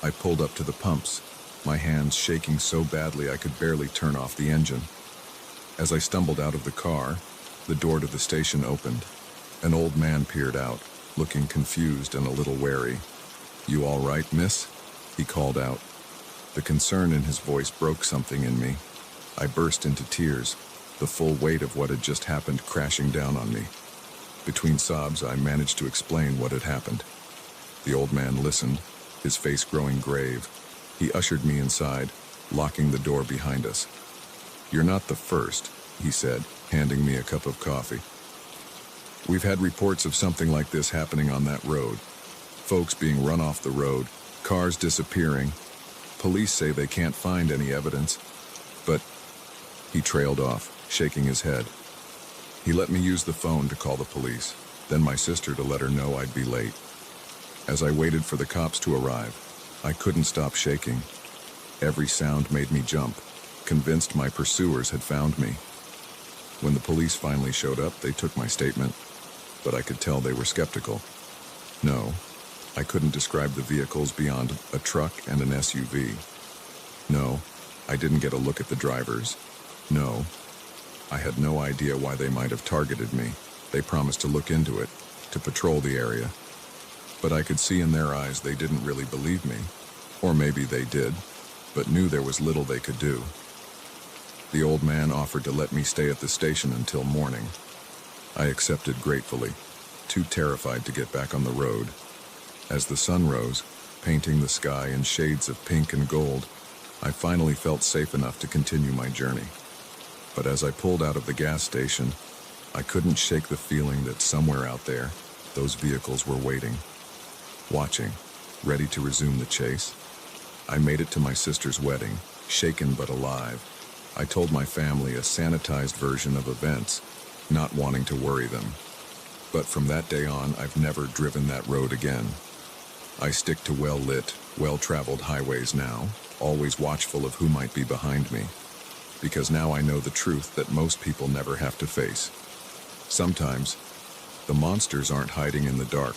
I pulled up to the pumps, my hands shaking so badly I could barely turn off the engine. As I stumbled out of the car, the door to the station opened. An old man peered out, looking confused and a little wary. "You all right, miss?" he called out. The concern in his voice broke something in me. I burst into tears, the full weight of what had just happened crashing down on me. Between sobs, I managed to explain what had happened. The old man listened, his face growing grave. He ushered me inside, locking the door behind us. "You're not the first," he said, handing me a cup of coffee. "We've had reports of something like this happening on that road. Folks being run off the road, cars disappearing. Police say they can't find any evidence, but..." He trailed off, shaking his head. He let me use the phone to call the police, then my sister to let her know I'd be late. As I waited for the cops to arrive, I couldn't stop shaking. Every sound made me jump, convinced my pursuers had found me. When the police finally showed up, they took my statement, but I could tell they were skeptical. No, I couldn't describe the vehicles beyond a truck and an SUV. No, I didn't get a look at the drivers. No, I had no idea why they might have targeted me. They promised to look into it, to patrol the area. But I could see in their eyes they didn't really believe me. Or maybe they did, but knew there was little they could do. The old man offered to let me stay at the station until morning. I accepted gratefully, too terrified to get back on the road. As the sun rose, painting the sky in shades of pink and gold, I finally felt safe enough to continue my journey. But as I pulled out of the gas station, I couldn't shake the feeling that somewhere out there, those vehicles were waiting, watching, ready to resume the chase. I made it to my sister's wedding, shaken but alive. I told my family a sanitized version of events, not wanting to worry them. But from that day on, I've never driven that road again. I stick to well-lit, well-traveled highways now, always watchful of who might be behind me. Because now I know the truth that most people never have to face. Sometimes, the monsters aren't hiding in the dark.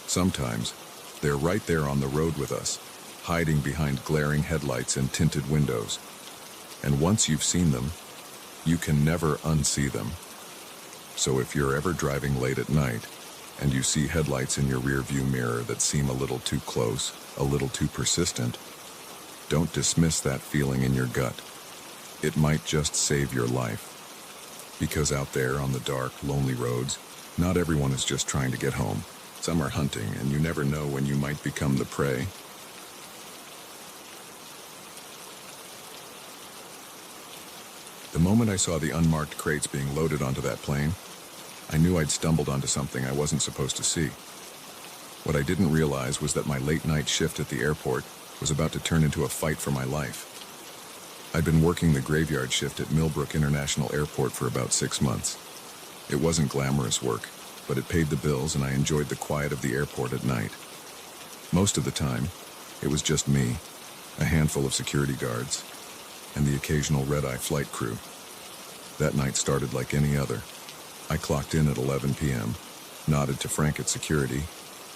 Sometimes, they're right there on the road with us, hiding behind glaring headlights and tinted windows. And once you've seen them, you can never unsee them. So if you're ever driving late at night, and you see headlights in your rearview mirror that seem a little too close, a little too persistent, don't dismiss that feeling in your gut. It might just save your life. Because out there on the dark, lonely roads, not everyone is just trying to get home. Some are hunting, and you never know when you might become the prey. The moment I saw the unmarked crates being loaded onto that plane, I knew I'd stumbled onto something I wasn't supposed to see. What I didn't realize was that my late-night shift at the airport was about to turn into a fight for my life. I'd been working the graveyard shift at Millbrook International Airport for about 6 months. It wasn't glamorous work, but it paid the bills and I enjoyed the quiet of the airport at night. Most of the time, it was just me, a handful of security guards, and the occasional red-eye flight crew. That night started like any other. I clocked in at 11 p.m., nodded to Frank at security,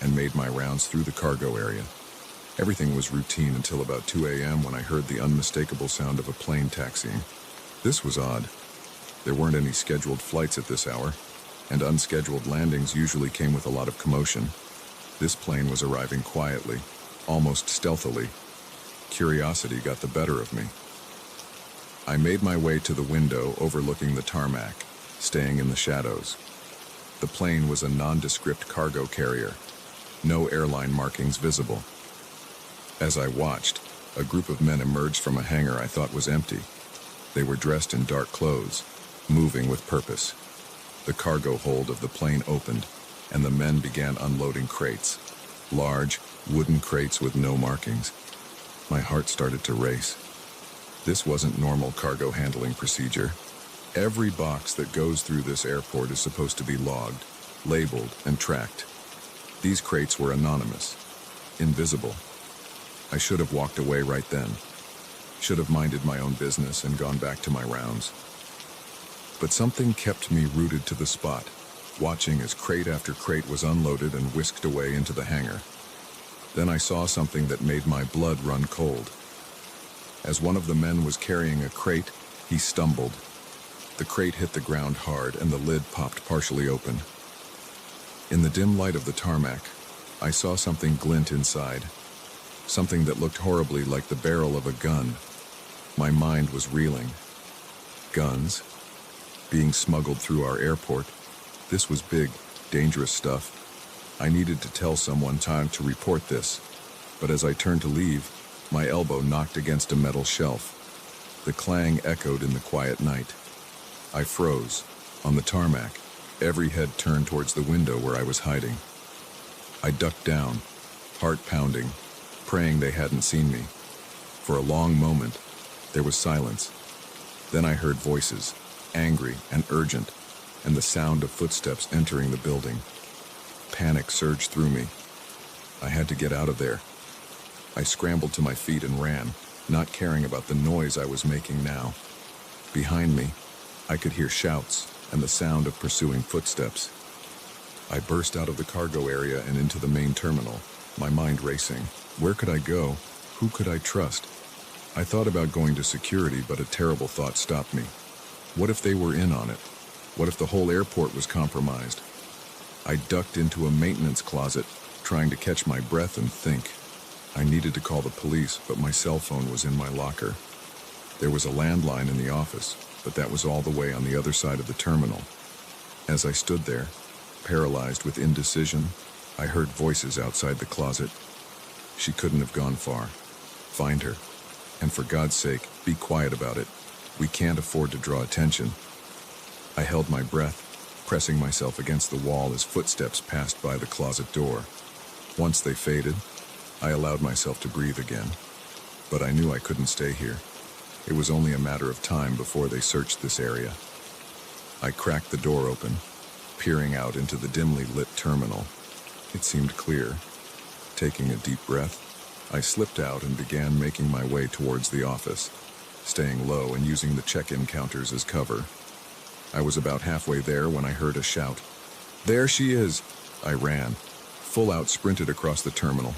and made my rounds through the cargo area. Everything was routine until about 2 a.m. when I heard the unmistakable sound of a plane taxiing. This was odd. There weren't any scheduled flights at this hour, and unscheduled landings usually came with a lot of commotion. This plane was arriving quietly, almost stealthily. Curiosity got the better of me. I made my way to the window overlooking the tarmac, staying in the shadows. The plane was a nondescript cargo carrier, no airline markings visible. As I watched, a group of men emerged from a hangar I thought was empty. They were dressed in dark clothes, moving with purpose. The cargo hold of the plane opened, and the men began unloading crates, large, wooden crates with no markings. My heart started to race. This wasn't normal cargo handling procedure. Every box that goes through this airport is supposed to be logged, labeled, and tracked. These crates were anonymous, invisible. I should have walked away right then. Should have minded my own business and gone back to my rounds. But something kept me rooted to the spot, watching as crate after crate was unloaded and whisked away into the hangar. Then I saw something that made my blood run cold. As one of the men was carrying a crate, he stumbled. The crate hit the ground hard and the lid popped partially open. In the dim light of the tarmac, I saw something glint inside. Something that looked horribly like the barrel of a gun. My mind was reeling. Guns? Being smuggled through our airport? This was big, dangerous stuff. I needed to tell someone time to report this. But as I turned to leave, my elbow knocked against a metal shelf. The clang echoed in the quiet night. I froze, on the tarmac, every head turned towards the window where I was hiding. I ducked down, heart pounding, praying they hadn't seen me. For a long moment, there was silence. Then I heard voices, angry and urgent, and the sound of footsteps entering the building. Panic surged through me. I had to get out of there. I scrambled to my feet and ran, not caring about the noise I was making now. Behind me, I could hear shouts and the sound of pursuing footsteps. I burst out of the cargo area and into the main terminal, my mind racing. Where could I go? Who could I trust? I thought about going to security, but a terrible thought stopped me. What if they were in on it? What if the whole airport was compromised? I ducked into a maintenance closet, trying to catch my breath and think. I needed to call the police, but my cell phone was in my locker. There was a landline in the office, but that was all the way on the other side of the terminal. As I stood there, paralyzed with indecision, I heard voices outside the closet. She couldn't have gone far. Find her. And for God's sake, be quiet about it. We can't afford to draw attention. I held my breath, pressing myself against the wall as footsteps passed by the closet door. Once they faded, I allowed myself to breathe again. But I knew I couldn't stay here. It was only a matter of time before they searched this area. I cracked the door open, peering out into the dimly lit terminal. It seemed clear. Taking a deep breath, I slipped out and began making my way towards the office, staying low and using the check-in counters as cover. I was about halfway there when I heard a shout. "There she is!" I ran, full out sprinted across the terminal,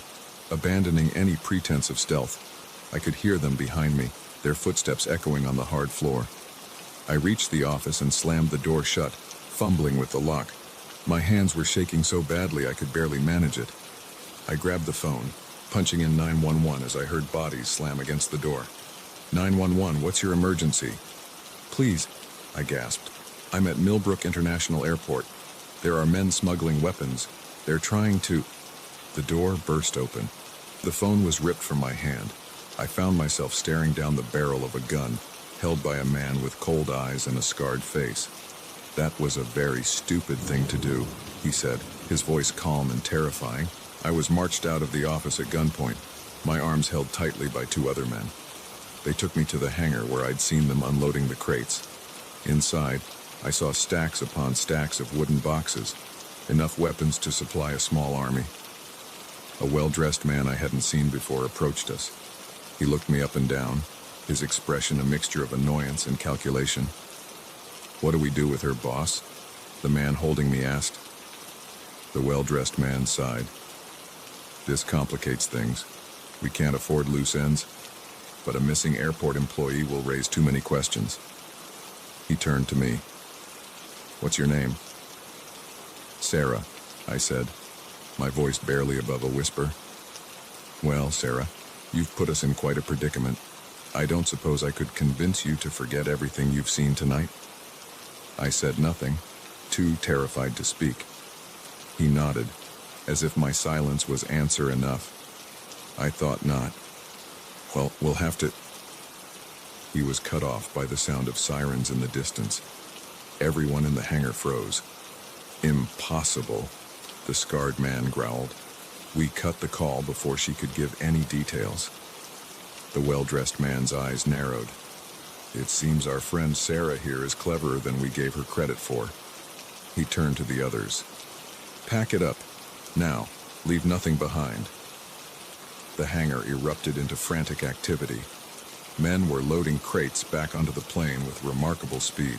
abandoning any pretense of stealth. I could hear them behind me, their footsteps echoing on the hard floor. I reached the office and slammed the door shut, fumbling with the lock. My hands were shaking so badly I could barely manage it. I grabbed the phone, punching in 911 as I heard bodies slam against the door. 911, what's your emergency? Please, I gasped. I'm at Millbrook International Airport. There are men smuggling weapons. They're trying to... The door burst open. The phone was ripped from my hand. I found myself staring down the barrel of a gun, held by a man with cold eyes and a scarred face. That was a very stupid thing to do, he said, his voice calm and terrifying. I was marched out of the office at gunpoint, my arms held tightly by two other men. They took me to the hangar where I'd seen them unloading the crates. Inside, I saw stacks upon stacks of wooden boxes, enough weapons to supply a small army. A well-dressed man I hadn't seen before approached us. He looked me up and down, his expression a mixture of annoyance and calculation. What do we do with her, boss? The man holding me asked. The well-dressed man sighed. This complicates things. We can't afford loose ends, but a missing airport employee will raise too many questions. He turned to me. What's your name? Sarah, I said, my voice barely above a whisper. Well, Sarah, you've put us in quite a predicament. I don't suppose I could convince you to forget everything you've seen tonight? I said nothing, too terrified to speak. He nodded, as if my silence was answer enough. I thought not. Well, we'll have to... He was cut off by the sound of sirens in the distance. Everyone in the hangar froze. Impossible, the scarred man growled. We cut the call before she could give any details. The well-dressed man's eyes narrowed. It seems our friend Sarah here is cleverer than we gave her credit for. He turned to the others. Pack it up. Now, Leave nothing behind. The hangar erupted into frantic activity. Men were loading crates back onto the plane with remarkable speed.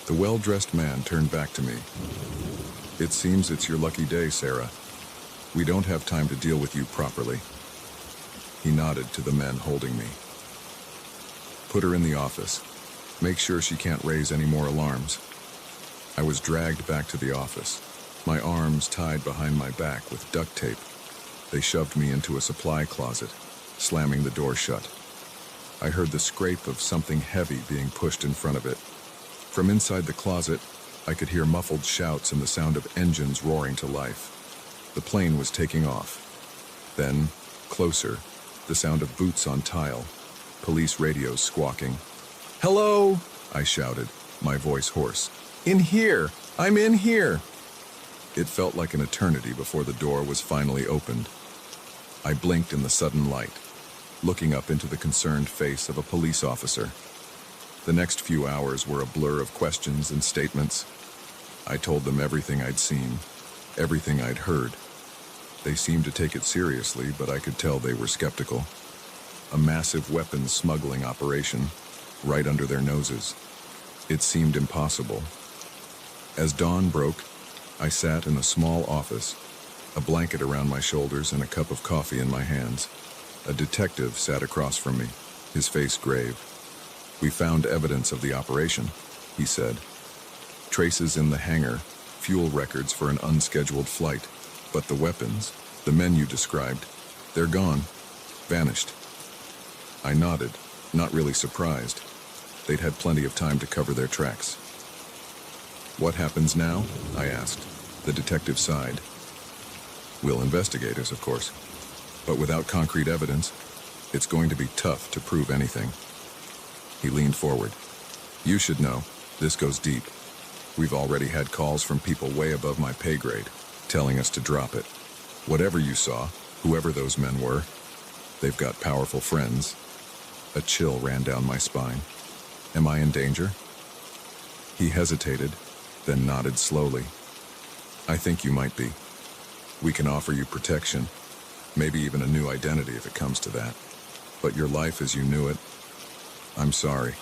The well-dressed man turned back to me. "It seems it's your lucky day, Sarah. We don't have time to deal with you properly." He nodded to the men holding me. "Put her in the office. Make sure she can't raise any more alarms." I was dragged back to the office, my arms tied behind my back with duct tape. They shoved me into a supply closet, slamming the door shut. I heard the scrape of something heavy being pushed in front of it. From inside the closet, I could hear muffled shouts and the sound of engines roaring to life. The plane was taking off. Then, closer, the sound of boots on tile, police radios squawking. "Hello!" I shouted, my voice hoarse. "In here! I'm in here!" It felt like an eternity before the door was finally opened. I blinked in the sudden light, looking up into the concerned face of a police officer. The next few hours were a blur of questions and statements. I told them everything I'd seen, everything I'd heard. They seemed to take it seriously, but I could tell they were skeptical. A massive weapons smuggling operation, right under their noses. It seemed impossible. As dawn broke, I sat in a small office, a blanket around my shoulders and a cup of coffee in my hands. A detective sat across from me, his face grave. "We found evidence of the operation," he said. "Traces in the hangar, fuel records for an unscheduled flight. But the weapons, the men you described, they're gone, vanished." I nodded, not really surprised. They'd had plenty of time to cover their tracks. "What happens now?" I asked. The detective sighed. "We'll investigate us, of course. But without concrete evidence, it's going to be tough to prove anything." He leaned forward. "You should know, this goes deep. We've already had calls from people way above my pay grade, telling us to drop it. Whatever you saw, whoever those men were, they've got powerful friends." A chill ran down my spine. "Am I in danger?" He hesitated, then nodded slowly. "I think you might be. We can offer you protection, maybe even a new identity if it comes to that. But your life as you knew it, I'm sorry,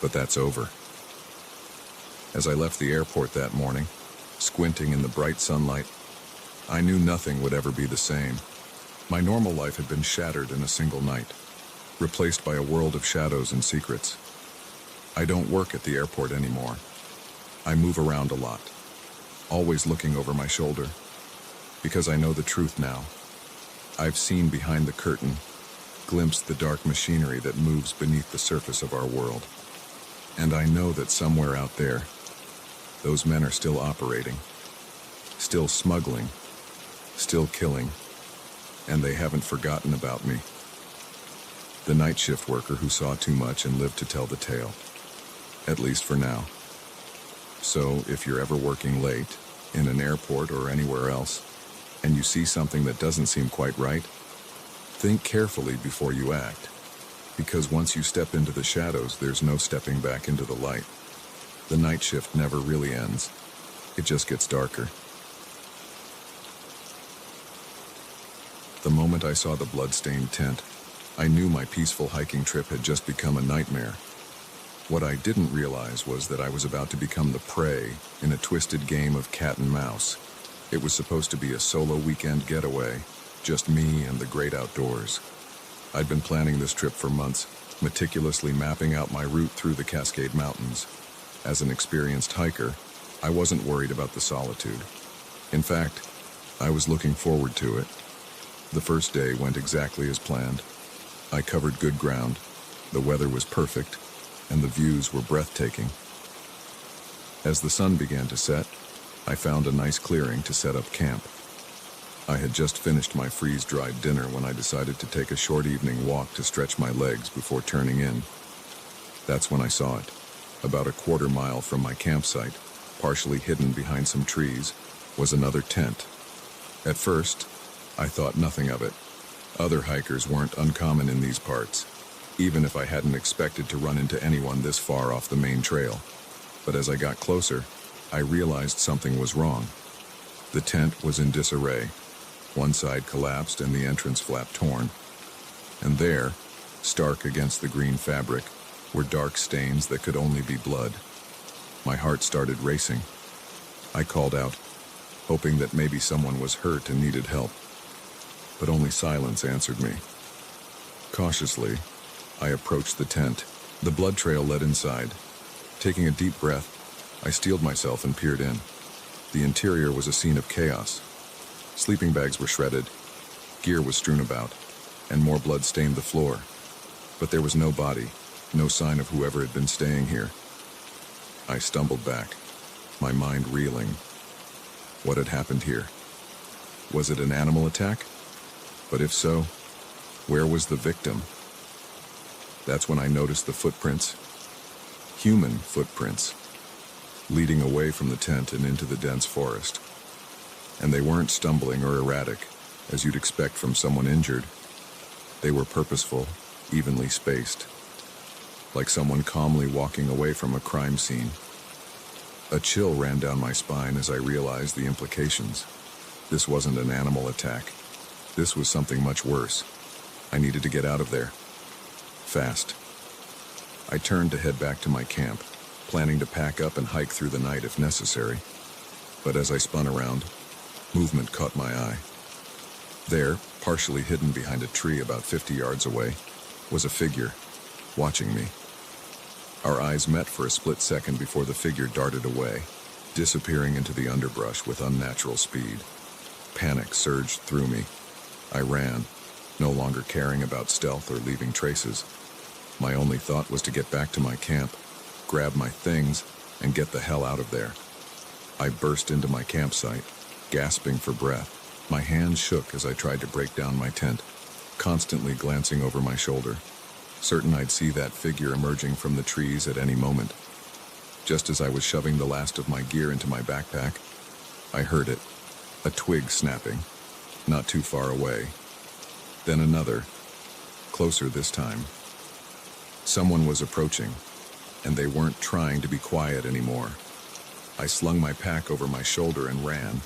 but that's over." As I left the airport that morning, squinting in the bright sunlight, I knew nothing would ever be the same. My normal life had been shattered in a single night, replaced by a world of shadows and secrets. I don't work at the airport anymore. I move around a lot, always looking over my shoulder, because I know the truth now. I've seen behind the curtain, glimpsed the dark machinery that moves beneath the surface of our world. And I know that somewhere out there, those men are still operating, still smuggling, still killing, and they haven't forgotten about me. The night shift worker who saw too much and lived to tell the tale, at least for now. So if you're ever working late, in an airport or anywhere else, and you see something that doesn't seem quite right, think carefully before you act, because once you step into the shadows, there's no stepping back into the light. The night shift never really ends. It just gets darker. The moment I saw the blood-stained tent, I knew my peaceful hiking trip had just become a nightmare. What I didn't realize was that I was about to become the prey in a twisted game of cat and mouse. It was supposed to be a solo weekend getaway, just me and the great outdoors. I'd been planning this trip for months, meticulously mapping out my route through the Cascade Mountains. As an experienced hiker, I wasn't worried about the solitude. In fact, I was looking forward to it. The first day went exactly as planned. I covered good ground, the weather was perfect, and the views were breathtaking. As the sun began to set, I found a nice clearing to set up camp. I had just finished my freeze-dried dinner when I decided to take a short evening walk to stretch my legs before turning in. That's when I saw it. About a quarter mile from my campsite, partially hidden behind some trees, was another tent. At first, I thought nothing of it. Other hikers weren't uncommon in these parts, even if I hadn't expected to run into anyone this far off the main trail. But as I got closer, I realized something was wrong. The tent was in disarray. One side collapsed and the entrance flap torn. And there, stark against the green fabric, were dark stains that could only be blood. My heart started racing. I called out, hoping that maybe someone was hurt and needed help. But only silence answered me. Cautiously, I approached the tent. The blood trail led inside. Taking a deep breath, I steeled myself and peered in. The interior was a scene of chaos. Sleeping bags were shredded, gear was strewn about, and more blood stained the floor. But there was no body, no sign of whoever had been staying here. I stumbled back, my mind reeling. What had happened here? Was it an animal attack? But if so, where was the victim? That's when I noticed the footprints. Human footprints, leading away from the tent and into the dense forest. And they weren't stumbling or erratic, as you'd expect from someone injured. They were purposeful, evenly spaced, like someone calmly walking away from a crime scene. A chill ran down my spine as I realized the implications. This wasn't an animal attack. This was something much worse. I needed to get out of there. Fast. I turned to head back to my camp, planning to pack up and hike through the night if necessary. But as I spun around, movement caught my eye. There, partially hidden behind a tree about 50 yards away, was a figure, watching me. Our eyes met for a split second before the figure darted away, disappearing into the underbrush with unnatural speed. Panic surged through me. I ran, no longer caring about stealth or leaving traces. My only thought was to get back to my camp, grab my things, and get the hell out of there. I burst into my campsite, gasping for breath. My hands shook as I tried to break down my tent, constantly glancing over my shoulder, certain I'd see that figure emerging from the trees at any moment. Just as I was shoving the last of my gear into my backpack, I heard it, a twig snapping, not too far away. Then another, closer this time. Someone was approaching, and they weren't trying to be quiet anymore. I slung my pack over my shoulder and ran.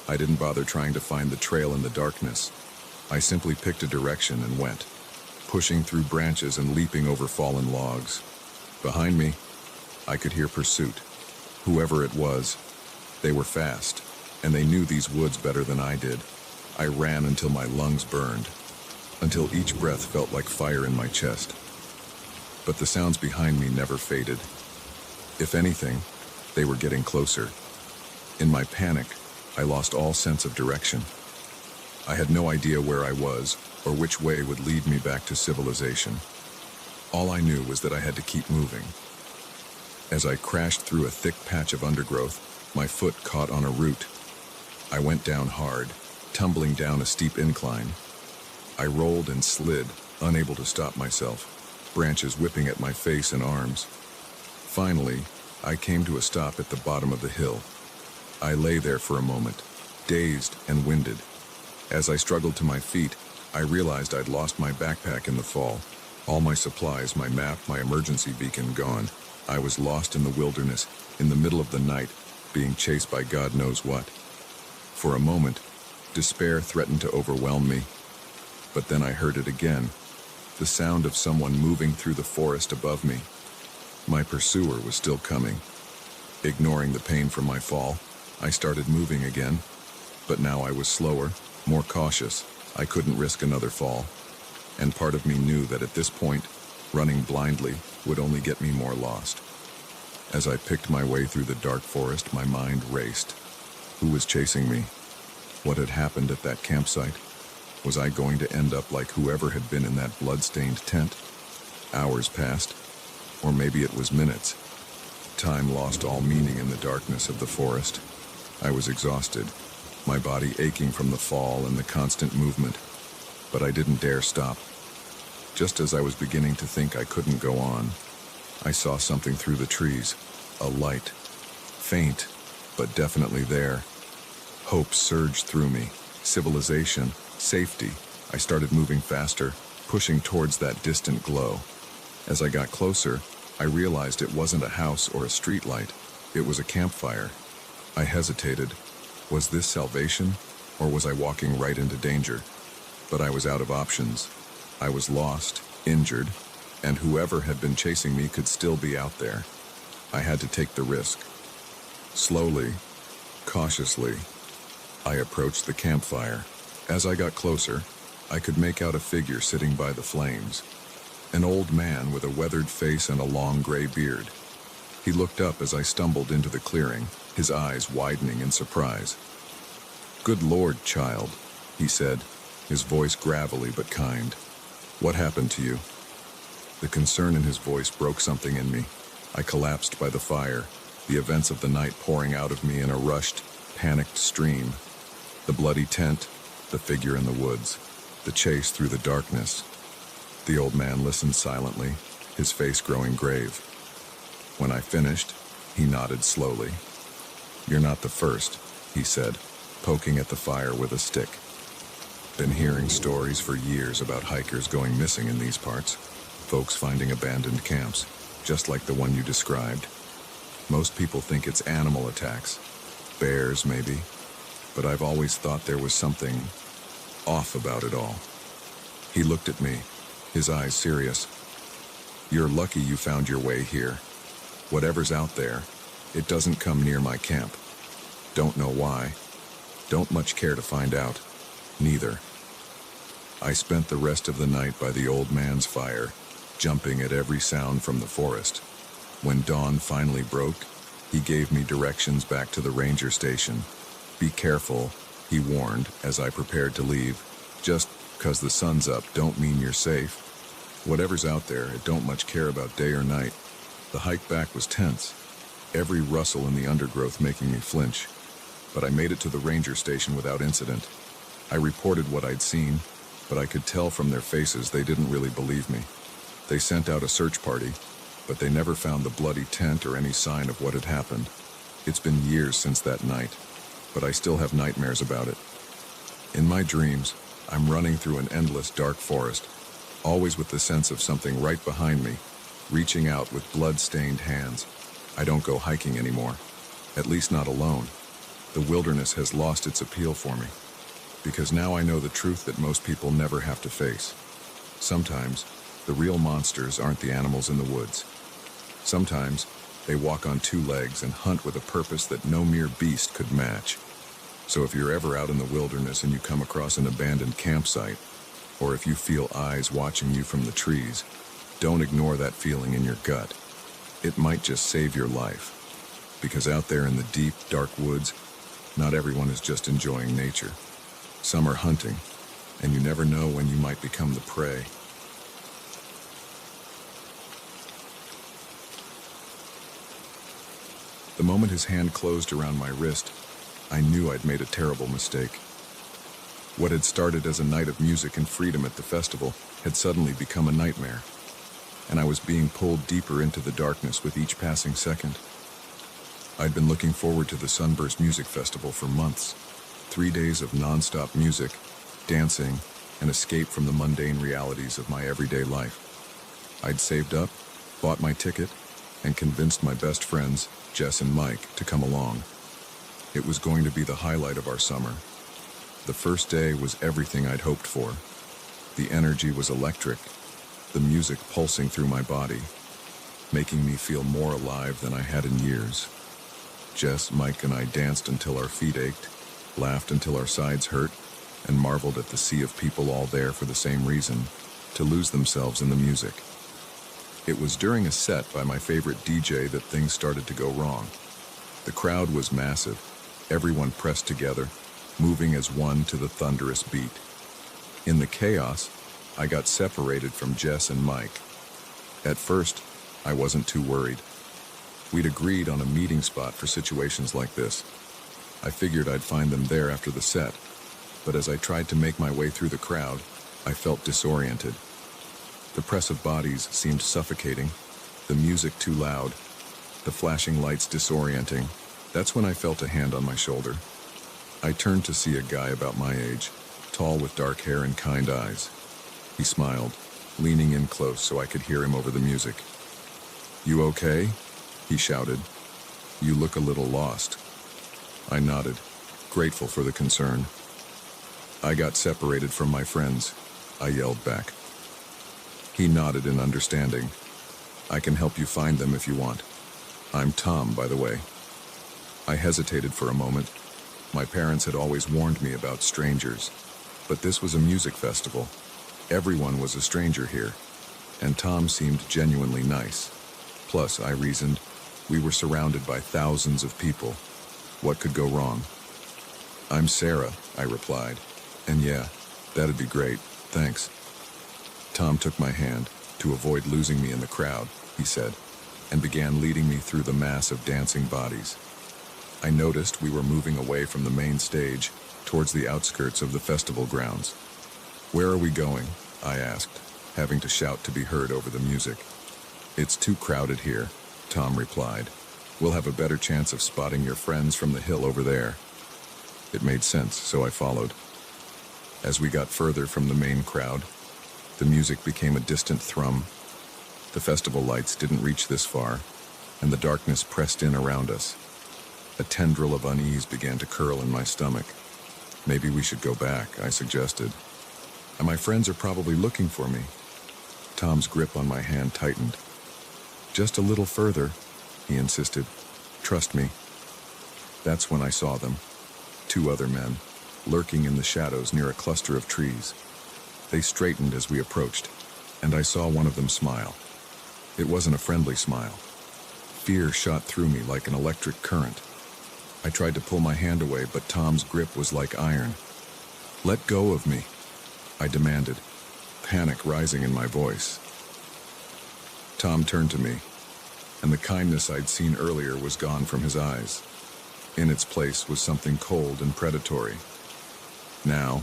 I didn't bother trying to find the trail in the darkness. I simply picked a direction and went, pushing through branches and leaping over fallen logs. Behind me, I could hear pursuit. Whoever it was, they were fast, and they knew these woods better than I did. I ran until my lungs burned, until each breath felt like fire in my chest. But the sounds behind me never faded. If anything, they were getting closer. In my panic, I lost all sense of direction. I had no idea where I was or which way would lead me back to civilization. All I knew was that I had to keep moving. As I crashed through a thick patch of undergrowth, my foot caught on a root. I went down hard, tumbling down a steep incline. I rolled and slid, unable to stop myself, branches whipping at my face and arms. Finally, I came to a stop at the bottom of the hill. I lay there for a moment, dazed and winded. As I struggled to my feet, I realized I'd lost my backpack in the fall. All my supplies, my map, my emergency beacon gone. I was lost in the wilderness, in the middle of the night, being chased by God knows what. For a moment, despair threatened to overwhelm me. But then I heard it again, the sound of someone moving through the forest above me. My pursuer was still coming. Ignoring the pain from my fall, I started moving again, but now I was slower, more cautious. I couldn't risk another fall, and part of me knew that at this point, running blindly would only get me more lost. As I picked my way through the dark forest, my mind raced. Who was chasing me? What had happened at that campsite? Was I going to end up like whoever had been in that blood-stained tent? Hours passed, or maybe it was minutes. Time lost all meaning in the darkness of the forest. I was exhausted, my body aching from the fall and the constant movement, but I didn't dare stop. Just as I was beginning to think I couldn't go on, I saw something through the trees, a light, faint, but definitely there. Hope surged through me, civilization, safety. I started moving faster, pushing towards that distant glow. As I got closer, I realized it wasn't a house or a street light. It was a campfire. I hesitated. Was this salvation? Or was I walking right into danger? But I was out of options. I was lost, injured, and whoever had been chasing me could still be out there. I had to take the risk. Slowly, cautiously, I approached the campfire. As I got closer, I could make out a figure sitting by the flames. An old man with a weathered face and a long gray beard. He looked up as I stumbled into the clearing, his eyes widening in surprise. "Good Lord, child," he said, his voice gravelly but kind. "What happened to you?" The concern in his voice broke something in me. I collapsed by the fire, the events of the night pouring out of me in a rushed, panicked stream. The bloody tent, the figure in the woods, the chase through the darkness. The old man listened silently, his face growing grave. When I finished, he nodded slowly. "You're not the first," he said, poking at the fire with a stick. "Been hearing stories for years about hikers going missing in these parts, folks finding abandoned camps, just like the one you described. Most people think it's animal attacks, bears maybe, but I've always thought there was something off about it all." He looked at me, his eyes serious. "You're lucky you found your way here. Whatever's out there, it doesn't come near my camp. Don't know why. Don't much care to find out. Neither." I spent the rest of the night by the old man's fire, jumping at every sound from the forest. When dawn finally broke, he gave me directions back to the ranger station. "Be careful," he warned as I prepared to leave. "Just 'cause the sun's up don't mean you're safe. Whatever's out there, it don't much care about day or night." The hike back was tense, every rustle in the undergrowth making me flinch. But I made it to the ranger station without incident. I reported what I'd seen, but I could tell from their faces they didn't really believe me. They sent out a search party, but they never found the bloody tent or any sign of what had happened. It's been years since that night, but I still have nightmares about it. In my dreams, I'm running through an endless dark forest, always with the sense of something right behind me, reaching out with blood-stained hands. I don't go hiking anymore, at least not alone. The wilderness has lost its appeal for me, because now I know the truth that most people never have to face. Sometimes, the real monsters aren't the animals in the woods. Sometimes, they walk on two legs and hunt with a purpose that no mere beast could match. So if you're ever out in the wilderness and you come across an abandoned campsite, or if you feel eyes watching you from the trees, don't ignore that feeling in your gut. It might just save your life. Because out there in the deep, dark woods, not everyone is just enjoying nature. Some are hunting, and you never know when you might become the prey. The moment his hand closed around my wrist, I knew I'd made a terrible mistake. What had started as a night of music and freedom at the festival had suddenly become a nightmare, and I was being pulled deeper into the darkness with each passing second. I'd been looking forward to the Sunburst Music Festival for months. 3 days of non-stop music, dancing, and escape from the mundane realities of my everyday life. I'd saved up, bought my ticket, and convinced my best friends, Jess and Mike, to come along. It was going to be the highlight of our summer. The first day was everything I'd hoped for. The energy was electric, the music pulsing through my body, making me feel more alive than I had in years. Jess, Mike, and I danced until our feet ached, laughed until our sides hurt, and marveled at the sea of people all there for the same reason, to lose themselves in the music. It was during a set by my favorite DJ that things started to go wrong. The crowd was massive, everyone pressed together, moving as one to the thunderous beat. In the chaos, I got separated from Jess and Mike. At first, I wasn't too worried. We'd agreed on a meeting spot for situations like this. I figured I'd find them there after the set, but as I tried to make my way through the crowd, I felt disoriented. The press of bodies seemed suffocating, the music too loud, the flashing lights disorienting. That's when I felt a hand on my shoulder. I turned to see a guy about my age, tall with dark hair and kind eyes. He smiled, leaning in close so I could hear him over the music. "You okay?" he shouted. "You look a little lost." I nodded, grateful for the concern. I got separated from my friends, I yelled back. He nodded in understanding. I can help you find them if you want. I'm Tom, by the way. I hesitated for a moment. My parents had always warned me about strangers, but this was a music festival. Everyone was a stranger here, and Tom seemed genuinely nice. Plus, I reasoned, we were surrounded by thousands of people. What could go wrong? I'm Sarah, I replied. And yeah, that'd be great, thanks. Tom took my hand, to avoid losing me in the crowd, he said, and began leading me through the mass of dancing bodies. I noticed we were moving away from the main stage, towards the outskirts of the festival grounds. Where are we going? I asked, having to shout to be heard over the music. It's too crowded here, Tom replied. We'll have a better chance of spotting your friends from the hill over there. It made sense, so I followed. As we got further from the main crowd, the music became a distant thrum. The festival lights didn't reach this far, and the darkness pressed in around us. A tendril of unease began to curl in my stomach. Maybe we should go back, I suggested. And my friends are probably looking for me. Tom's grip on my hand tightened. Just a little further, he insisted. Trust me. That's when I saw them. 2 other men, lurking in the shadows near a cluster of trees. They straightened as we approached, and I saw one of them smile. It wasn't a friendly smile. Fear shot through me like an electric current. I tried to pull my hand away, but Tom's grip was like iron. Let go of me, I demanded, panic rising in my voice. Tom turned to me, and the kindness I'd seen earlier was gone from his eyes. In its place was something cold and predatory. Now,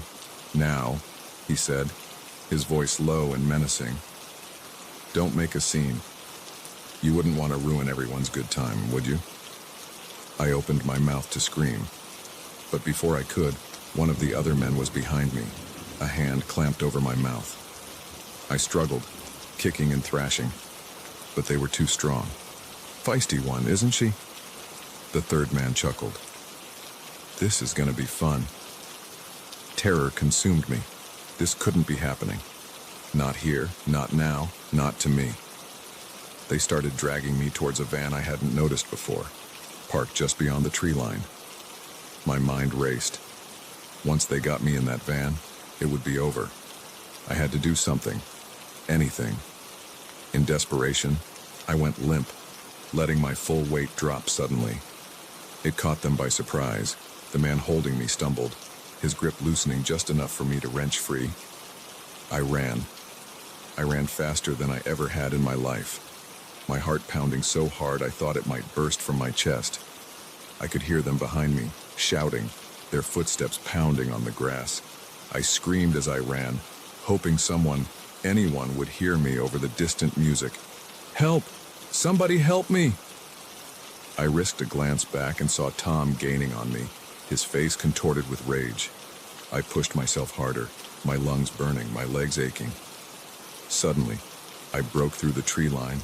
he said, his voice low and menacing. Don't make a scene. You wouldn't want to ruin everyone's good time, would you? I opened my mouth to scream, but before I could, one of the other men was behind me, a hand clamped over my mouth. I struggled, kicking and thrashing, but they were too strong. Feisty one, isn't she? The third man chuckled. This is gonna be fun. Terror consumed me. This couldn't be happening. Not here, not now, not to me. They started dragging me towards a van I hadn't noticed before, parked just beyond the tree line. My mind raced. Once they got me in that van, it would be over. I had to do something. Anything. In desperation, I went limp, letting my full weight drop suddenly. It caught them by surprise. The man holding me stumbled, his grip loosening just enough for me to wrench free. I ran. I ran faster than I ever had in my life. My heart pounding so hard I thought it might burst from my chest. I could hear them behind me, shouting, their footsteps pounding on the grass. I screamed as I ran, hoping someone, anyone, would hear me over the distant music. Help! Somebody help me! I risked a glance back and saw Tom gaining on me, his face contorted with rage. I pushed myself harder, my lungs burning, my legs aching. Suddenly, I broke through the tree line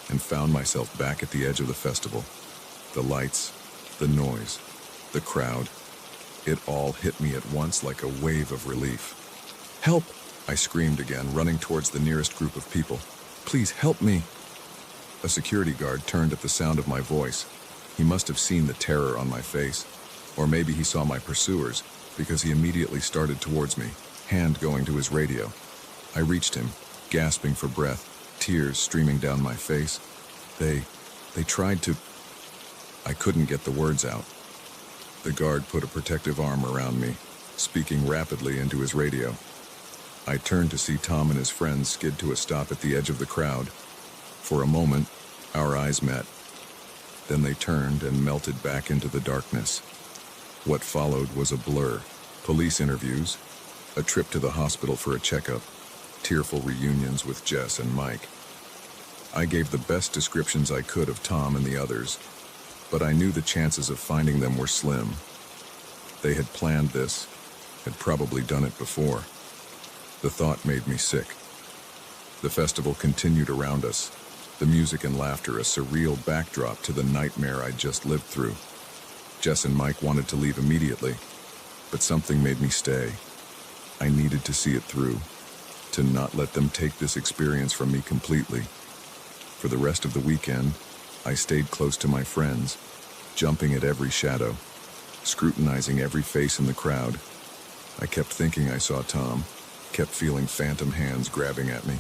and found myself back at the edge of the festival. The lights, the noise, the crowd, it all hit me at once like a wave of relief. Help! I screamed again, running towards the nearest group of people. Please help me! A security guard turned at the sound of my voice. He must have seen the terror on my face, or maybe he saw my pursuers, because he immediately started towards me, hand going to his radio. I reached him, gasping for breath, tears streaming down my face. They tried to... I couldn't get the words out. The guard put a protective arm around me, speaking rapidly into his radio. I turned to see Tom and his friends skid to a stop at the edge of the crowd. For a moment, our eyes met. Then they turned and melted back into the darkness. What followed was a blur. Police interviews, a trip to the hospital for a checkup, tearful reunions with Jess and Mike. I gave the best descriptions I could of Tom and the others, but I knew the chances of finding them were slim. They had planned this, had probably done it before. The thought made me sick. The festival continued around us, the music and laughter a surreal backdrop to the nightmare I'd just lived through. Jess and Mike wanted to leave immediately, but something made me stay. I needed to see it through, to not let them take this experience from me completely. For the rest of the weekend, I stayed close to my friends, jumping at every shadow, scrutinizing every face in the crowd. I kept thinking I saw Tom, kept feeling phantom hands grabbing at me.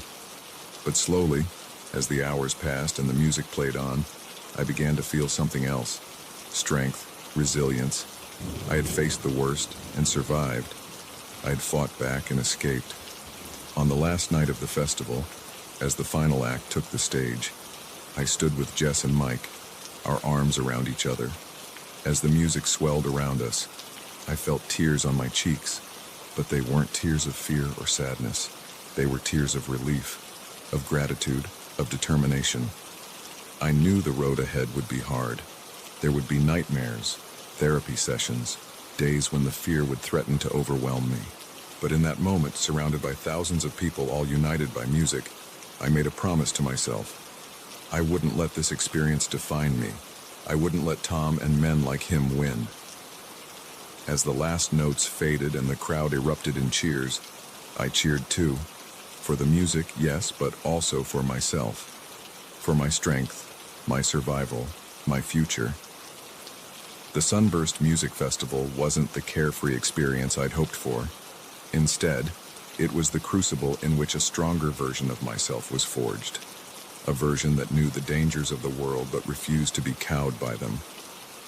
But slowly, as the hours passed and the music played on, I began to feel something else. Strength, resilience. I had faced the worst and survived. I had fought back and escaped. On the last night of the festival, as the final act took the stage, I stood with Jess and Mike, our arms around each other. As the music swelled around us, I felt tears on my cheeks, but they weren't tears of fear or sadness. They were tears of relief, of gratitude, of determination. I knew the road ahead would be hard. There would be nightmares, therapy sessions, days when the fear would threaten to overwhelm me. But in that moment, surrounded by thousands of people all united by music, I made a promise to myself. I wouldn't let this experience define me. I wouldn't let Tom and men like him win. As the last notes faded and the crowd erupted in cheers, I cheered too. For the music, yes, but also for myself. For my strength, my survival, my future. The Sunburst Music Festival wasn't the carefree experience I'd hoped for. Instead, it was the crucible in which a stronger version of myself was forged. A version that knew the dangers of the world but refused to be cowed by them.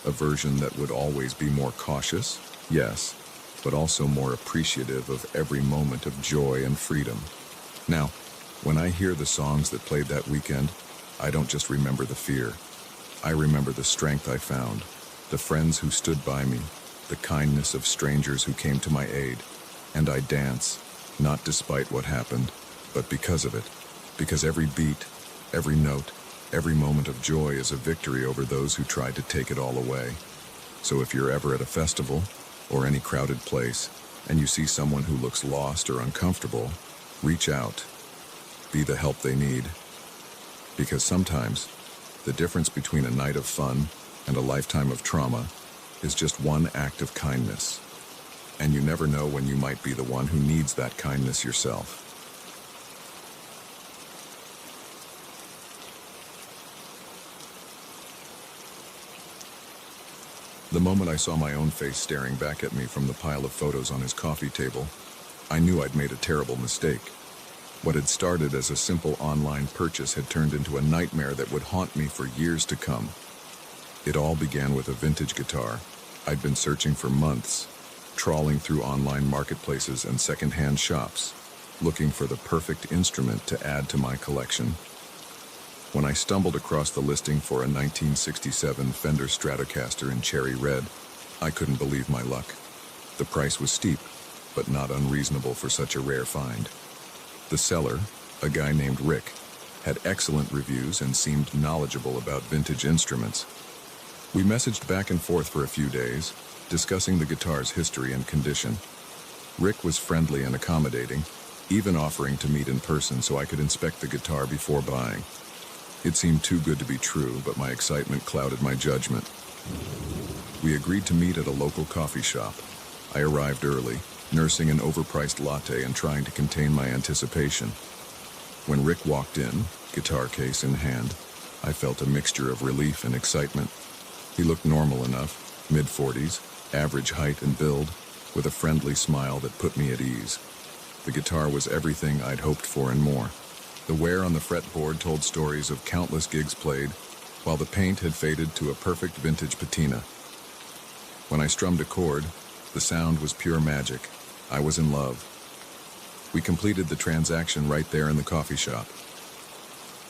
A version that would always be more cautious, yes, but also more appreciative of every moment of joy and freedom. Now, when I hear the songs that played that weekend, I don't just remember the fear. I remember the strength I found, the friends who stood by me, the kindness of strangers who came to my aid. And I dance, not despite what happened, but because of it. Because every beat, every note, every moment of joy is a victory over those who tried to take it all away. So if you're ever at a festival, or any crowded place, and you see someone who looks lost or uncomfortable, reach out. Be the help they need. Because sometimes, the difference between a night of fun and a lifetime of trauma is just one act of kindness. And you never know when you might be the one who needs that kindness yourself. The moment I saw my own face staring back at me from the pile of photos on his coffee table, I knew I'd made a terrible mistake. What had started as a simple online purchase had turned into a nightmare that would haunt me for years to come. It all began with a vintage guitar I'd been searching for months, trawling through online marketplaces and second-hand shops, looking for the perfect instrument to add to my collection. When I stumbled across the listing for a 1967 Fender Stratocaster in cherry red, I couldn't believe my luck. The price was steep, but not unreasonable for such a rare find. The seller, a guy named Rick, had excellent reviews and seemed knowledgeable about vintage instruments. We messaged back and forth for a few days, discussing the guitar's history and condition. Rick was friendly and accommodating, even offering to meet in person so I could inspect the guitar before buying. It seemed too good to be true, but my excitement clouded my judgment. We agreed to meet at a local coffee shop. I arrived early, nursing an overpriced latte and trying to contain my anticipation. When Rick walked in, guitar case in hand, I felt a mixture of relief and excitement. He looked normal enough, mid-40s, average height and build, with a friendly smile that put me at ease. The guitar was everything I'd hoped for and more. The wear on the fretboard told stories of countless gigs played, while the paint had faded to a perfect vintage patina. When I strummed a chord, the sound was pure magic. I was in love. We completed the transaction right there in the coffee shop.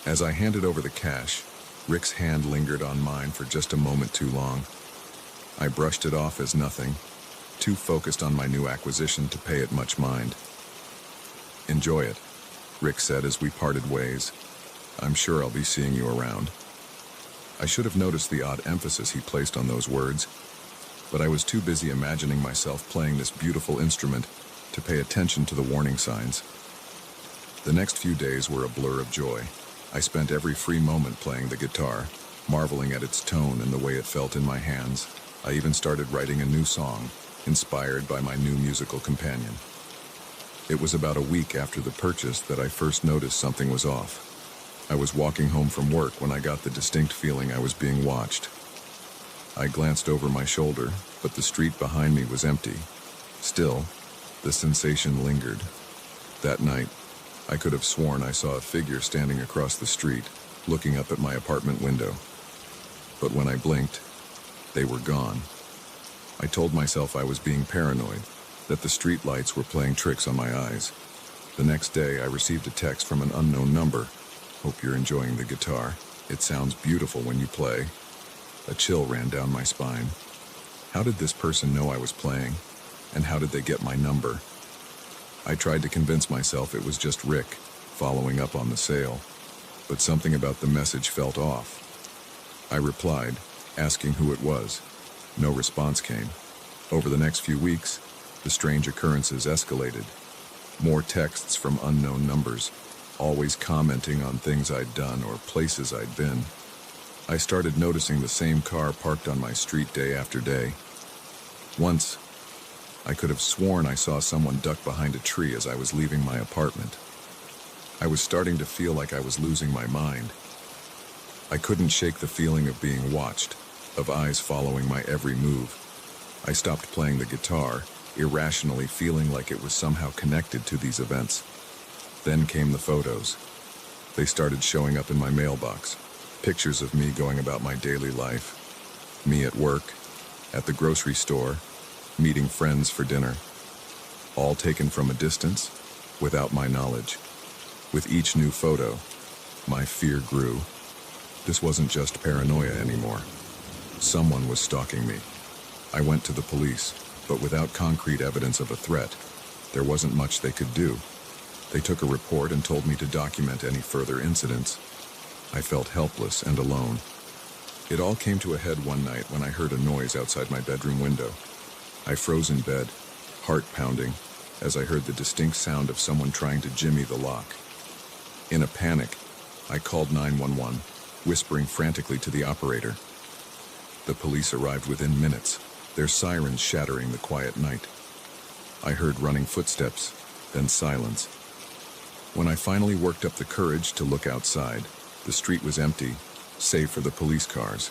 As I handed over the cash, Rick's hand lingered on mine for just a moment too long. I brushed it off as nothing, too focused on my new acquisition to pay it much mind. "Enjoy it," Rick said as we parted ways. "I'm sure I'll be seeing you around." I should have noticed the odd emphasis he placed on those words, but I was too busy imagining myself playing this beautiful instrument to pay attention to the warning signs. The next few days were a blur of joy. I spent every free moment playing the guitar, marveling at its tone and the way it felt in my hands. I even started writing a new song, inspired by my new musical companion. It was about a week after the purchase that I first noticed something was off. I was walking home from work when I got the distinct feeling I was being watched. I glanced over my shoulder, but the street behind me was empty. Still, the sensation lingered. That night, I could have sworn I saw a figure standing across the street, looking up at my apartment window. But when I blinked, they were gone. I told myself I was being paranoid, that the street lights were playing tricks on my eyes. The next day, I received a text from an unknown number. "Hope you're enjoying the guitar. It sounds beautiful when you play." A chill ran down my spine. How did this person know I was playing? And how did they get my number? I tried to convince myself it was just Rick, following up on the sale. But something about the message felt off. I replied, asking who it was. No response came. Over the next few weeks, the strange occurrences escalated. More texts from unknown numbers, always commenting on things I'd done or places I'd been. I started noticing the same car parked on my street day after day. Once, I could have sworn I saw someone duck behind a tree as I was leaving my apartment. I was starting to feel like I was losing my mind. I couldn't shake the feeling of being watched, of eyes following my every move. I stopped playing the guitar, irrationally feeling like it was somehow connected to these events. Then came the photos. They started showing up in my mailbox. Pictures of me going about my daily life. Me at work, at the grocery store, meeting friends for dinner. All taken from a distance, without my knowledge. With each new photo, my fear grew. This wasn't just paranoia anymore. Someone was stalking me. I went to the police, but without concrete evidence of a threat, there wasn't much they could do. They took a report and told me to document any further incidents. I felt helpless and alone. It all came to a head one night when I heard a noise outside my bedroom window. I froze in bed, heart pounding, as I heard the distinct sound of someone trying to jimmy the lock. In a panic, I called 911, whispering frantically to the operator. The police arrived within minutes, their sirens shattering the quiet night. I heard running footsteps, then silence. When I finally worked up the courage to look outside, the street was empty, save for the police cars.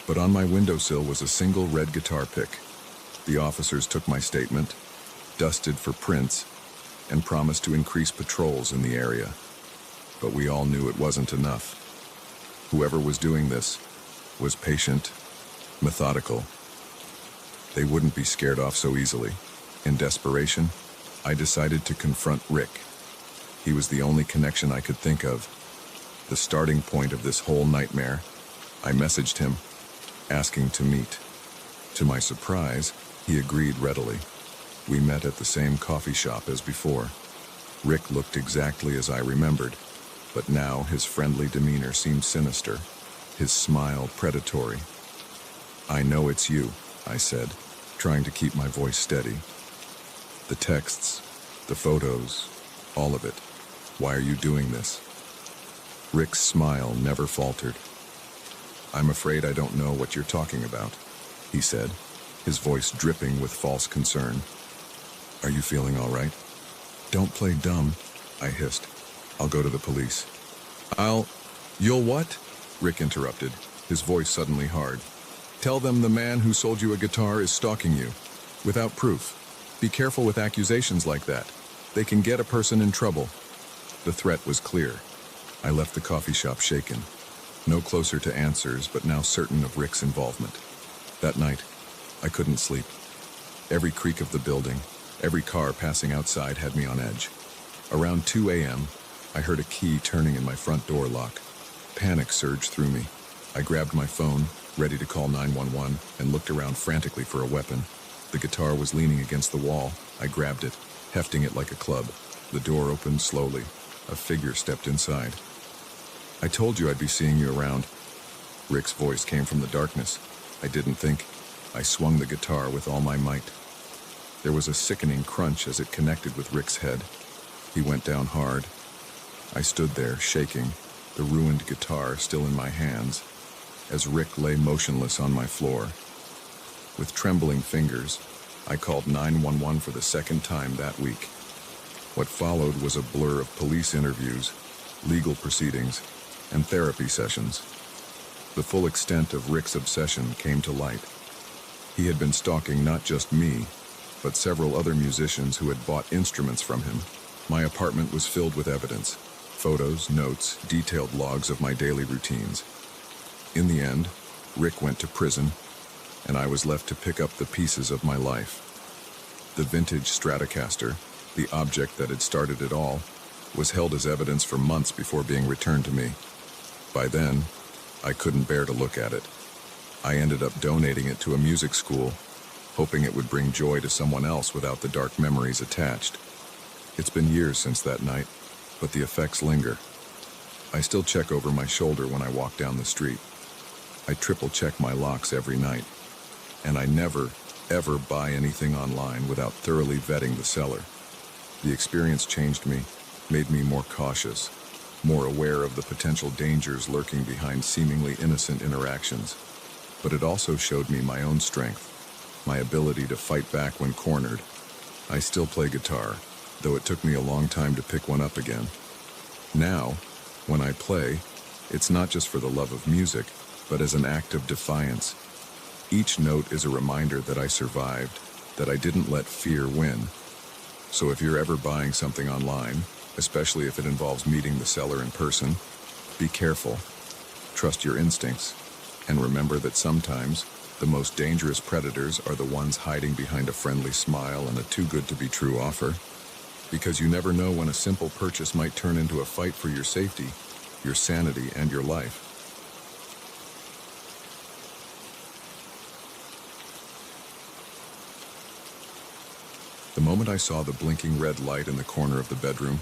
But on my windowsill was a single red guitar pick. The officers took my statement, dusted for prints, and promised to increase patrols in the area. But we all knew it wasn't enough. Whoever was doing this was patient, methodical. They wouldn't be scared off so easily. In desperation, I decided to confront Rick. He was the only connection I could think of, the starting point of this whole nightmare. I messaged him, asking to meet. To my surprise, he agreed readily. We met at the same coffee shop as before. Rick looked exactly as I remembered, but now his friendly demeanor seemed sinister, his smile predatory. "I know it's you," I said, trying to keep my voice steady. "The texts, the photos, all of it. Why are you doing this?" Rick's smile never faltered. "I'm afraid I don't know what you're talking about," he said, his voice dripping with false concern. "Are you feeling all right?" "Don't play dumb," I hissed. "I'll go to the police." You'll what?" Rick interrupted, his voice suddenly hard. "Tell them the man who sold you a guitar is stalking you, without proof. Be careful with accusations like that. They can get a person in trouble." The threat was clear. I left the coffee shop shaken, no closer to answers, but now certain of Rick's involvement. That night, I couldn't sleep. Every creak of the building, every car passing outside had me on edge. Around 2 a.m., I heard a key turning in my front door lock. Panic surged through me. I grabbed my phone, ready to call 911, and looked around frantically for a weapon. The guitar was leaning against the wall. I grabbed it, hefting it like a club. The door opened slowly. A figure stepped inside. "I told you I'd be seeing you around." Rick's voice came from the darkness. I didn't think. I swung the guitar with all my might. There was a sickening crunch as it connected with Rick's head. He went down hard. I stood there, shaking, the ruined guitar still in my hands, as Rick lay motionless on my floor. With trembling fingers, I called 911 for the second time that week. What followed was a blur of police interviews, legal proceedings, and therapy sessions. The full extent of Rick's obsession came to light. He had been stalking not just me, but several other musicians who had bought instruments from him. My apartment was filled with evidence, photos, notes, detailed logs of my daily routines. In the end, Rick went to prison, and I was left to pick up the pieces of my life. The vintage Stratocaster, the object that had started it all, was held as evidence for months before being returned to me. By then, I couldn't bear to look at it. I ended up donating it to a music school, hoping it would bring joy to someone else without the dark memories attached. It's been years since that night, but the effects linger. I still check over my shoulder when I walk down the street. I triple-check my locks every night, and I never, ever buy anything online without thoroughly vetting the seller. The experience changed me, made me more cautious, more aware of the potential dangers lurking behind seemingly innocent interactions. But it also showed me my own strength, my ability to fight back when cornered. I still play guitar, though it took me a long time to pick one up again. Now, when I play, it's not just for the love of music, but as an act of defiance. Each note is a reminder that I survived, that I didn't let fear win. So if you're ever buying something online, especially if it involves meeting the seller in person, be careful, trust your instincts, and remember that sometimes the most dangerous predators are the ones hiding behind a friendly smile and a too-good-to-be-true offer. Because you never know when a simple purchase might turn into a fight for your safety, your sanity, and your life. The moment I saw the blinking red light in the corner of the bedroom,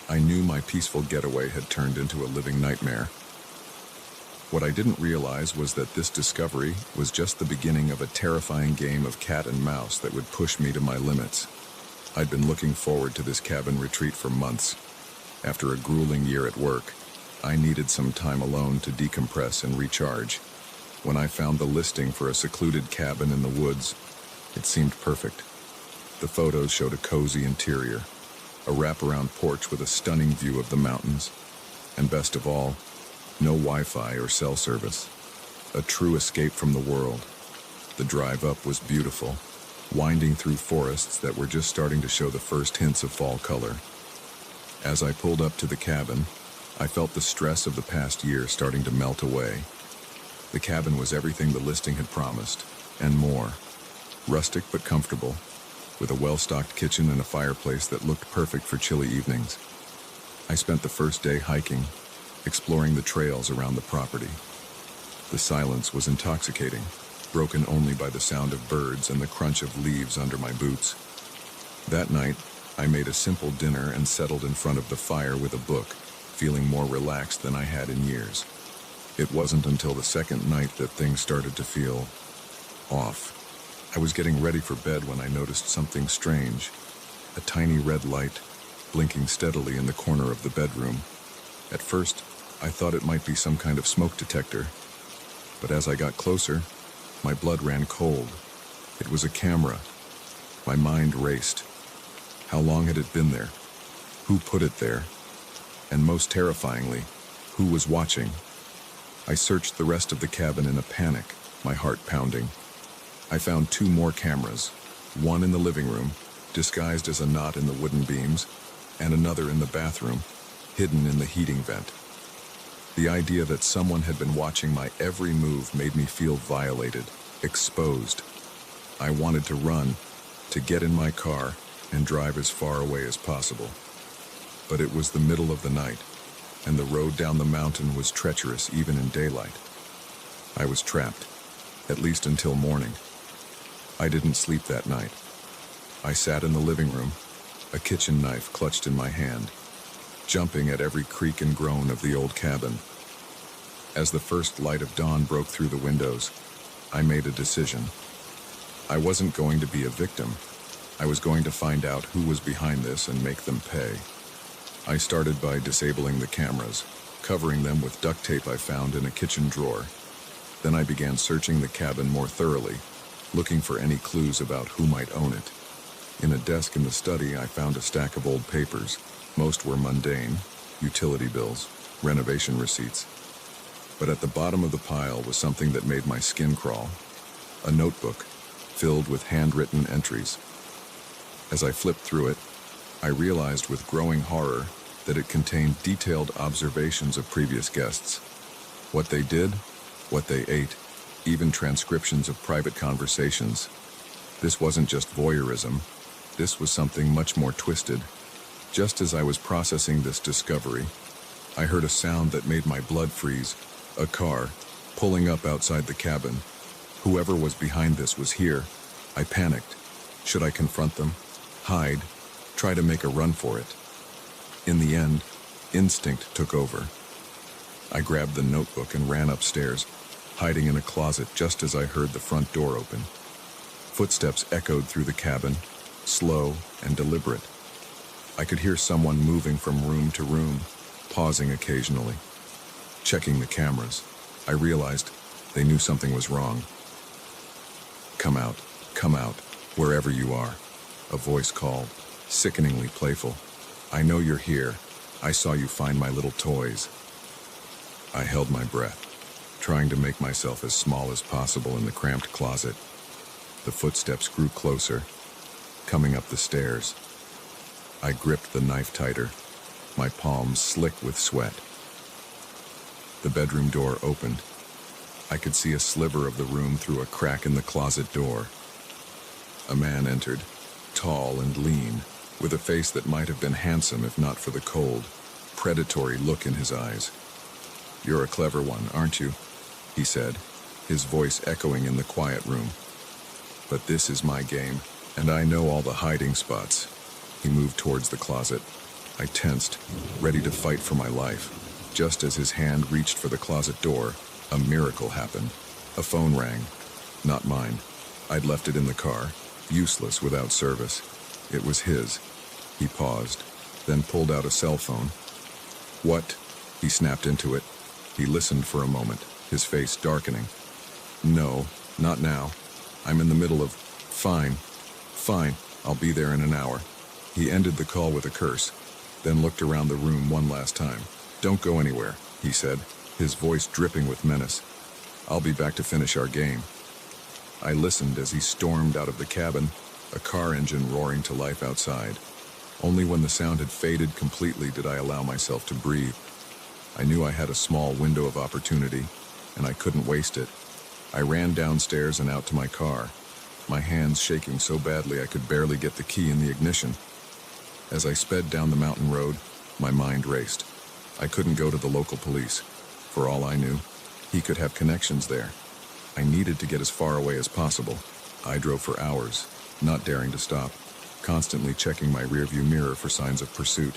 I knew my peaceful getaway had turned into a living nightmare. What I didn't realize was that this discovery was just the beginning of a terrifying game of cat and mouse that would push me to my limits. I'd been looking forward to this cabin retreat for months. After a grueling year at work, I needed some time alone to decompress and recharge. When I found the listing for a secluded cabin in the woods, it seemed perfect. The photos showed a cozy interior, a wraparound porch with a stunning view of the mountains, and best of all, no Wi-Fi or cell service. A true escape from the world. The drive up was beautiful, winding through forests that were just starting to show the first hints of fall color. As I pulled up to the cabin, I felt the stress of the past year starting to melt away. The cabin was everything the listing had promised, and more. Rustic but comfortable, with a well-stocked kitchen and a fireplace that looked perfect for chilly evenings. I spent the first day hiking, exploring the trails around the property. The silence was intoxicating, broken only by the sound of birds and the crunch of leaves under my boots. That night, I made a simple dinner and settled in front of the fire with a book, feeling more relaxed than I had in years. It wasn't until the second night that things started to feel off. I was getting ready for bed when I noticed something strange, a tiny red light blinking steadily in the corner of the bedroom. At first, I thought it might be some kind of smoke detector, but as I got closer, my blood ran cold. It was a camera. My mind raced. How long had it been there? Who put it there? And most terrifyingly, who was watching? I searched the rest of the cabin in a panic, my heart pounding. I found 2 more cameras, one in the living room, disguised as a knot in the wooden beams, and another in the bathroom, hidden in the heating vent. The idea that someone had been watching my every move made me feel violated, exposed. I wanted to run, to get in my car, and drive as far away as possible. But it was the middle of the night, and the road down the mountain was treacherous even in daylight. I was trapped, at least until morning. I didn't sleep that night. I sat in the living room, a kitchen knife clutched in my hand, jumping at every creak and groan of the old cabin. As the first light of dawn broke through the windows, I made a decision. I wasn't going to be a victim. I was going to find out who was behind this and make them pay. I started by disabling the cameras, covering them with duct tape I found in a kitchen drawer. Then I began searching the cabin more thoroughly, looking for any clues about who might own it. In a desk in the study, I found a stack of old papers. Most were mundane, utility bills, renovation receipts. But at the bottom of the pile was something that made my skin crawl. A notebook filled with handwritten entries. As I flipped through it, I realized with growing horror that it contained detailed observations of previous guests. What they did, what they ate, even transcriptions of private conversations. This wasn't just voyeurism. This was something much more twisted. Just as I was processing this discovery, I heard a sound that made my blood freeze. A car, pulling up outside the cabin. Whoever was behind this was here. I panicked. Should I confront them? Hide? Try to make a run for it? In the end, instinct took over. I grabbed the notebook and ran upstairs, hiding in a closet just as I heard the front door open. Footsteps echoed through the cabin, slow and deliberate. I could hear someone moving from room to room, pausing occasionally. Checking the cameras, I realized they knew something was wrong. Come out, wherever you are," a voice called, sickeningly playful. "I know you're here. I saw you find my little toys." I held my breath, trying to make myself as small as possible in the cramped closet. The footsteps grew closer, coming up the stairs. I gripped the knife tighter, my palms slick with sweat. The bedroom door opened. I could see a sliver of the room through a crack in the closet door. A man entered, tall and lean, with a face that might have been handsome if not for the cold, predatory look in his eyes. "You're a clever one, aren't you?" he said, his voice echoing in the quiet room. "But this is my game, and I know all the hiding spots." He moved towards the closet. I tensed, ready to fight for my life. Just as his hand reached for the closet door, a miracle happened. A phone rang. Not mine. I'd left it in the car, useless without service. It was his. He paused, then pulled out a cell phone. "What?" He snapped into it. He listened for a moment, his face darkening. "No, not now. I'm in the middle of... Fine. I'll be there in an hour." He ended the call with a curse, then looked around the room one last time. "Don't go anywhere," he said, his voice dripping with menace. "I'll be back to finish our game." I listened as he stormed out of the cabin, a car engine roaring to life outside. Only when the sound had faded completely did I allow myself to breathe. I knew I had a small window of opportunity, and I couldn't waste it. I ran downstairs and out to my car, my hands shaking so badly I could barely get the key in the ignition. As I sped down the mountain road, my mind raced. I couldn't go to the local police. For all I knew, he could have connections there. I needed to get as far away as possible. I drove for hours, not daring to stop, constantly checking my rearview mirror for signs of pursuit.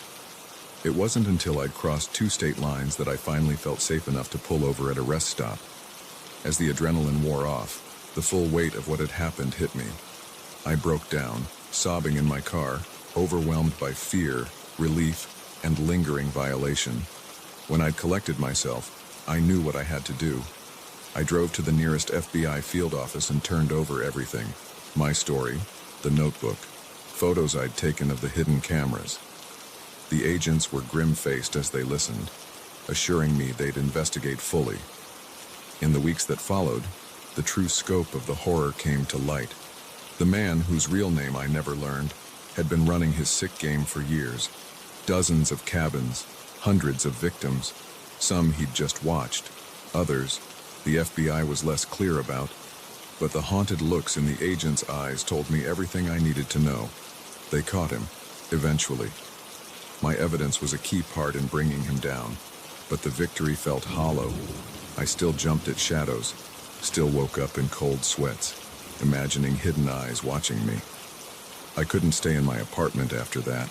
It wasn't until I'd crossed 2 state lines that I finally felt safe enough to pull over at a rest stop. As the adrenaline wore off, the full weight of what had happened hit me. I broke down, sobbing in my car, overwhelmed by fear, relief, and lingering violation. When I'd collected myself, I knew what I had to do. I drove to the nearest FBI field office and turned over everything. My story, the notebook, photos I'd taken of the hidden cameras. The agents were grim-faced as they listened, assuring me they'd investigate fully. In the weeks that followed, the true scope of the horror came to light. The man, whose real name I never learned, had been running his sick game for years. Dozens of cabins, hundreds of victims. Some he'd just watched. Others, the FBI was less clear about. But the haunted looks in the agent's eyes told me everything I needed to know. They caught him, eventually. My evidence was a key part in bringing him down, but the victory felt hollow. I still jumped at shadows, still woke up in cold sweats, imagining hidden eyes watching me. I couldn't stay in my apartment after that.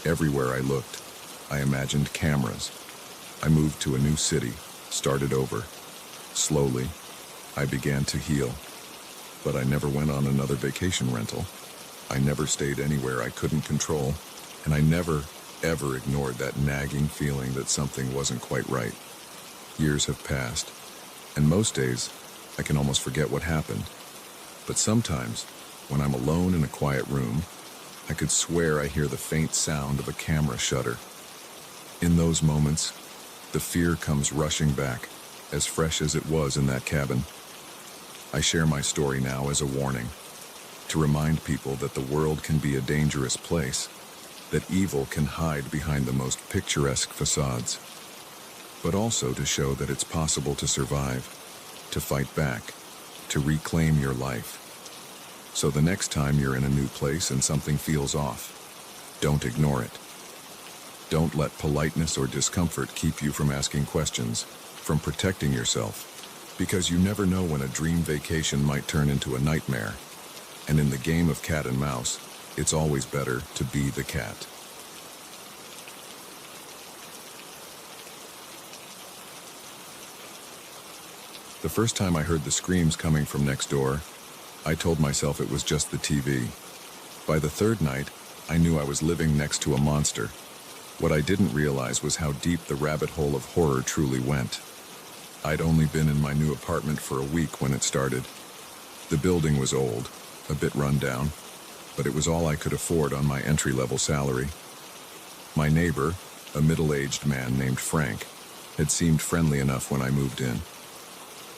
Everywhere I looked, I imagined cameras. I moved to a new city, started over. Slowly, I began to heal. But I never went on another vacation rental. I never stayed anywhere I couldn't control, and I never, ever ignored that nagging feeling that something wasn't quite right. Years have passed, and most days, I can almost forget what happened. But sometimes, when I'm alone in a quiet room, I could swear I hear the faint sound of a camera shutter. In those moments, the fear comes rushing back, as fresh as it was in that cabin. I share my story now as a warning, to remind people that the world can be a dangerous place, that evil can hide behind the most picturesque facades, but also to show that it's possible to survive, to fight back, to reclaim your life. So the next time you're in a new place and something feels off, don't ignore it. Don't let politeness or discomfort keep you from asking questions, from protecting yourself, because you never know when a dream vacation might turn into a nightmare. And in the game of cat and mouse, it's always better to be the cat. The first time I heard the screams coming from next door, I told myself it was just the TV. By the third night, I knew I was living next to a monster. What I didn't realize was how deep the rabbit hole of horror truly went. I'd only been in my new apartment for a week when it started. The building was old, a bit run down, but it was all I could afford on my entry-level salary. My neighbor, a middle-aged man named Frank, had seemed friendly enough when I moved in.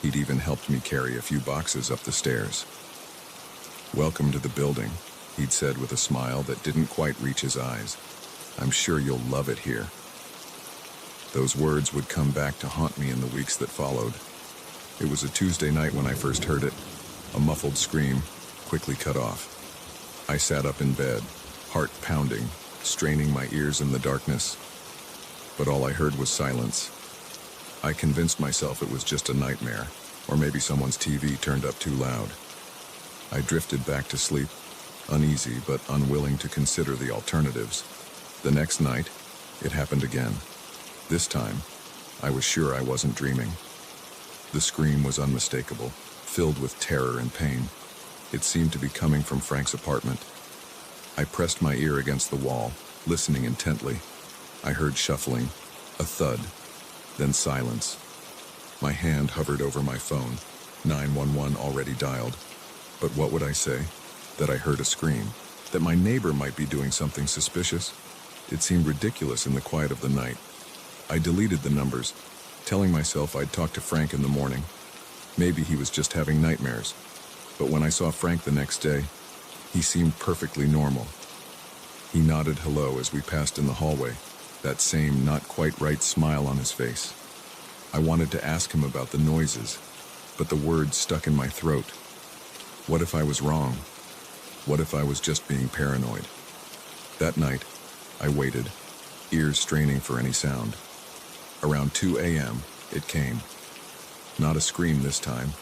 He'd even helped me carry a few boxes up the stairs. "Welcome to the building," he'd said with a smile that didn't quite reach his eyes. "I'm sure you'll love it here." Those words would come back to haunt me in the weeks that followed. It was a Tuesday night when I first heard it, a muffled scream, quickly cut off. I sat up in bed, heart pounding, straining my ears in the darkness. But all I heard was silence. I convinced myself it was just a nightmare, or maybe someone's TV turned up too loud. I drifted back to sleep, uneasy but unwilling to consider the alternatives. The next night, it happened again. This time, I was sure I wasn't dreaming. The scream was unmistakable, filled with terror and pain. It seemed to be coming from Frank's apartment. I pressed my ear against the wall, listening intently. I heard shuffling, a thud, then silence. My hand hovered over my phone, 911 already dialed. But what would I say? That I heard a scream? That my neighbor might be doing something suspicious? It seemed ridiculous in the quiet of the night. I deleted the numbers, telling myself I'd talk to Frank in the morning. Maybe he was just having nightmares. But when I saw Frank the next day, he seemed perfectly normal. He nodded hello as we passed in the hallway, that same not quite right smile on his face. I wanted to ask him about the noises, but the words stuck in my throat. What if I was wrong? What if I was just being paranoid? That night, I waited, ears straining for any sound. Around 2 a.m., it came. Not a scream this time,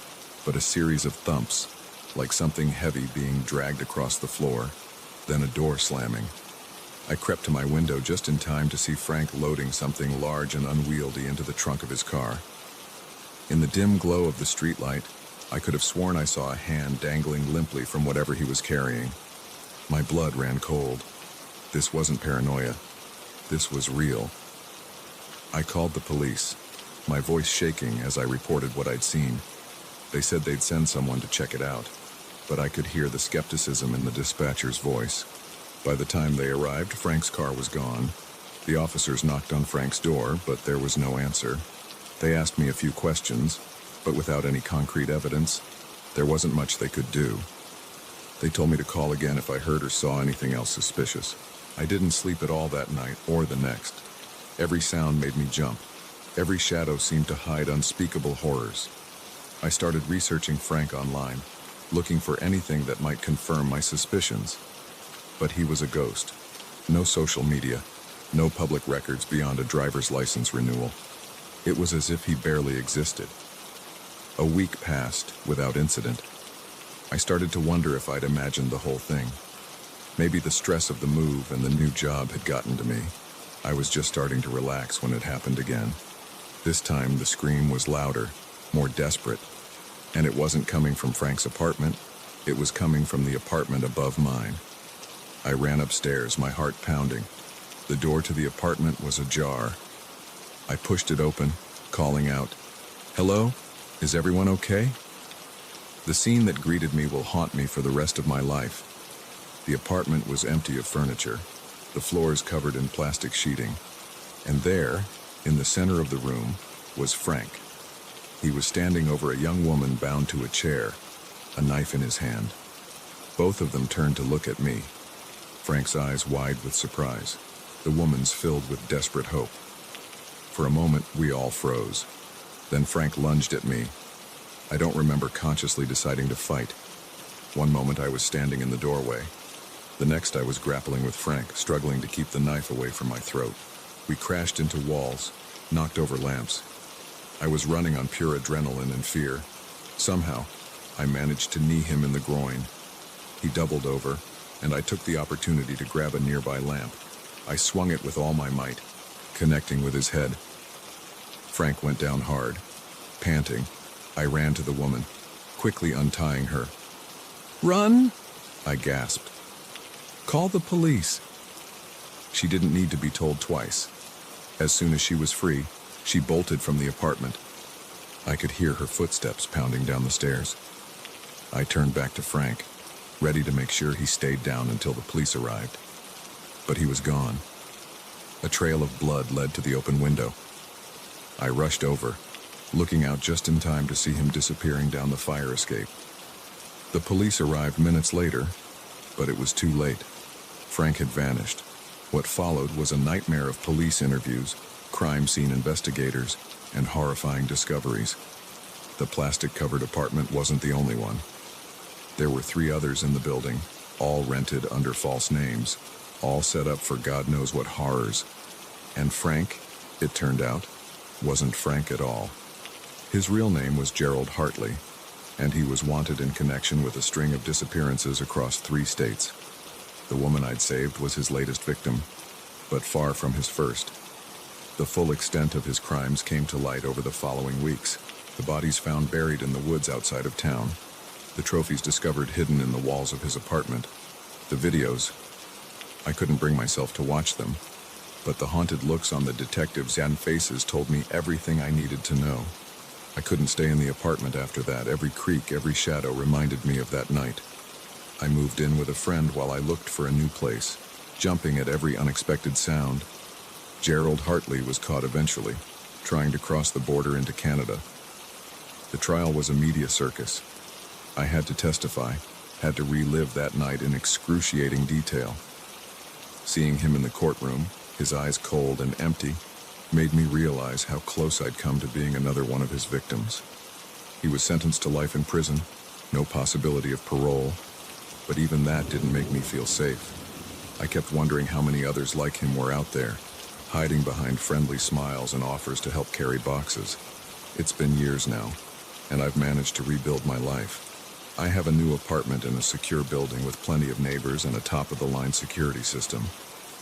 but a series of thumps, like something heavy being dragged across the floor, then a door slamming. I crept to my window just in time to see Frank loading something large and unwieldy into the trunk of his car. In the dim glow of the streetlight, I could have sworn I saw a hand dangling limply from whatever he was carrying. My blood ran cold. This wasn't paranoia. This was real. I called the police, my voice shaking as I reported what I'd seen. They said they'd send someone to check it out, but I could hear the skepticism in the dispatcher's voice. By the time they arrived, Frank's car was gone. The officers knocked on Frank's door, but there was no answer. They asked me a few questions, but without any concrete evidence, there wasn't much they could do. They told me to call again if I heard or saw anything else suspicious. I didn't sleep at all that night or the next. Every sound made me jump. Every shadow seemed to hide unspeakable horrors. I started researching Frank online, looking for anything that might confirm my suspicions. But he was a ghost. No social media, no public records beyond a driver's license renewal. It was as if he barely existed. A week passed without incident. I started to wonder if I'd imagined the whole thing. Maybe the stress of the move and the new job had gotten to me. I was just starting to relax when it happened again. This time the scream was louder, more desperate. And it wasn't coming from Frank's apartment. It was coming from the apartment above mine. I ran upstairs, my heart pounding. The door to the apartment was ajar. I pushed it open, calling out, "Hello? Is everyone okay?" The scene that greeted me will haunt me for the rest of my life. The apartment was empty of furniture, the floors covered in plastic sheeting, and there, in the center of the room, was Frank. He was standing over a young woman bound to a chair, a knife in his hand. Both of them turned to look at me, Frank's eyes wide with surprise, the woman's filled with desperate hope. For a moment, we all froze. Then Frank lunged at me. I don't remember consciously deciding to fight. One moment I was standing in the doorway. The next I was grappling with Frank, struggling to keep the knife away from my throat. We crashed into walls, knocked over lamps. I was running on pure adrenaline and fear. Somehow, I managed to knee him in the groin. He doubled over, and I took the opportunity to grab a nearby lamp. I swung it with all my might, connecting with his head. Frank went down hard. Panting, I ran to the woman, quickly untying her. "Run!" I gasped. "Call the police." She didn't need to be told twice. As soon as she was free, she bolted from the apartment. I could hear her footsteps pounding down the stairs. I turned back to Frank, ready to make sure he stayed down until the police arrived. But he was gone. A trail of blood led to the open window. I rushed over, looking out just in time to see him disappearing down the fire escape. The police arrived minutes later, but it was too late. Frank had vanished. What followed was a nightmare of police interviews, crime scene investigators, and horrifying discoveries. The plastic-covered apartment wasn't the only one. There were 3 others in the building, all rented under false names, all set up for God knows what horrors. And Frank, it turned out, wasn't Frank at all. His real name was Gerald Hartley, and he was wanted in connection with a string of disappearances across 3 states. The woman I'd saved was his latest victim, but far from his first. The full extent of his crimes came to light over the following weeks. The bodies found buried in the woods outside of town. The trophies discovered hidden in the walls of his apartment. The videos, I couldn't bring myself to watch them, but the haunted looks on the detectives' and faces told me everything I needed to know. I couldn't stay in the apartment after that. Every creak, every shadow reminded me of that night. I moved in with a friend while I looked for a new place, jumping at every unexpected sound. Gerald Hartley was caught eventually, trying to cross the border into Canada. The trial was a media circus. I had to testify, had to relive that night in excruciating detail. Seeing him in the courtroom, his eyes cold and empty, made me realize how close I'd come to being another one of his victims. He was sentenced to life in prison, no possibility of parole, but even that didn't make me feel safe. I kept wondering how many others like him were out there, hiding behind friendly smiles and offers to help carry boxes. It's been years now, and I've managed to rebuild my life. I have a new apartment in a secure building with plenty of neighbors and a top-of-the-line security system.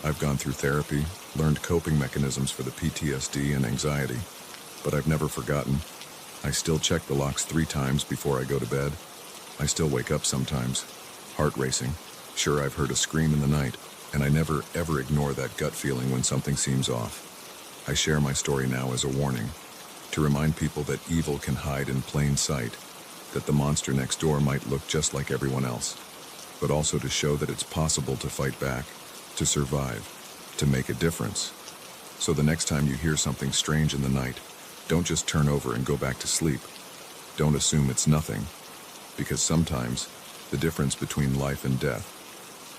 I've gone through therapy, learned coping mechanisms for the PTSD and anxiety, but I've never forgotten. I still check the locks 3 times before I go to bed. I still wake up sometimes, heart racing. Sure, I've heard a scream in the night, and I never, ever ignore that gut feeling when something seems off. I share my story now as a warning, to remind people that evil can hide in plain sight, that the monster next door might look just like everyone else, but also to show that it's possible to fight back, to survive, to make a difference. So the next time you hear something strange in the night, don't just turn over and go back to sleep. Don't assume it's nothing, because sometimes the difference between life and death,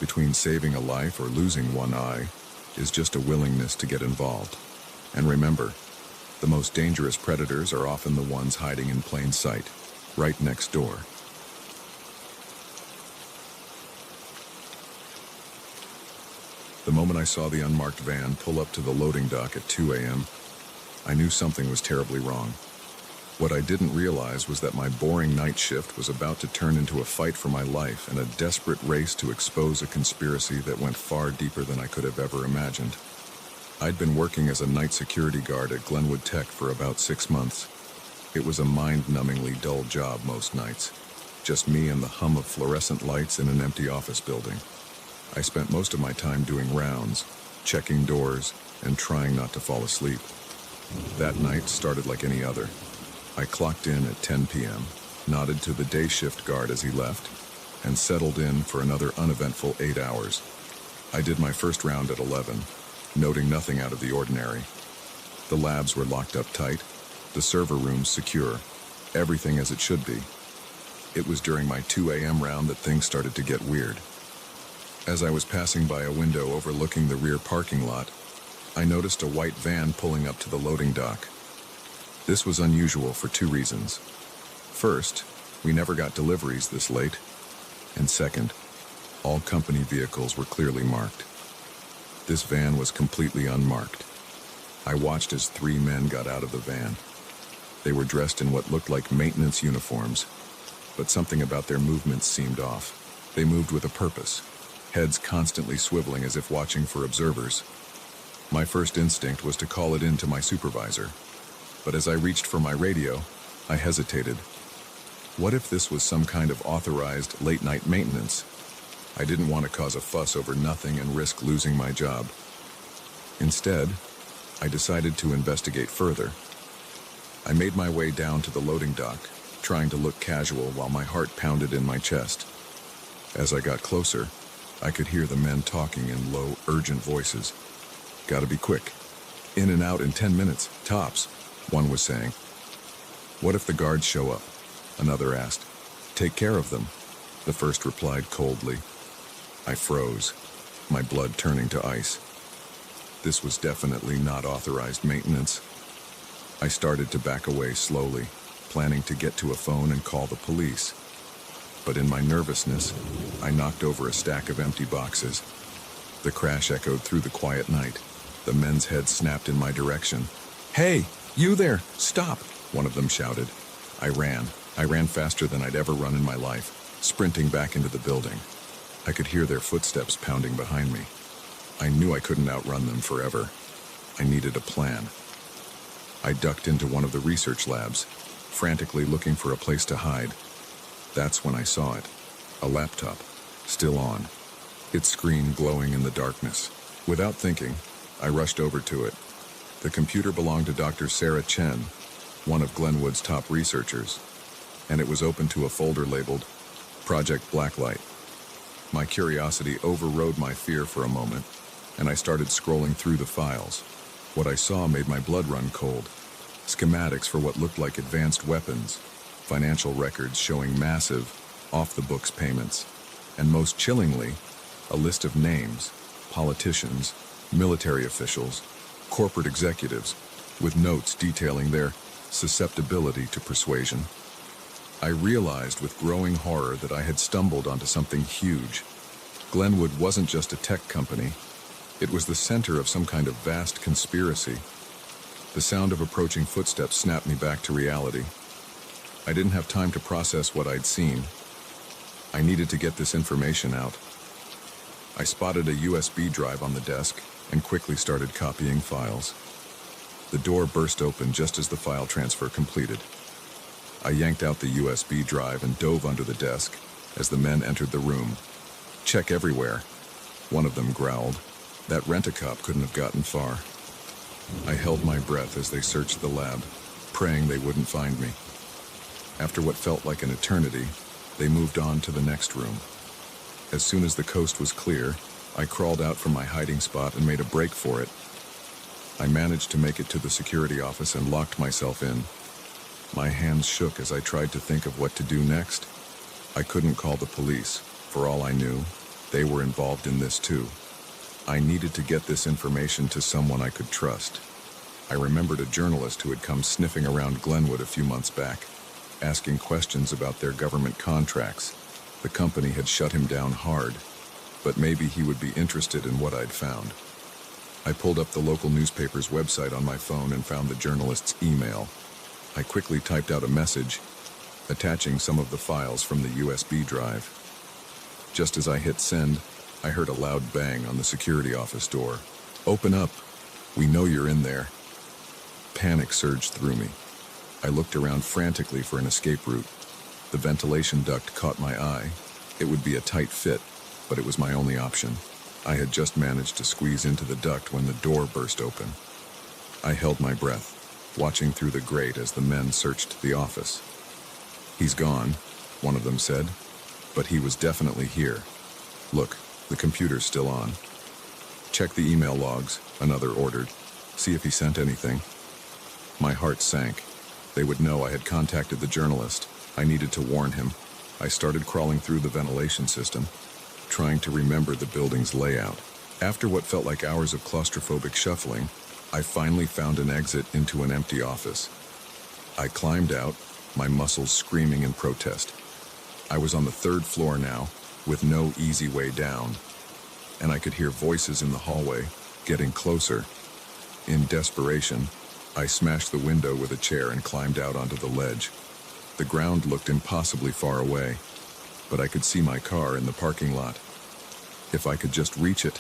between saving a life or losing one eye, is just a willingness to get involved. And remember, the most dangerous predators are often the ones hiding in plain sight, right next door. The moment I saw the unmarked van pull up to the loading dock at 2 a.m., I knew something was terribly wrong. What I didn't realize was that my boring night shift was about to turn into a fight for my life and a desperate race to expose a conspiracy that went far deeper than I could have ever imagined. I'd been working as a night security guard at Glenwood Tech for about 6 months. It was a mind-numbingly dull job most nights. Just me and the hum of fluorescent lights in an empty office building. I spent most of my time doing rounds, checking doors, and trying not to fall asleep. That night started like any other. I clocked in at 10 p.m., nodded to the day shift guard as he left, and settled in for another uneventful 8 hours. I did my first round at 11, noting nothing out of the ordinary. The labs were locked up tight, the server rooms secure, everything as it should be. It was during my 2 a.m. round that things started to get weird. As I was passing by a window overlooking the rear parking lot, I noticed a white van pulling up to the loading dock. This was unusual for 2 reasons. First, we never got deliveries this late. And second, all company vehicles were clearly marked. This van was completely unmarked. I watched as 3 men got out of the van. They were dressed in what looked like maintenance uniforms, but something about their movements seemed off. They moved with a purpose, heads constantly swiveling as if watching for observers. My first instinct was to call it in to my supervisor, but as I reached for my radio, I hesitated. What if this was some kind of authorized late-night maintenance? I didn't want to cause a fuss over nothing and risk losing my job. Instead, I decided to investigate further. I made my way down to the loading dock, trying to look casual while my heart pounded in my chest. As I got closer, I could hear the men talking in low, urgent voices. "Gotta be quick. In and out in 10 minutes, tops," one was saying. "What if the guards show up?" another asked. "Take care of them," the first replied coldly. I froze, my blood turning to ice. This was definitely not authorized maintenance. I started to back away slowly, planning to get to a phone and call the police. But in my nervousness, I knocked over a stack of empty boxes. The crash echoed through the quiet night. The men's heads snapped in my direction. "Hey, you there, stop!" one of them shouted. I ran faster than I'd ever run in my life, sprinting back into the building. I could hear their footsteps pounding behind me. I knew I couldn't outrun them forever. I needed a plan. I ducked into one of the research labs, frantically looking for a place to hide. That's when I saw it. A laptop, still on, its screen glowing in the darkness. Without thinking, I rushed over to it. The computer belonged to Dr. Sarah Chen, one of Glenwood's top researchers, and it was open to a folder labeled Project Blacklight. My curiosity overrode my fear for a moment, and I started scrolling through the files. What I saw made my blood run cold. Schematics for what looked like advanced weapons, financial records showing massive, off-the-books payments, and most chillingly, a list of names, politicians, military officials, corporate executives, with notes detailing their susceptibility to persuasion. I realized with growing horror that I had stumbled onto something huge. Glenwood wasn't just a tech company. It was the center of some kind of vast conspiracy. The sound of approaching footsteps snapped me back to reality. I didn't have time to process what I'd seen. I needed to get this information out. I spotted a USB drive on the desk and quickly started copying files. The door burst open just as the file transfer completed. I yanked out the USB drive and dove under the desk as the men entered the room. "Check everywhere," one of them growled. That rent-a-cop couldn't have gotten far. I held my breath as they searched the lab, praying they wouldn't find me. After what felt like an eternity, they moved on to the next room. As soon as the coast was clear, I crawled out from my hiding spot and made a break for it. I managed to make it to the security office and locked myself in. My hands shook as I tried to think of what to do next. I couldn't call the police. For all I knew, they were involved in this too. I needed to get this information to someone I could trust. I remembered a journalist who had come sniffing around Glenwood a few months back, asking questions about their government contracts. The company had shut him down hard, but maybe he would be interested in what I'd found. I pulled up the local newspaper's website on my phone and found the journalist's email. I quickly typed out a message, attaching some of the files from the USB drive. Just as I hit send, I heard a loud bang on the security office door. "Open up! We know you're in there." Panic surged through me. I looked around frantically for an escape route. The ventilation duct caught my eye. It would be a tight fit, but it was my only option. I had just managed to squeeze into the duct when the door burst open. I held my breath, watching through the grate as the men searched the office. "He's gone," one of them said. but he was definitely here. Look, the computer's still on. Check the email logs, another ordered. See if he sent anything. My heart sank. They would know I had contacted the journalist. I needed to warn him. I started crawling through the ventilation system, trying to remember the building's layout. After what felt like hours of claustrophobic shuffling, I finally found an exit into an empty office. I climbed out, my muscles screaming in protest. I was on the 3rd floor now, with no easy way down, and I could hear voices in the hallway, getting closer. In desperation, I smashed the window with a chair and climbed out onto the ledge. The ground looked impossibly far away, but I could see my car in the parking lot. If I could just reach it.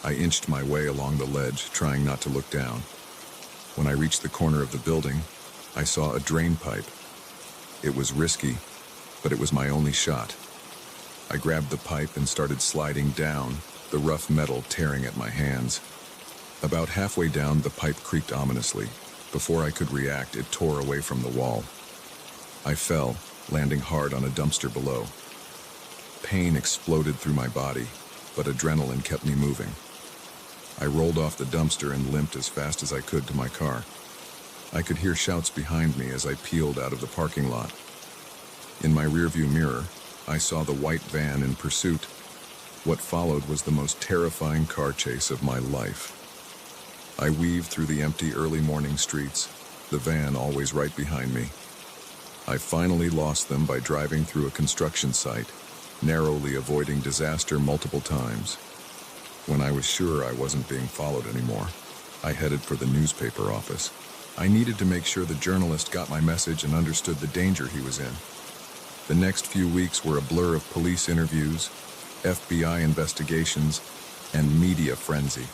I inched my way along the ledge, trying not to look down. When I reached the corner of the building, I saw a drain pipe. It was risky, but it was my only shot. I grabbed the pipe and started sliding down, the rough metal tearing at my hands. About halfway down, the pipe creaked ominously. Before I could react, it tore away from the wall. I fell, landing hard on a dumpster below. Pain exploded through my body, but adrenaline kept me moving. I rolled off the dumpster and limped as fast as I could to my car. I could hear shouts behind me as I peeled out of the parking lot. In my rearview mirror, I saw the white van in pursuit. What followed was the most terrifying car chase of my life. I weaved through the empty early morning streets, the van always right behind me. I finally lost them by driving through a construction site, narrowly avoiding disaster multiple times. When I was sure I wasn't being followed anymore, I headed for the newspaper office. I needed to make sure the journalist got my message and understood the danger he was in. The next few weeks were a blur of police interviews, FBI investigations, and media frenzy.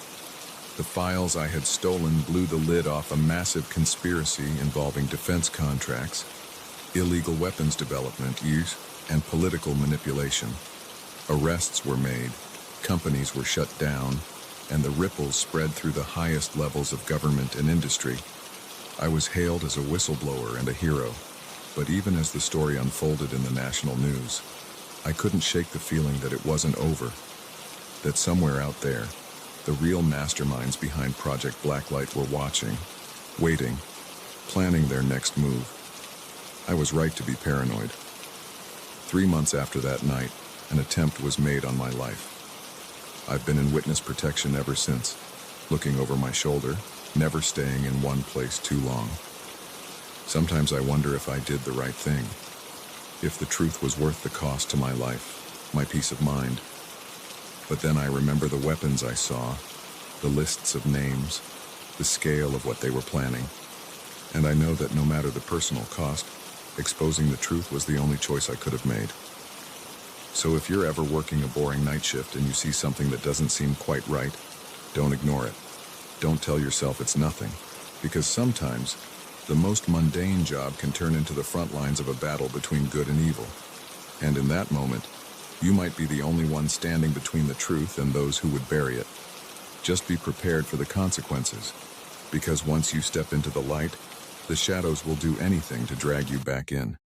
The files I had stolen blew the lid off a massive conspiracy involving defense contracts, illegal weapons development use, and political manipulation. Arrests were made, companies were shut down, and the ripples spread through the highest levels of government and industry. I was hailed as a whistleblower and a hero, but even as the story unfolded in the national news, I couldn't shake the feeling that it wasn't over, that somewhere out there, the real masterminds behind Project Blacklight were watching, waiting, planning their next move. I was right to be paranoid. 3 months after that night, an attempt was made on my life. I've been in witness protection ever since, looking over my shoulder, never staying in one place too long. Sometimes I wonder if I did the right thing, if the truth was worth the cost to my life, my peace of mind. But then I remember the weapons I saw, the lists of names, the scale of what they were planning. And I know that no matter the personal cost, exposing the truth was the only choice I could have made. So if you're ever working a boring night shift and you see something that doesn't seem quite right, don't ignore it. Don't tell yourself it's nothing, because sometimes the most mundane job can turn into the front lines of a battle between good and evil. And in that moment, you might be the only one standing between the truth and those who would bury it. Just be prepared for the consequences, because once you step into the light, the shadows will do anything to drag you back in.